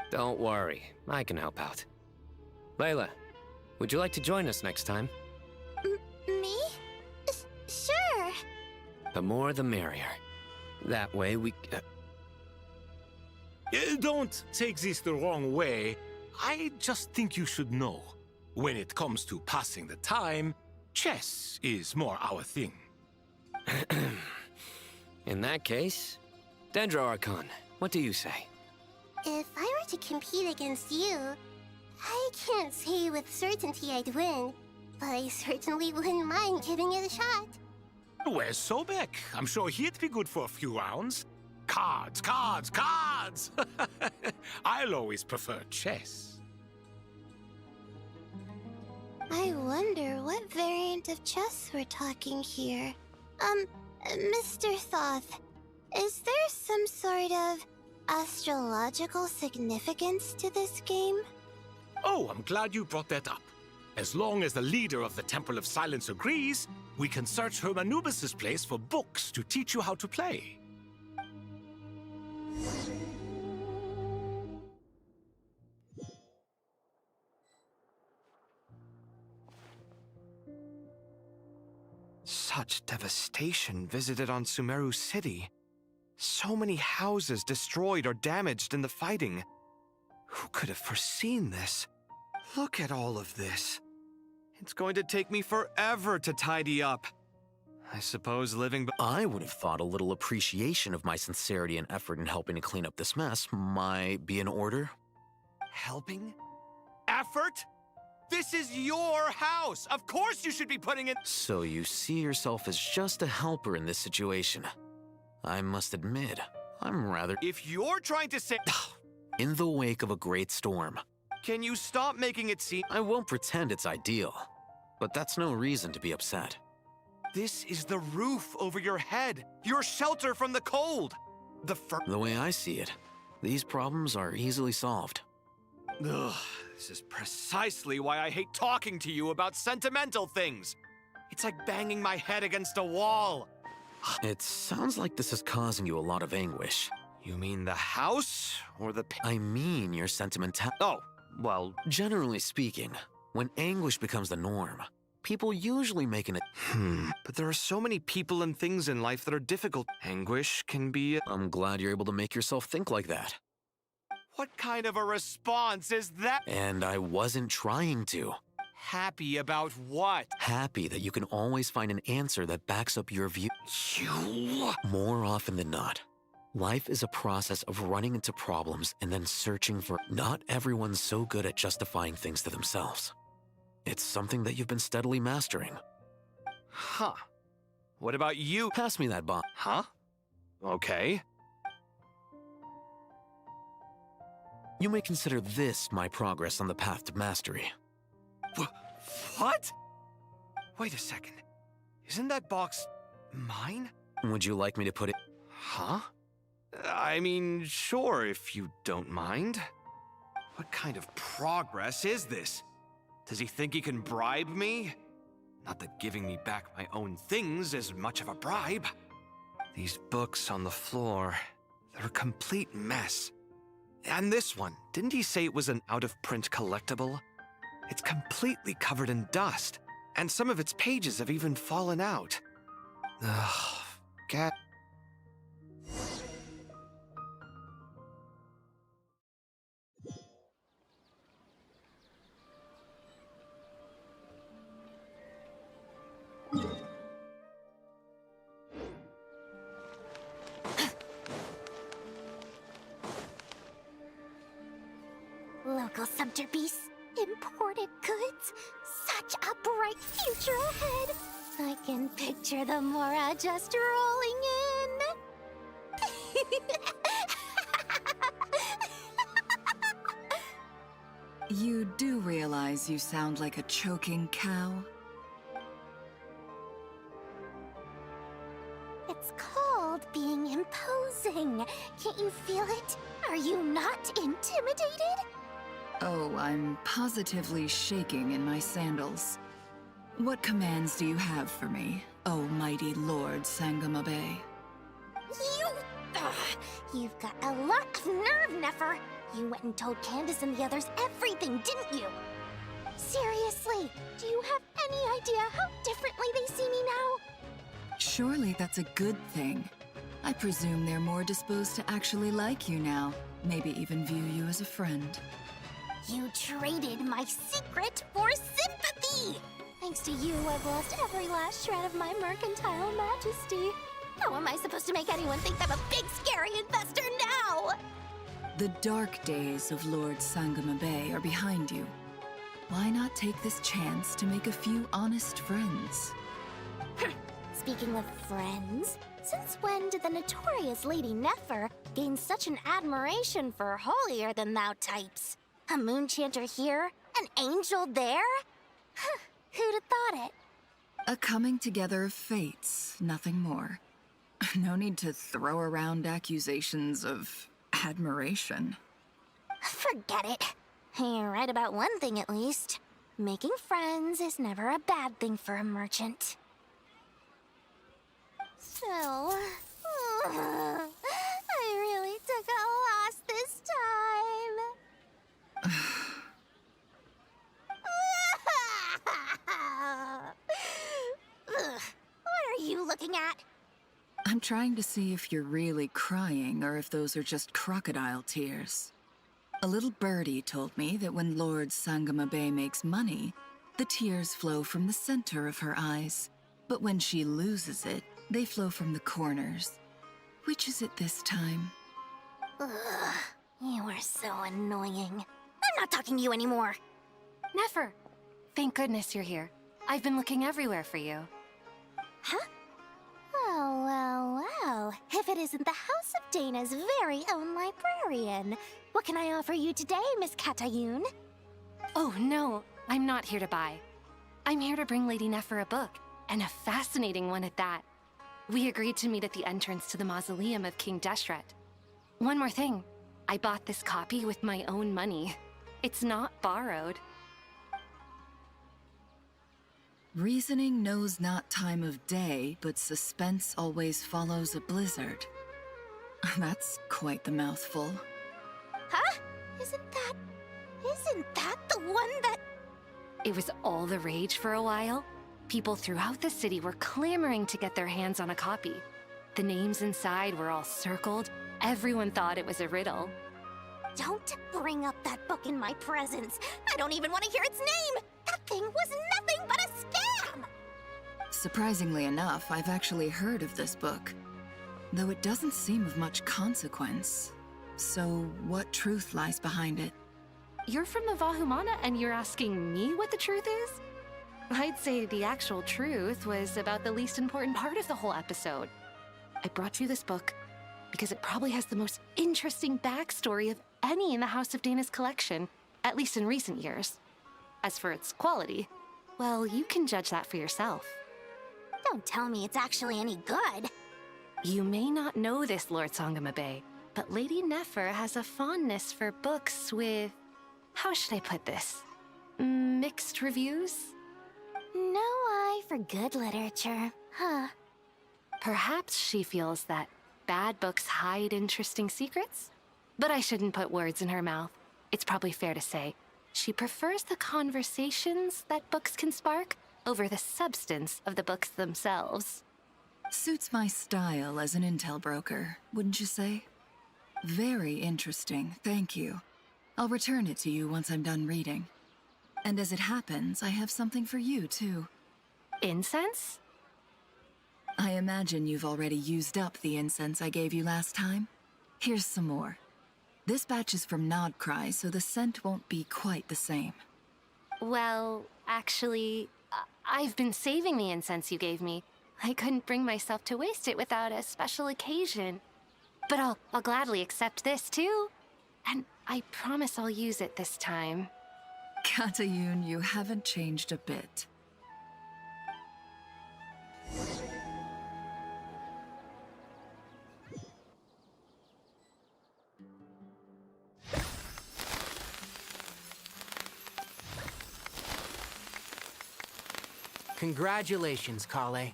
Don't worry, I can help out. Layla, would you like to join us next time? Me? Sure. The more the merrier. That way we... Don't take this the wrong way. I just think you should know. When it comes to passing the time, chess is more our thing. In that case, Dendro Archon, what do you say? If I were to compete against you, I can't say with certainty I'd win, but I certainly wouldn't mind giving it a shot. Where's Sobek? I'm sure he'd be good for a few rounds. Cards, cards, cards! I'll always prefer chess. I wonder what variant of chess we're talking here. Mr. Thoth, is there some sort of astrological significance to this game? Oh, I'm glad you brought that up. As long as the leader of the Temple of Silence agrees, we can search Hermanubis' place for books to teach you how to play. Such devastation visited on Sumeru City. So many houses destroyed or damaged in the fighting. Who could have foreseen this? Look at all of this. It's going to take me forever to tidy up. I suppose living... I would have thought a little appreciation of my sincerity and effort in helping to clean up this mess might be in order. Helping? Effort? This is your house! Of course you should be putting in... So you see yourself as just a helper in this situation. I must admit, I'm rather... If you're trying to say... In the wake of a great storm. Can you stop making it seem... I won't pretend it's ideal, but that's no reason to be upset. This is the roof over your head, your shelter from the cold. The way I see it, these problems are easily solved. Ugh, this is precisely why I hate talking to you about sentimental things. It's like banging my head against a wall. It sounds like this is causing you a lot of anguish. You mean the house, or the... I mean your sentimental... Oh, well... Generally speaking, when anguish becomes the norm, People usually make an... But there are so many people and things in life that are difficult. Anguish can be... I'm glad you're able to make yourself think like that. What kind of a response is that? And I wasn't trying to. Happy about what? Happy that you can always find an answer that backs up your view. You... More often than not, life is a process of running into problems and then searching for... Not everyone's so good at justifying things to themselves. It's something that you've been steadily mastering. Huh. What about you? Pass me that bomb. Huh? Okay. You may consider this my progress on the path to mastery. What? Wait a second. Isn't that box mine? Would you like me to put it... Huh? I mean, sure, if you don't mind. What kind of progress is this? Does he think he can bribe me? Not that giving me back my own things is much of a bribe. These books on the floor, they're a complete mess. And this one, didn't he say it was an out-of-print collectible? It's completely covered in dust, and some of its pages have even fallen out. Ugh, God. Local subterbeasts, imported goods, such a bright future ahead. I can picture the Mora just rolling in. You do realize you sound like a choking cow? It's called being imposing. Can't you feel it? Are you not intimidated? Oh, I'm positively shaking in my sandals. What commands do you have for me, oh mighty Lord Sangamabe? You've got a lot of nerve, Nefer. You went and told Candace and the others everything, didn't you? Seriously, do you have any idea how differently they see me now? Surely that's a good thing. I presume they're more disposed to actually like you now, maybe even view you as a friend. You traded my secret for sympathy! Thanks to you, I've lost every last shred of my mercantile majesty. How am I supposed to make anyone think I'm a big, scary investor now? The dark days of Lord Sangamabe are behind you. Why not take this chance to make a few honest friends? Speaking of friends, since when did the notorious Lady Nefer gain such an admiration for holier-than-thou types? A moon chanter here? An angel there? Who'd have thought it? A coming together of fates, nothing more. No need to throw around accusations of admiration. Forget it. You're right about one thing at least. Making friends is never a bad thing for a merchant. So, I really took a loss this time. What are you looking at? I'm trying to see if you're really crying or if those are just crocodile tears. A little birdie told me that when Lord Sangamabe makes money, the tears flow from the center of her eyes. But when she loses it, they flow from the corners. Which is it this time? Ugh, you are so annoying. I'm not talking to you anymore. Nefer, thank goodness you're here. I've been looking everywhere for you. Huh? Well. If it isn't the House of Dana's very own librarian. What can I offer you today, Miss Katayun? Oh, no. I'm not here to buy. I'm here to bring Lady Nefer a book, and a fascinating one at that. We agreed to meet at the entrance to the mausoleum of King Deshret. One more thing. I bought this copy with my own money. It's not borrowed. Reasoning knows not time of day, but suspense always follows a blizzard. That's quite the mouthful. Huh? Isn't that the one that... It was all the rage for a while, People throughout the city were clamoring to get their hands on a copy. The names inside were all circled. Everyone thought it was a riddle. Don't bring up that book in my presence. I don't even want to hear its name. That thing was nothing but a scam. Surprisingly enough, I've actually heard of this book, though it doesn't seem of much consequence. So, what truth lies behind it? You're from the Vahumana and you're asking me what the truth is? I'd say the actual truth was about the least important part of the whole episode. I brought you this book because it probably has the most interesting backstory of any in the House of Dana's collection, at least in recent years. As for its quality, well, you can judge that for yourself. Don't tell me it's actually any good. You may not know this, Lord Sangamabe, but Lady Nefer has a fondness for books with... how should I put this? Mixed reviews? No eye for good literature, huh? Perhaps she feels that bad books hide interesting secrets? But I shouldn't put words in her mouth. It's probably fair to say she prefers the conversations that books can spark over the substance of the books themselves. Suits my style as an intel broker, wouldn't you say? Very interesting, thank you. I'll return it to you once I'm done reading. And as it happens, I have something for you, too. Incense? I imagine you've already used up the incense I gave you last time. Here's some more. This batch is from Nodcry, so the scent won't be quite the same. Well, actually, I've been saving the incense you gave me. I couldn't bring myself to waste it without a special occasion. But I'll gladly accept this, too. And I promise I'll use it this time. Katayun, you haven't changed a bit. Congratulations, Kale.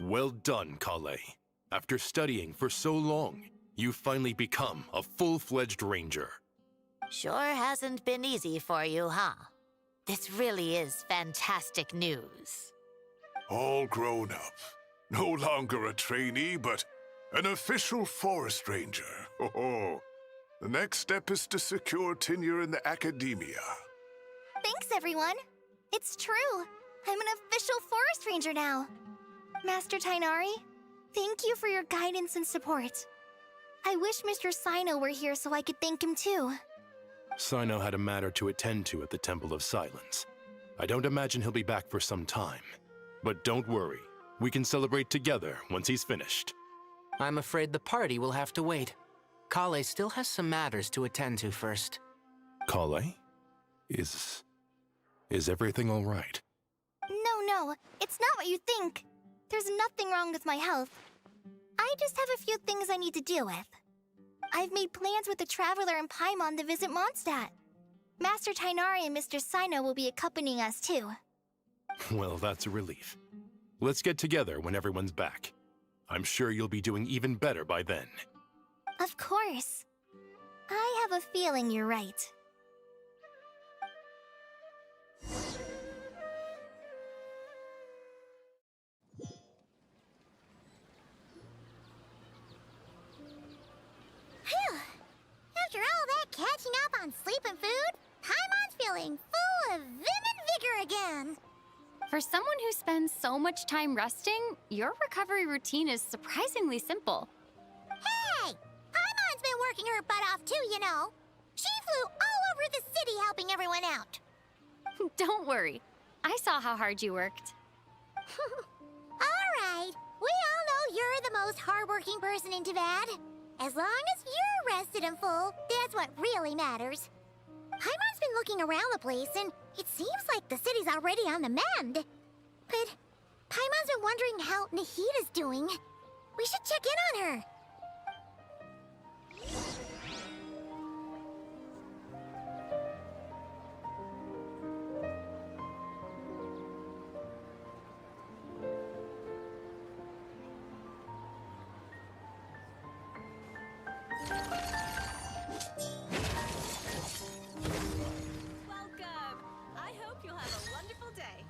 Well done, Kale. After studying for so long, you've finally become a full-fledged ranger. Sure hasn't been easy for you, huh? This really is fantastic news. All grown up. No longer a trainee, but an official forest ranger. Oh, the next step is to secure tenure in the academia. Thanks, everyone. It's true. I'm an official forest ranger now. Master Tainari, thank you for your guidance and support. I wish Mr. Sino were here so I could thank him too. Sino had a matter to attend to at the Temple of Silence. I don't imagine he'll be back for some time. But don't worry, we can celebrate together once he's finished. I'm afraid the party will have to wait. Kale still has some matters to attend to first. Kale? Is everything all right? No, it's not what you think. There's nothing wrong with my health. I just have a few things I need to deal with. I've made plans with the Traveler and Paimon to visit Mondstadt. Master Tainari and Mr. Sino will be accompanying us too. Well, that's a relief. Let's get together when everyone's back. I'm sure you'll be doing even better by then. Of course. I have a feeling you're right. Phew! After all that catching up on sleep and food, Paimon's feeling full of vim and vigor again. For someone who spends so much time resting, your recovery routine is surprisingly simple. Hey! Paimon's been working her butt off too, you know. She flew all over the city helping everyone out. Don't worry. I saw how hard you worked. Alright, we all know you're the most hardworking person in Teyvat. As long as you're rested and full, that's what really matters. Paimon's been looking around the place, and it seems like the city's already on the mend. But Paimon's been wondering how Nahita's doing. We should check in on her. Welcome! I hope you'll have a wonderful day.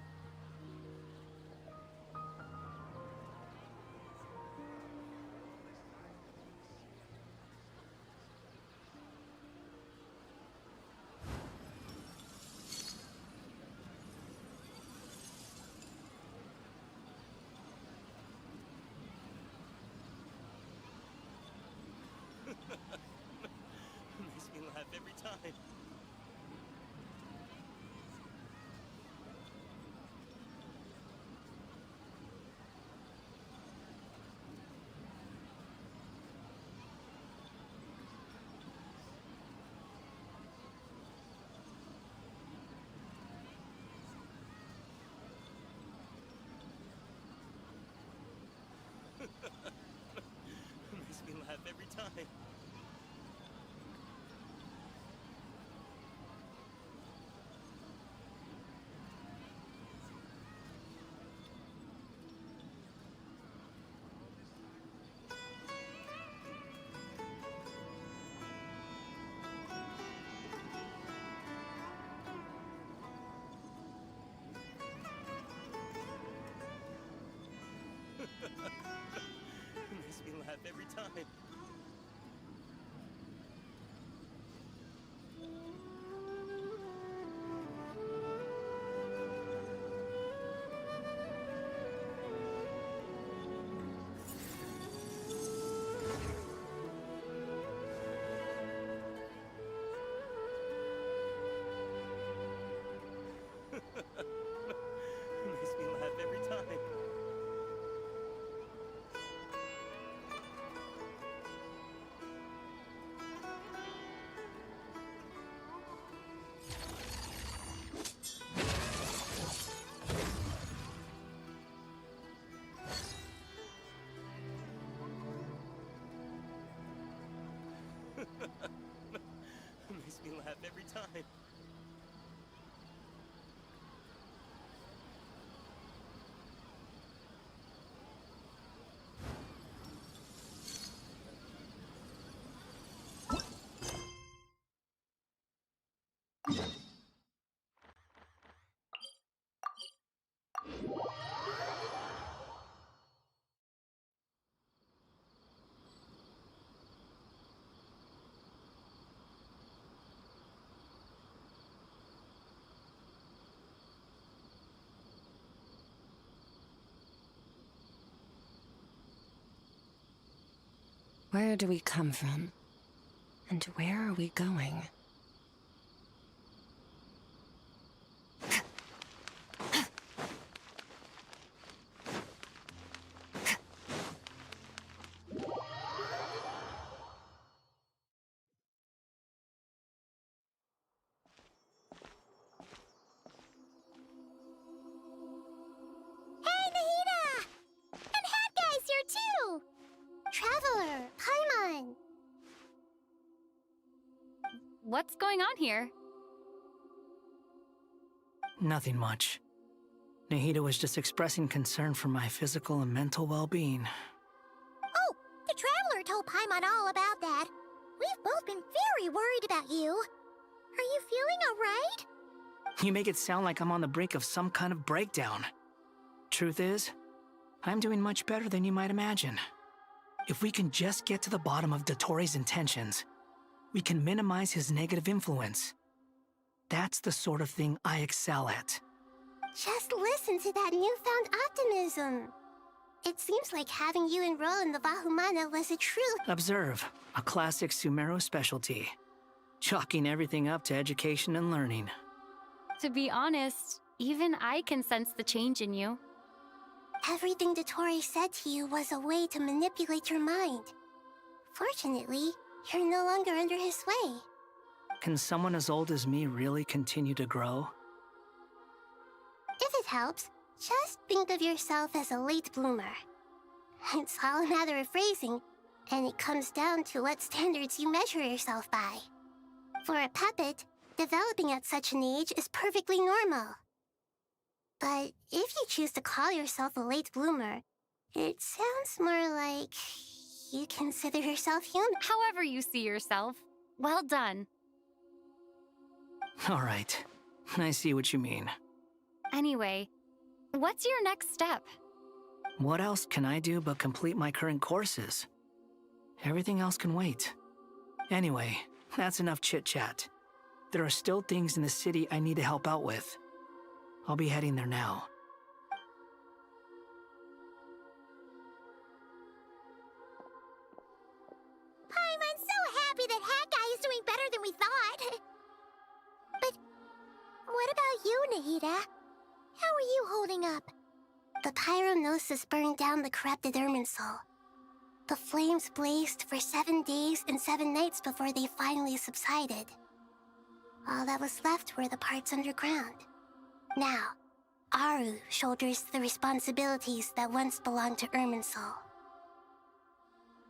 every time. Makes me laugh every time. Makes me laugh every time. Makes me laugh every time. Makes me laugh every time. Where do we come from? And where are we going? Hey, Nahida! And Hat Guy's here too! Traveler, Paimon! What's going on here? Nothing much. Nahida was just expressing concern for my physical and mental well-being. Oh, the Traveler told Paimon all about that. We've both been very worried about you. Are you feeling alright? You make it sound like I'm on the brink of some kind of breakdown. Truth is, I'm doing much better than you might imagine. If we can just get to the bottom of Dottoro's intentions, we can minimize his negative influence. That's the sort of thing I excel at. Just listen to that newfound optimism. It seems like having you enroll in the Vahumana was a true... Observe, a classic Sumeru specialty. Chalking everything up to education and learning. To be honest, even I can sense the change in you. Everything Dottori said to you was a way to manipulate your mind. Fortunately, you're no longer under his sway. Can someone as old as me really continue to grow? If it helps, just think of yourself as a late bloomer. It's all a matter of phrasing, and it comes down to what standards you measure yourself by. For a puppet, developing at such an age is perfectly normal. But if you choose to call yourself a late bloomer, it sounds more like you consider yourself human. However you see yourself. Well done. All right, I see what you mean. Anyway, what's your next step? What else can I do but complete my current courses? Everything else can wait. Anyway, that's enough chit-chat. There are still things in the city I need to help out with. I'll be heading there now. I'm so happy that Hat Guy is doing better than we thought. Nahida. How are you holding up? The pyronosis burned down the corrupted Irminsul. The flames blazed for 7 days and 7 nights before they finally subsided. All that was left were the parts underground. Now, Aru shoulders the responsibilities that once belonged to Irminsul.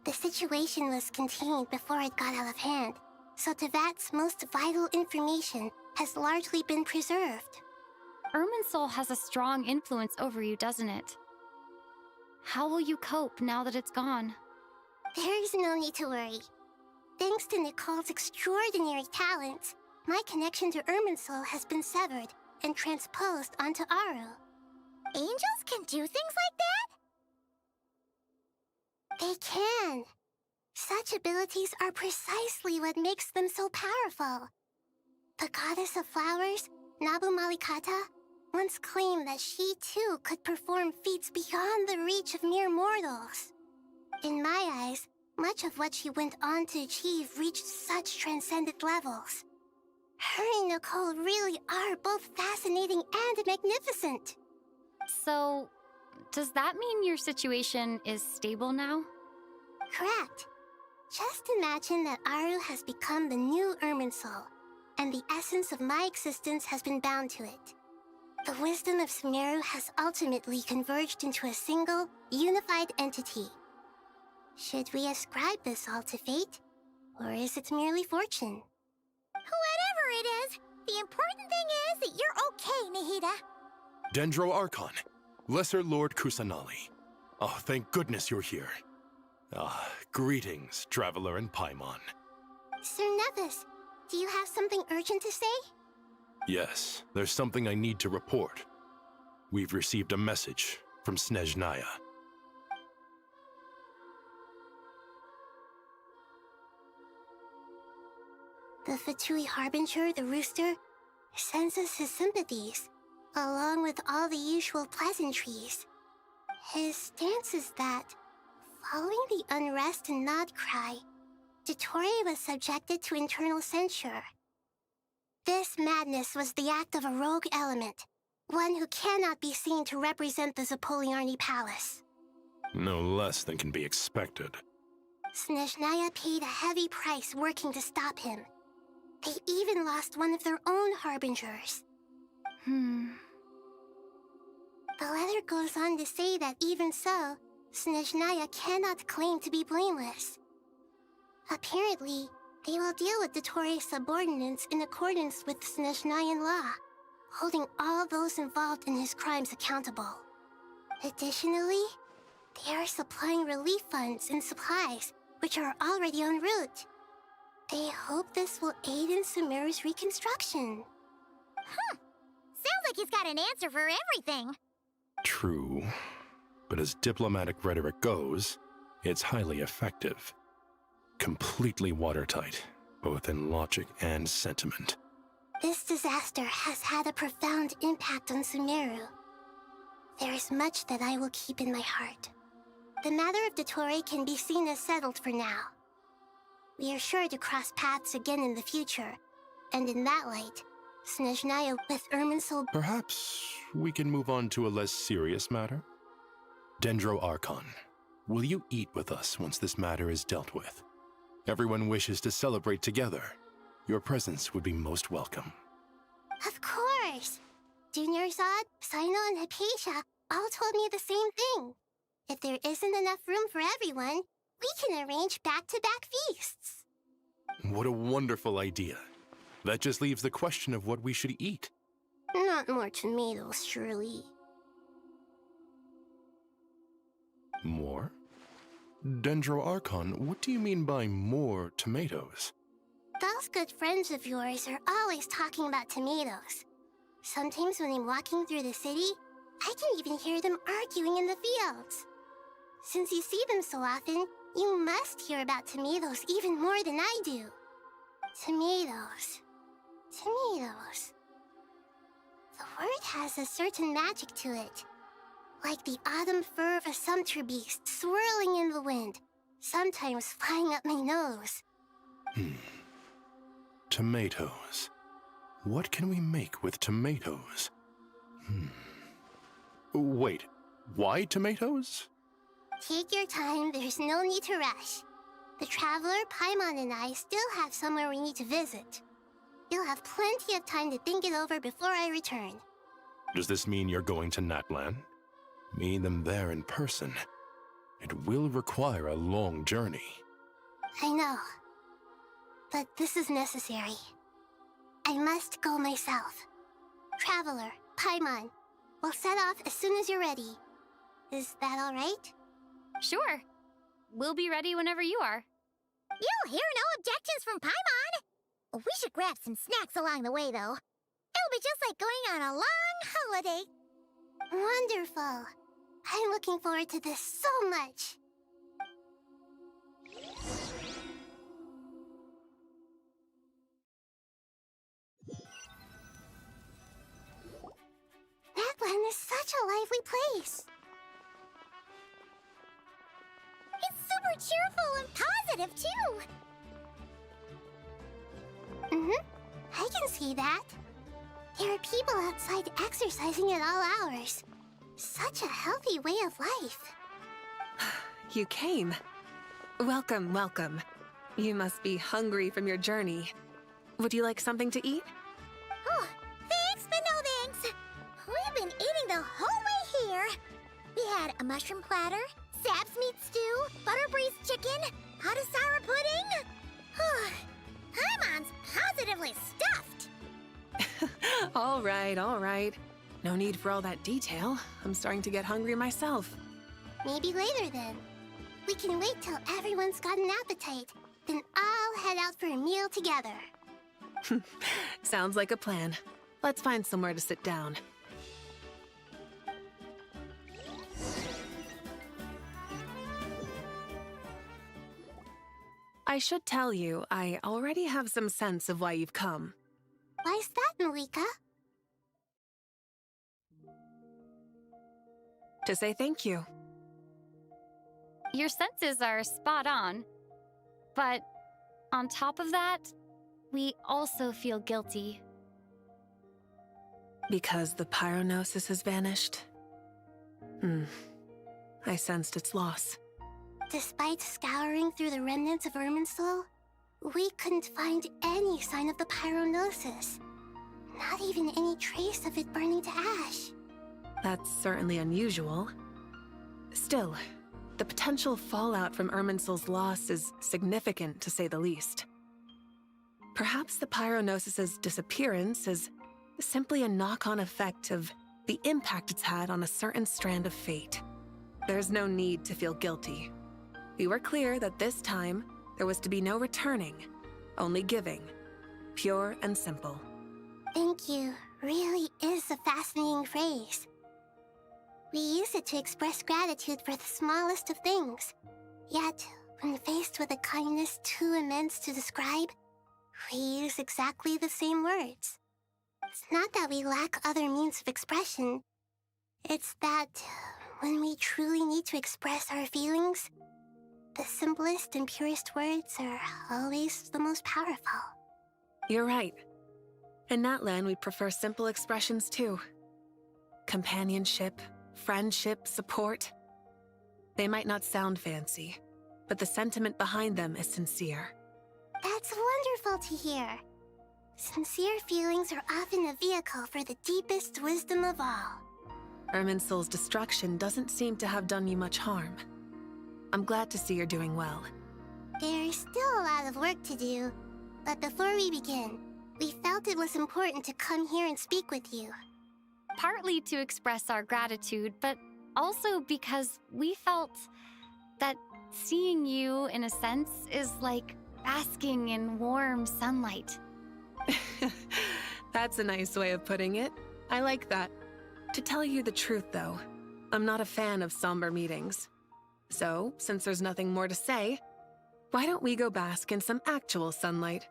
The situation was contained before it got out of hand, so Teyvat's most vital information has largely been preserved. Irminsul has a strong influence over you, doesn't it? How will you cope now that it's gone? There is no need to worry. Thanks to Nicole's extraordinary talents, my connection to Irminsul has been severed and transposed onto Aru. Angels can do things like that? They can. Such abilities are precisely what makes them so powerful. The goddess of flowers, Nabu Malikata, once claimed that she too could perform feats beyond the reach of mere mortals. In my eyes, much of what she went on to achieve reached such transcendent levels. Her and Nicole really are both fascinating and magnificent. So, does that mean your situation is stable now? Correct. Just imagine that Aru has become the new Irminsul, and the essence of my existence has been bound to it. The wisdom of Sumeru has ultimately converged into a single, unified entity. Should we ascribe this all to fate, or is it merely fortune? Whatever it is, the important thing is that you're okay, Nahida. Dendro Archon, Lesser Lord Kusanali. Oh, thank goodness you're here. Greetings, Traveler and Paimon. Sir Nevis, do you have something urgent to say? Yes, there's something I need to report. We've received a message from Snezhnaya. The Fatui Harbinger, the Rooster, sends us his sympathies, along with all the usual pleasantries. His stance is that, following the unrest and Nod Cry, Dottore was subjected to internal censure. This madness was the act of a rogue element, one who cannot be seen to represent the Zapoliarni Palace. No less than can be expected. Snezhnaya paid a heavy price working to stop him. They even lost one of their own harbingers. The letter goes on to say that even so, Snezhnaya cannot claim to be blameless. Apparently, they will deal with Dottore's subordinates in accordance with Snezhnayan law, holding all those involved in his crimes accountable. Additionally, they are supplying relief funds and supplies, which are already en route. They hope this will aid in Sumeru's reconstruction. Sounds like he's got an answer for everything. True. But as diplomatic rhetoric goes, it's highly effective. Completely watertight, both in logic and sentiment. This disaster has had a profound impact on Sumeru. There is much that I will keep in my heart. The matter of Dottore can be seen as settled for now. We are sure to cross paths again in the future, and in that light, Snezhnaya with Irminsul... Perhaps we can move on to a less serious matter? Dendro Archon, will you eat with us once this matter is dealt with? Everyone wishes to celebrate together. Your presence would be most welcome. Of course! Junior Zod, Sino, and Hypatia all told me the same thing. If there isn't enough room for everyone, we can arrange back-to-back feasts. What a wonderful idea. That just leaves the question of what we should eat. Not more tomatoes, surely. More? Dendro Archon, what do you mean by more tomatoes? Those good friends of yours are always talking about tomatoes. Sometimes when I'm walking through the city, I can even hear them arguing in the fields. Since you see them so often, you must hear about tomatoes even more than I do. Tomatoes. Tomatoes. The word has a certain magic to it. Like the autumn fur of a sumpter beast swirling in the wind, sometimes flying up my nose. Tomatoes. What can we make with tomatoes? Wait, why tomatoes? Take your time, there's no need to rush. The Traveler, Paimon, and I still have somewhere we need to visit. You'll have plenty of time to think it over before I return. Does this mean you're going to Natlan? Meet them there in person. It will require a long journey. I know. But this is necessary. I must go myself. Traveler, Paimon, we'll set off as soon as you're ready. Is that all right? Sure. We'll be ready whenever you are. You'll hear no objections from Paimon. We should grab some snacks along the way, though. It'll be just like going on a long holiday. Wonderful. I'm looking forward to this so much. Natlan is such a lively place. It's super cheerful and positive, too. I can see that. There are people outside exercising at all hours. Such a healthy way of life. You came. Welcome, welcome. You must be hungry from your journey. Would you like something to eat? Oh, thanks, but no thanks. We've been eating the whole way here. We had a mushroom platter, Sap's meat stew, butter braised chicken, Hadasara pudding. Paimon's positively stuffed. All right, all right. No need for all that detail. I'm starting to get hungry myself. Maybe later then. We can wait till everyone's got an appetite. Then I'll head out for a meal together. Sounds like a plan. Let's find somewhere to sit down. I should tell you, I already have some sense of why you've come. Why's that, Malika? To say thank you. Your senses are spot on. But on top of that, we also feel guilty. Because the pyronosis has vanished? I sensed its loss. Despite scouring through the remnants of Irminsul, we couldn't find any sign of the pyronosis. Not even any trace of it burning to ash. That's certainly unusual. Still, the potential fallout from Irminsul's loss is significant, to say the least. Perhaps the pyronosis's disappearance is simply a knock-on effect of the impact it's had on a certain strand of fate. There's no need to feel guilty. We were clear that this time, there was to be no returning, only giving. Pure and simple. Thank you really is a fascinating phrase. We use it to express gratitude for the smallest of things. Yet, when faced with a kindness too immense to describe, we use exactly the same words. It's not that we lack other means of expression. It's that when we truly need to express our feelings, the simplest and purest words are always the most powerful. You're right. In Natlan, we prefer simple expressions too. Companionship, friendship, support. They might not sound fancy, but the sentiment behind them is sincere. That's wonderful to hear. Sincere feelings are often a vehicle for the deepest wisdom of all. Irminsul's destruction doesn't seem to have done you much harm. I'm glad to see you're doing well. There's still a lot of work to do, but before we begin, we felt it was important to come here and speak with you. Partly to express our gratitude, but also because we felt that seeing you, in a sense, is like basking in warm sunlight. That's a nice way of putting it. I like that. To tell you the truth, though, I'm not a fan of somber meetings. So, since there's nothing more to say, why don't we go bask in some actual sunlight?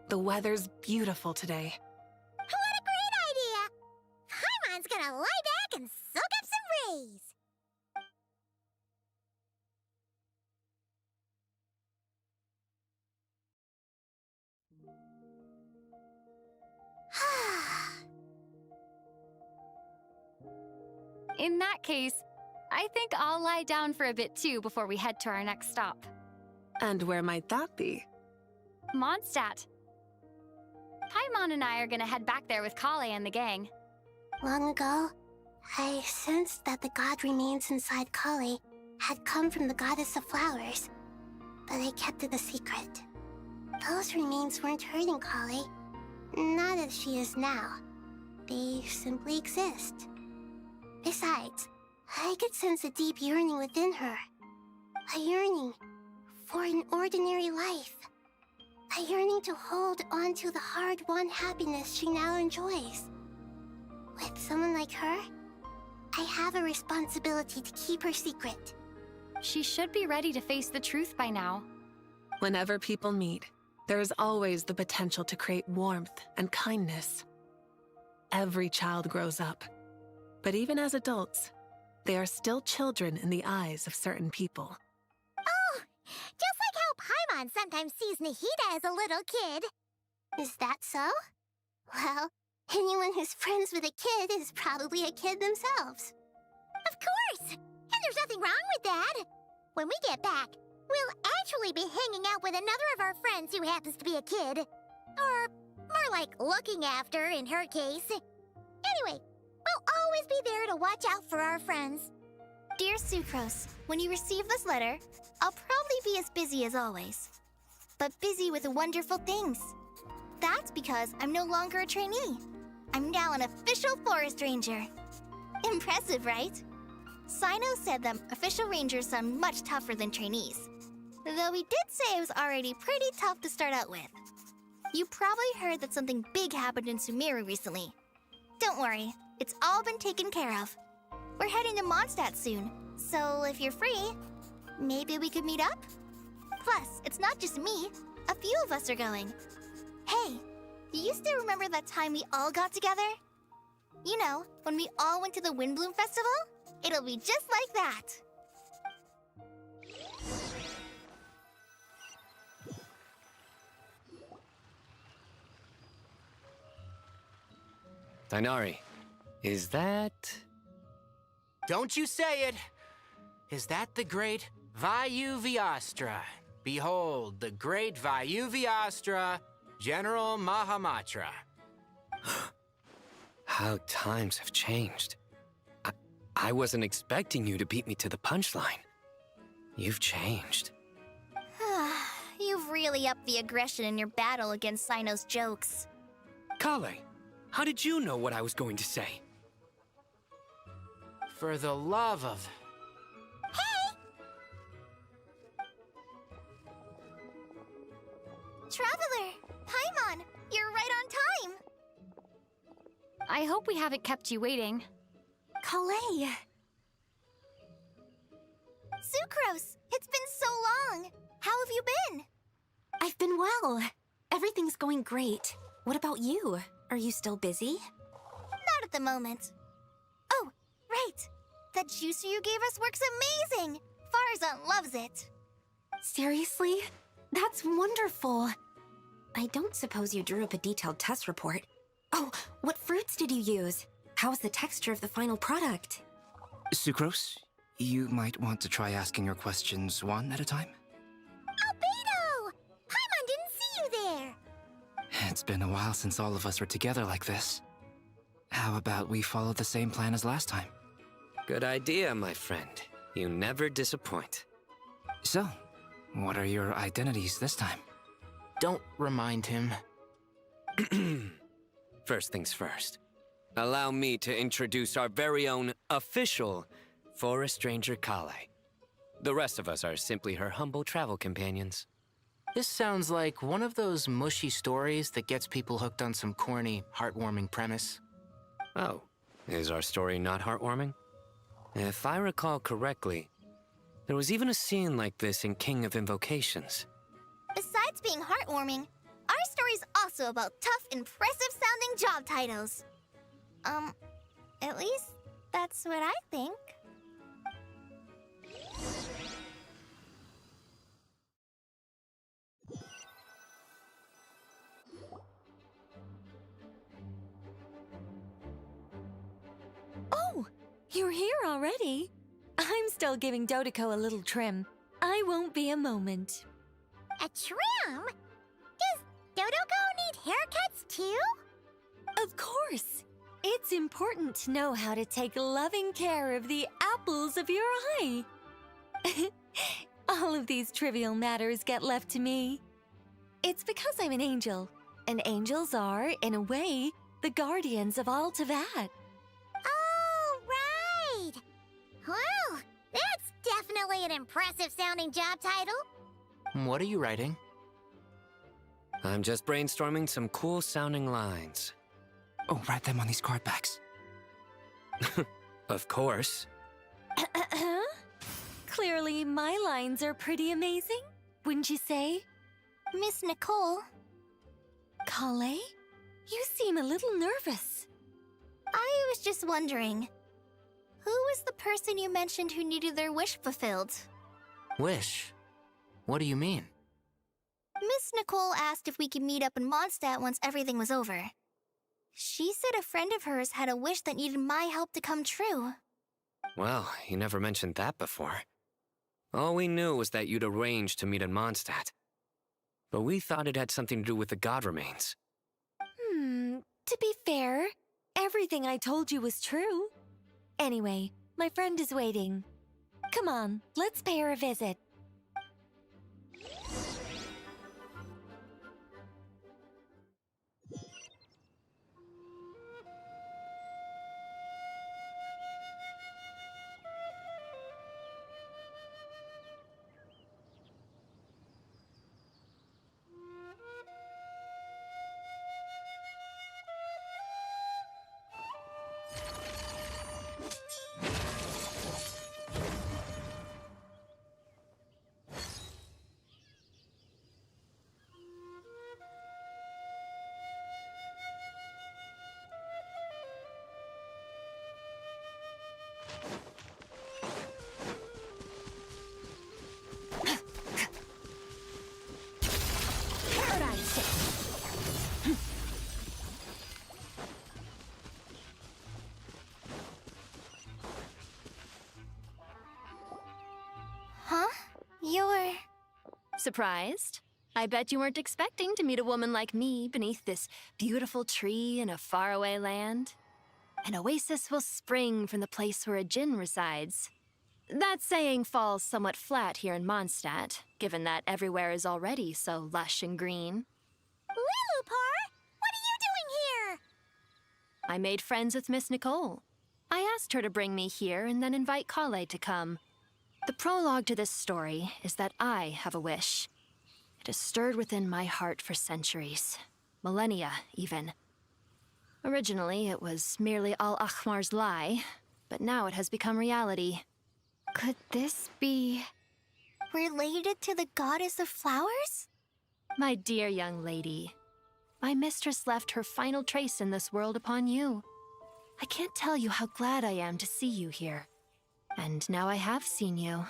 The weather's beautiful today. What a great idea! Paimon's gonna lie back and soak up some rays. In that case, I think I'll lie down for a bit too before we head to our next stop. And where might that be? Mondstadt. Paimon and I are gonna head back there with Kale and the gang. Long ago, I sensed that the god remains inside Kali had come from the goddess of flowers, but I kept it a secret. Those remains weren't hurting Kali, not as she is now. They simply exist. Besides, I could sense a deep yearning within her. A yearning for an ordinary life. A yearning to hold on to the hard-won happiness she now enjoys. With someone like her, I have a responsibility to keep her secret. She should be ready to face the truth by now. Whenever people meet, there is always the potential to create warmth and kindness. Every child grows up, but even as adults, they are still children in the eyes of certain people. Oh, just like how Paimon sometimes sees Nahida as a little kid. Is that so? Well, anyone who's friends with a kid is probably a kid themselves. Of course! And there's nothing wrong with that. When we get back, we'll actually be hanging out with another of our friends who happens to be a kid. Or more like looking after, in her case. Anyway, we'll always be there to watch out for our friends. Dear Sucrose, when you receive this letter, I'll probably be as busy as always. But busy with wonderful things. That's because I'm no longer a trainee. I'm now an official forest ranger. Impressive, right? Sino said that official rangers sound much tougher than trainees. Though he did say it was already pretty tough to start out with. You probably heard that something big happened in Sumeru recently. Don't worry, it's all been taken care of. We're heading to Mondstadt soon, so if you're free, maybe we could meet up? Plus, it's not just me. A few of us are going. Hey, do you still remember that time we all got together? You know, when we all went to the Windbloom Festival? It'll be just like that. Dainari, is that... Don't you say it! Is that the great Vayu-Vyastra? Behold, the great Vayu-Vyastra, General Mahamatra. How times have changed. I wasn't expecting you to beat me to the punchline. You've changed. You've really upped the aggression in your battle against Sino's jokes. Kale, how did you know what I was going to say? For the love of... Traveler! Paimon! You're right on time! I hope we haven't kept you waiting. Kale! Sucrose! It's been so long! How have you been? I've been well. Everything's going great. What about you? Are you still busy? Not at the moment. Oh, right! That juicer you gave us works amazing! Farzan loves it! Seriously? That's wonderful. I don't suppose you drew up a detailed test report. Oh, what fruits did you use? How's the texture of the final product? Sucrose, you might want to try asking your questions one at a time. Albedo! Paimon didn't see you there! It's been a while since all of us were together like this. How about we follow the same plan as last time? Good idea, my friend. You never disappoint. So, what are your identities this time? Don't remind him. First things first. Allow me to introduce our very own official Forest Ranger Kale. The rest of us are simply her humble travel companions. This sounds like one of those mushy stories that gets people hooked on some corny, heartwarming premise. Oh, is our story not heartwarming? If I recall correctly, there was even a scene like this in King of Invocations. Besides being heartwarming, our story's also about tough, impressive-sounding job titles. At least that's what I think. Oh, You're here already? I'm still giving Dodeko a little trim. I won't be a moment. A trim? Does Dodoko need haircuts too? Of course. It's important to know how to take loving care of the apples of your eye. All of these trivial matters get left to me. It's because I'm an angel, and angels are, in a way, the guardians of all Teyvat. Oh, right! Well, that's definitely an impressive-sounding job title. What are you writing? I'm just brainstorming some cool-sounding lines. Oh, write them on these card backs. Of course. Clearly, my lines are pretty amazing, wouldn't you say? Miss Nicole. Kale? You seem a little nervous. I was just wondering, who was the person you mentioned who needed their wish fulfilled? Wish? What do you mean? Miss Nicole asked if we could meet up in Mondstadt once everything was over. She said a friend of hers had a wish that needed my help to come true. Well, you never mentioned that before. All we knew was that you'd arranged to meet in Mondstadt. But we thought it had something to do with the god remains. To be fair, everything I told you was true. Anyway, my friend is waiting. Come on, let's pay her a visit. Huh? You're... Surprised? I bet you weren't expecting to meet a woman like me beneath this beautiful tree in a faraway land. An oasis will spring from the place where a djinn resides. That saying falls somewhat flat here in Mondstadt, given that everywhere is already so lush and green. Lilupar, what are you doing here? I made friends with Miss Nicole. I asked her to bring me here and then invite Kale to come. The prologue to this story is that I have a wish. It has stirred within my heart for centuries, millennia even. Originally, it was merely Al-Ahmar's lie, but now it has become reality. Could this be... related to the goddess of flowers? My dear young lady, my mistress left her final trace in this world upon you. I can't tell you how glad I am to see you here. And now I have seen you,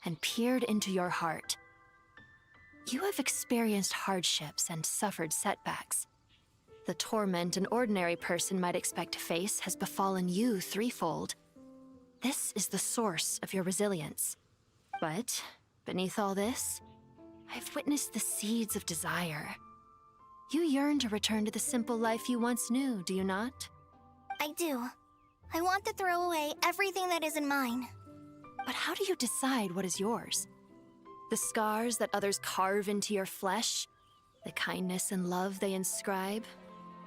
and peered into your heart. You have experienced hardships and suffered setbacks. The torment an ordinary person might expect to face has befallen you threefold. This is the source of your resilience. But, beneath all this, I've witnessed the seeds of desire. You yearn to return to the simple life you once knew, do you not? I do. I want to throw away everything that isn't mine. But how do you decide what is yours? The scars that others carve into your flesh? The kindness and love they inscribe?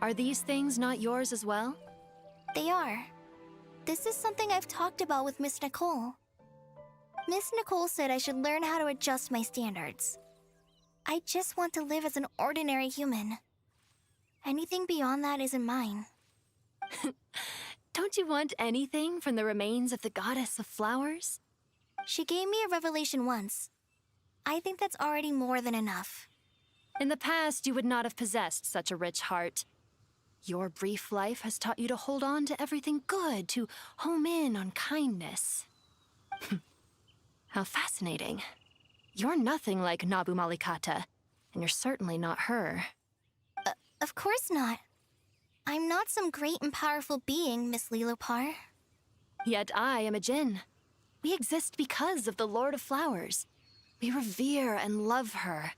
Are these things not yours as well? They are. This is something I've talked about with Miss Nicole. Miss Nicole said I should learn how to adjust my standards. I just want to live as an ordinary human. Anything beyond that isn't mine. Don't you want anything from the remains of the goddess of flowers? She gave me a revelation once. I think that's already more than enough. In the past, you would not have possessed such a rich heart. Your brief life has taught you to hold on to everything good, to home in on kindness. How fascinating. You're nothing like Nabu Malikata, and you're certainly not her. Of course not. I'm not some great and powerful being, Miss Lilopar. Yet I am a Djinn. We exist because of the Lord of Flowers. We revere and love her.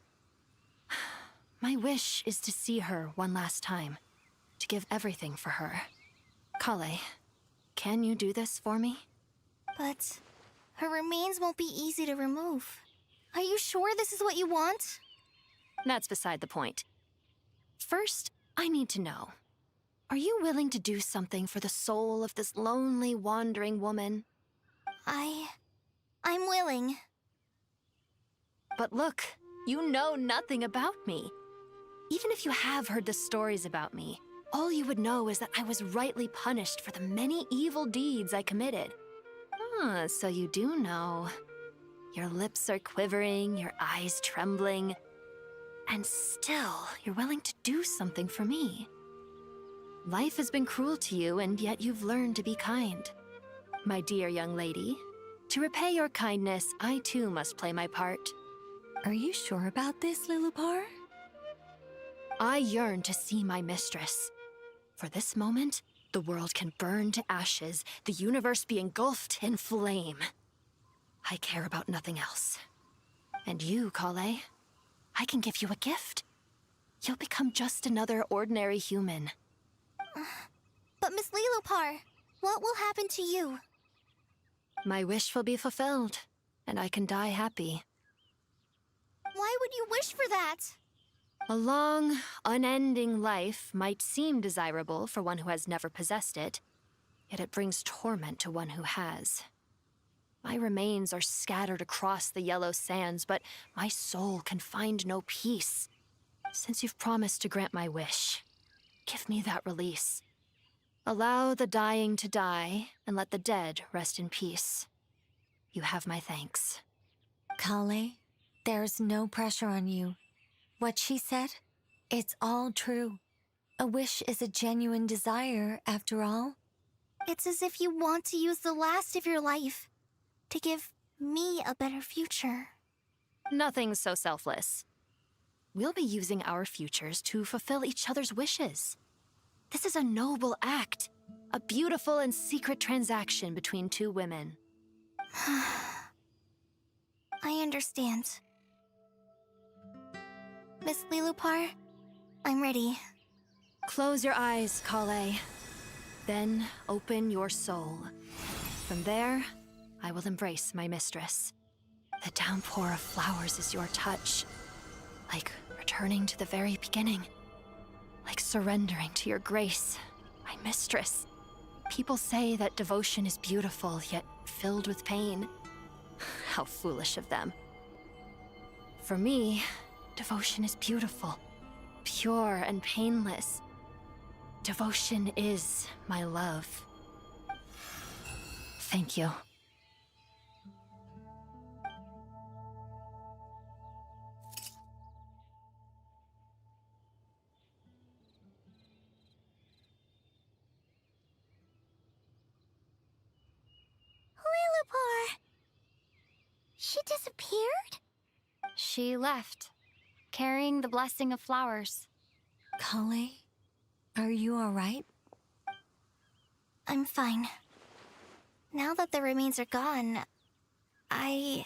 My wish is to see her one last time, to give everything for her. Kale, can you do this for me? But her remains won't be easy to remove. Are you sure this is what you want? That's beside the point. First, I need to know. Are you willing to do something for the soul of this lonely, wandering woman? I'm willing. But look, you know nothing about me. Even if you have heard the stories about me, all you would know is that I was rightly punished for the many evil deeds I committed. Ah, so you do know. Your lips are quivering, your eyes trembling, and still you're willing to do something for me. Life has been cruel to you, and yet you've learned to be kind. My dear young lady, to repay your kindness, I too must play my part. Are you sure about this, Lilupar? I yearn to see my mistress. For this moment, the world can burn to ashes, the universe be engulfed in flame. I care about nothing else. And you, Kale, I can give you a gift. You'll become just another ordinary human. But Miss Lilupar, what will happen to you? My wish will be fulfilled, and I can die happy. Why would you wish for that? A long, unending life might seem desirable for one who has never possessed it, yet it brings torment to one who has. My remains are scattered across the yellow sands, but my soul can find no peace. Since you've promised to grant my wish, give me that release. Allow the dying to die, and let the dead rest in peace. You have my thanks. Kale, there's no pressure on you. What she said, it's all true. A wish is a genuine desire, after all. It's as if you want to use the last of your life to give me a better future. Nothing's so selfless. We'll be using our futures to fulfill each other's wishes. This is a noble act, a beautiful and secret transaction between two women. I understand. Miss Lilupar, I'm ready. Close your eyes, Kale. Then open your soul. From there, I will embrace my mistress. The downpour of flowers is your touch. Like returning to the very beginning. Like surrendering to your grace, my mistress. People say that devotion is beautiful, yet filled with pain. How foolish of them. For me, devotion is beautiful, pure and painless. Devotion is my love. Thank you. Lilupar! She disappeared? She left, carrying the blessing of flowers. Kale, are you alright? I'm fine. Now that the remains are gone, I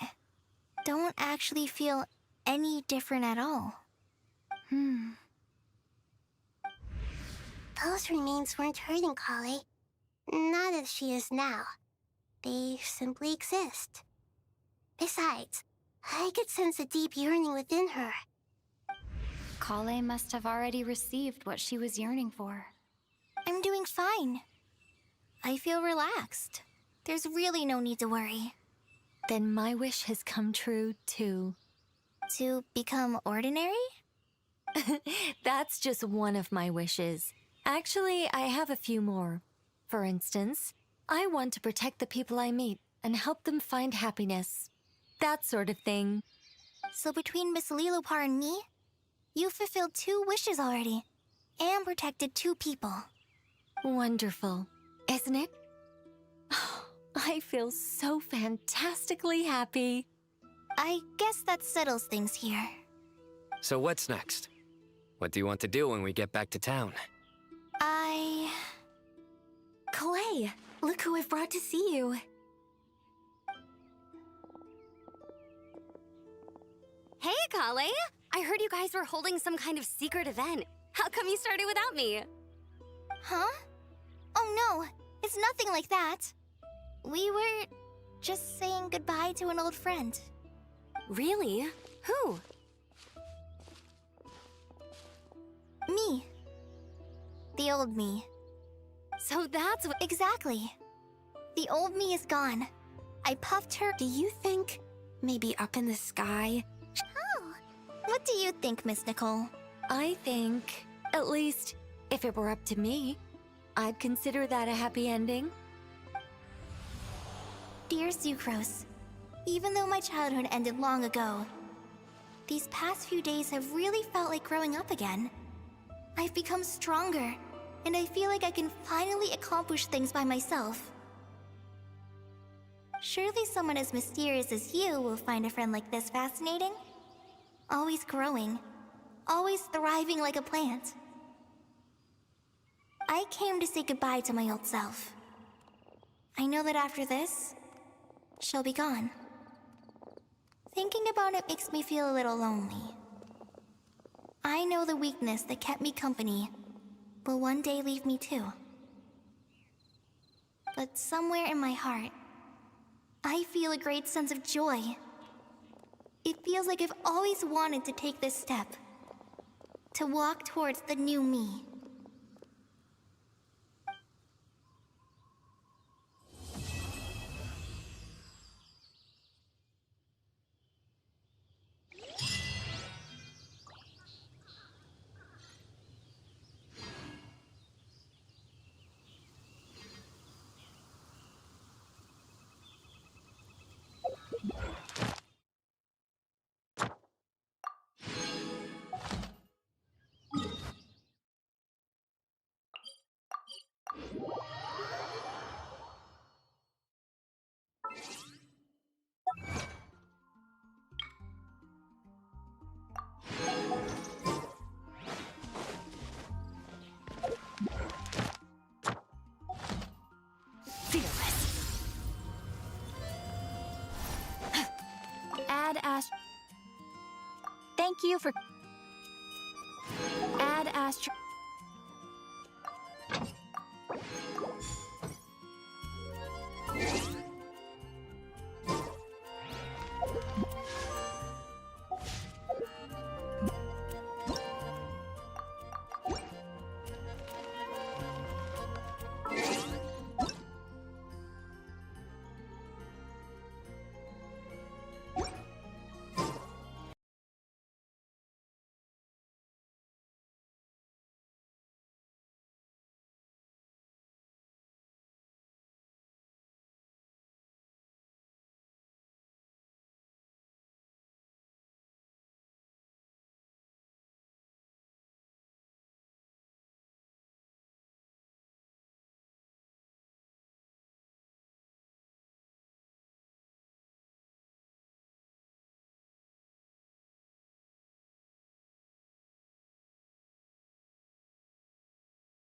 don't actually feel any different at all. Those remains weren't hurting Kale. Not as she is now. They simply exist. Besides, I could sense a deep yearning within her. Kale must have already received what she was yearning for. I'm doing fine. I feel relaxed. There's really no need to worry. Then my wish has come true, too. To become ordinary? That's just one of my wishes. Actually, I have a few more. For instance, I want to protect the people I meet and help them find happiness. That sort of thing. So between Miss Lilupar and me, you've fulfilled 2 wishes already, and protected 2 people. Wonderful, isn't it? I feel so fantastically happy. I guess that settles things here. So what's next? What do you want to do when we get back to town? Kale, Look who I've brought to see you. Hey, Kale! I heard you guys were holding some kind of secret event. How come you started without me? Huh? Oh no, it's nothing like that. We were just saying goodbye to an old friend. Really? Who? Me. The old me. So that's what— Exactly. The old me is gone. I puffed her— Do you think maybe up in the sky? Oh. What do you think, Miss Nicole? I think, at least, if it were up to me, I'd consider that a happy ending. Dear Sucrose, even though my childhood ended long ago, these past few days have really felt like growing up again. I've become stronger, and I feel like I can finally accomplish things by myself. Surely someone as mysterious as you will find a friend like this fascinating? Always growing, always thriving like a plant. I came to say goodbye to my old self. I know that after this, she'll be gone. Thinking about it makes me feel a little lonely. I know the weakness that kept me company will one day leave me too. But somewhere in my heart, I feel a great sense of joy. It feels like I've always wanted to take this step, to walk towards the new me. Add Thank you for... Add Astro...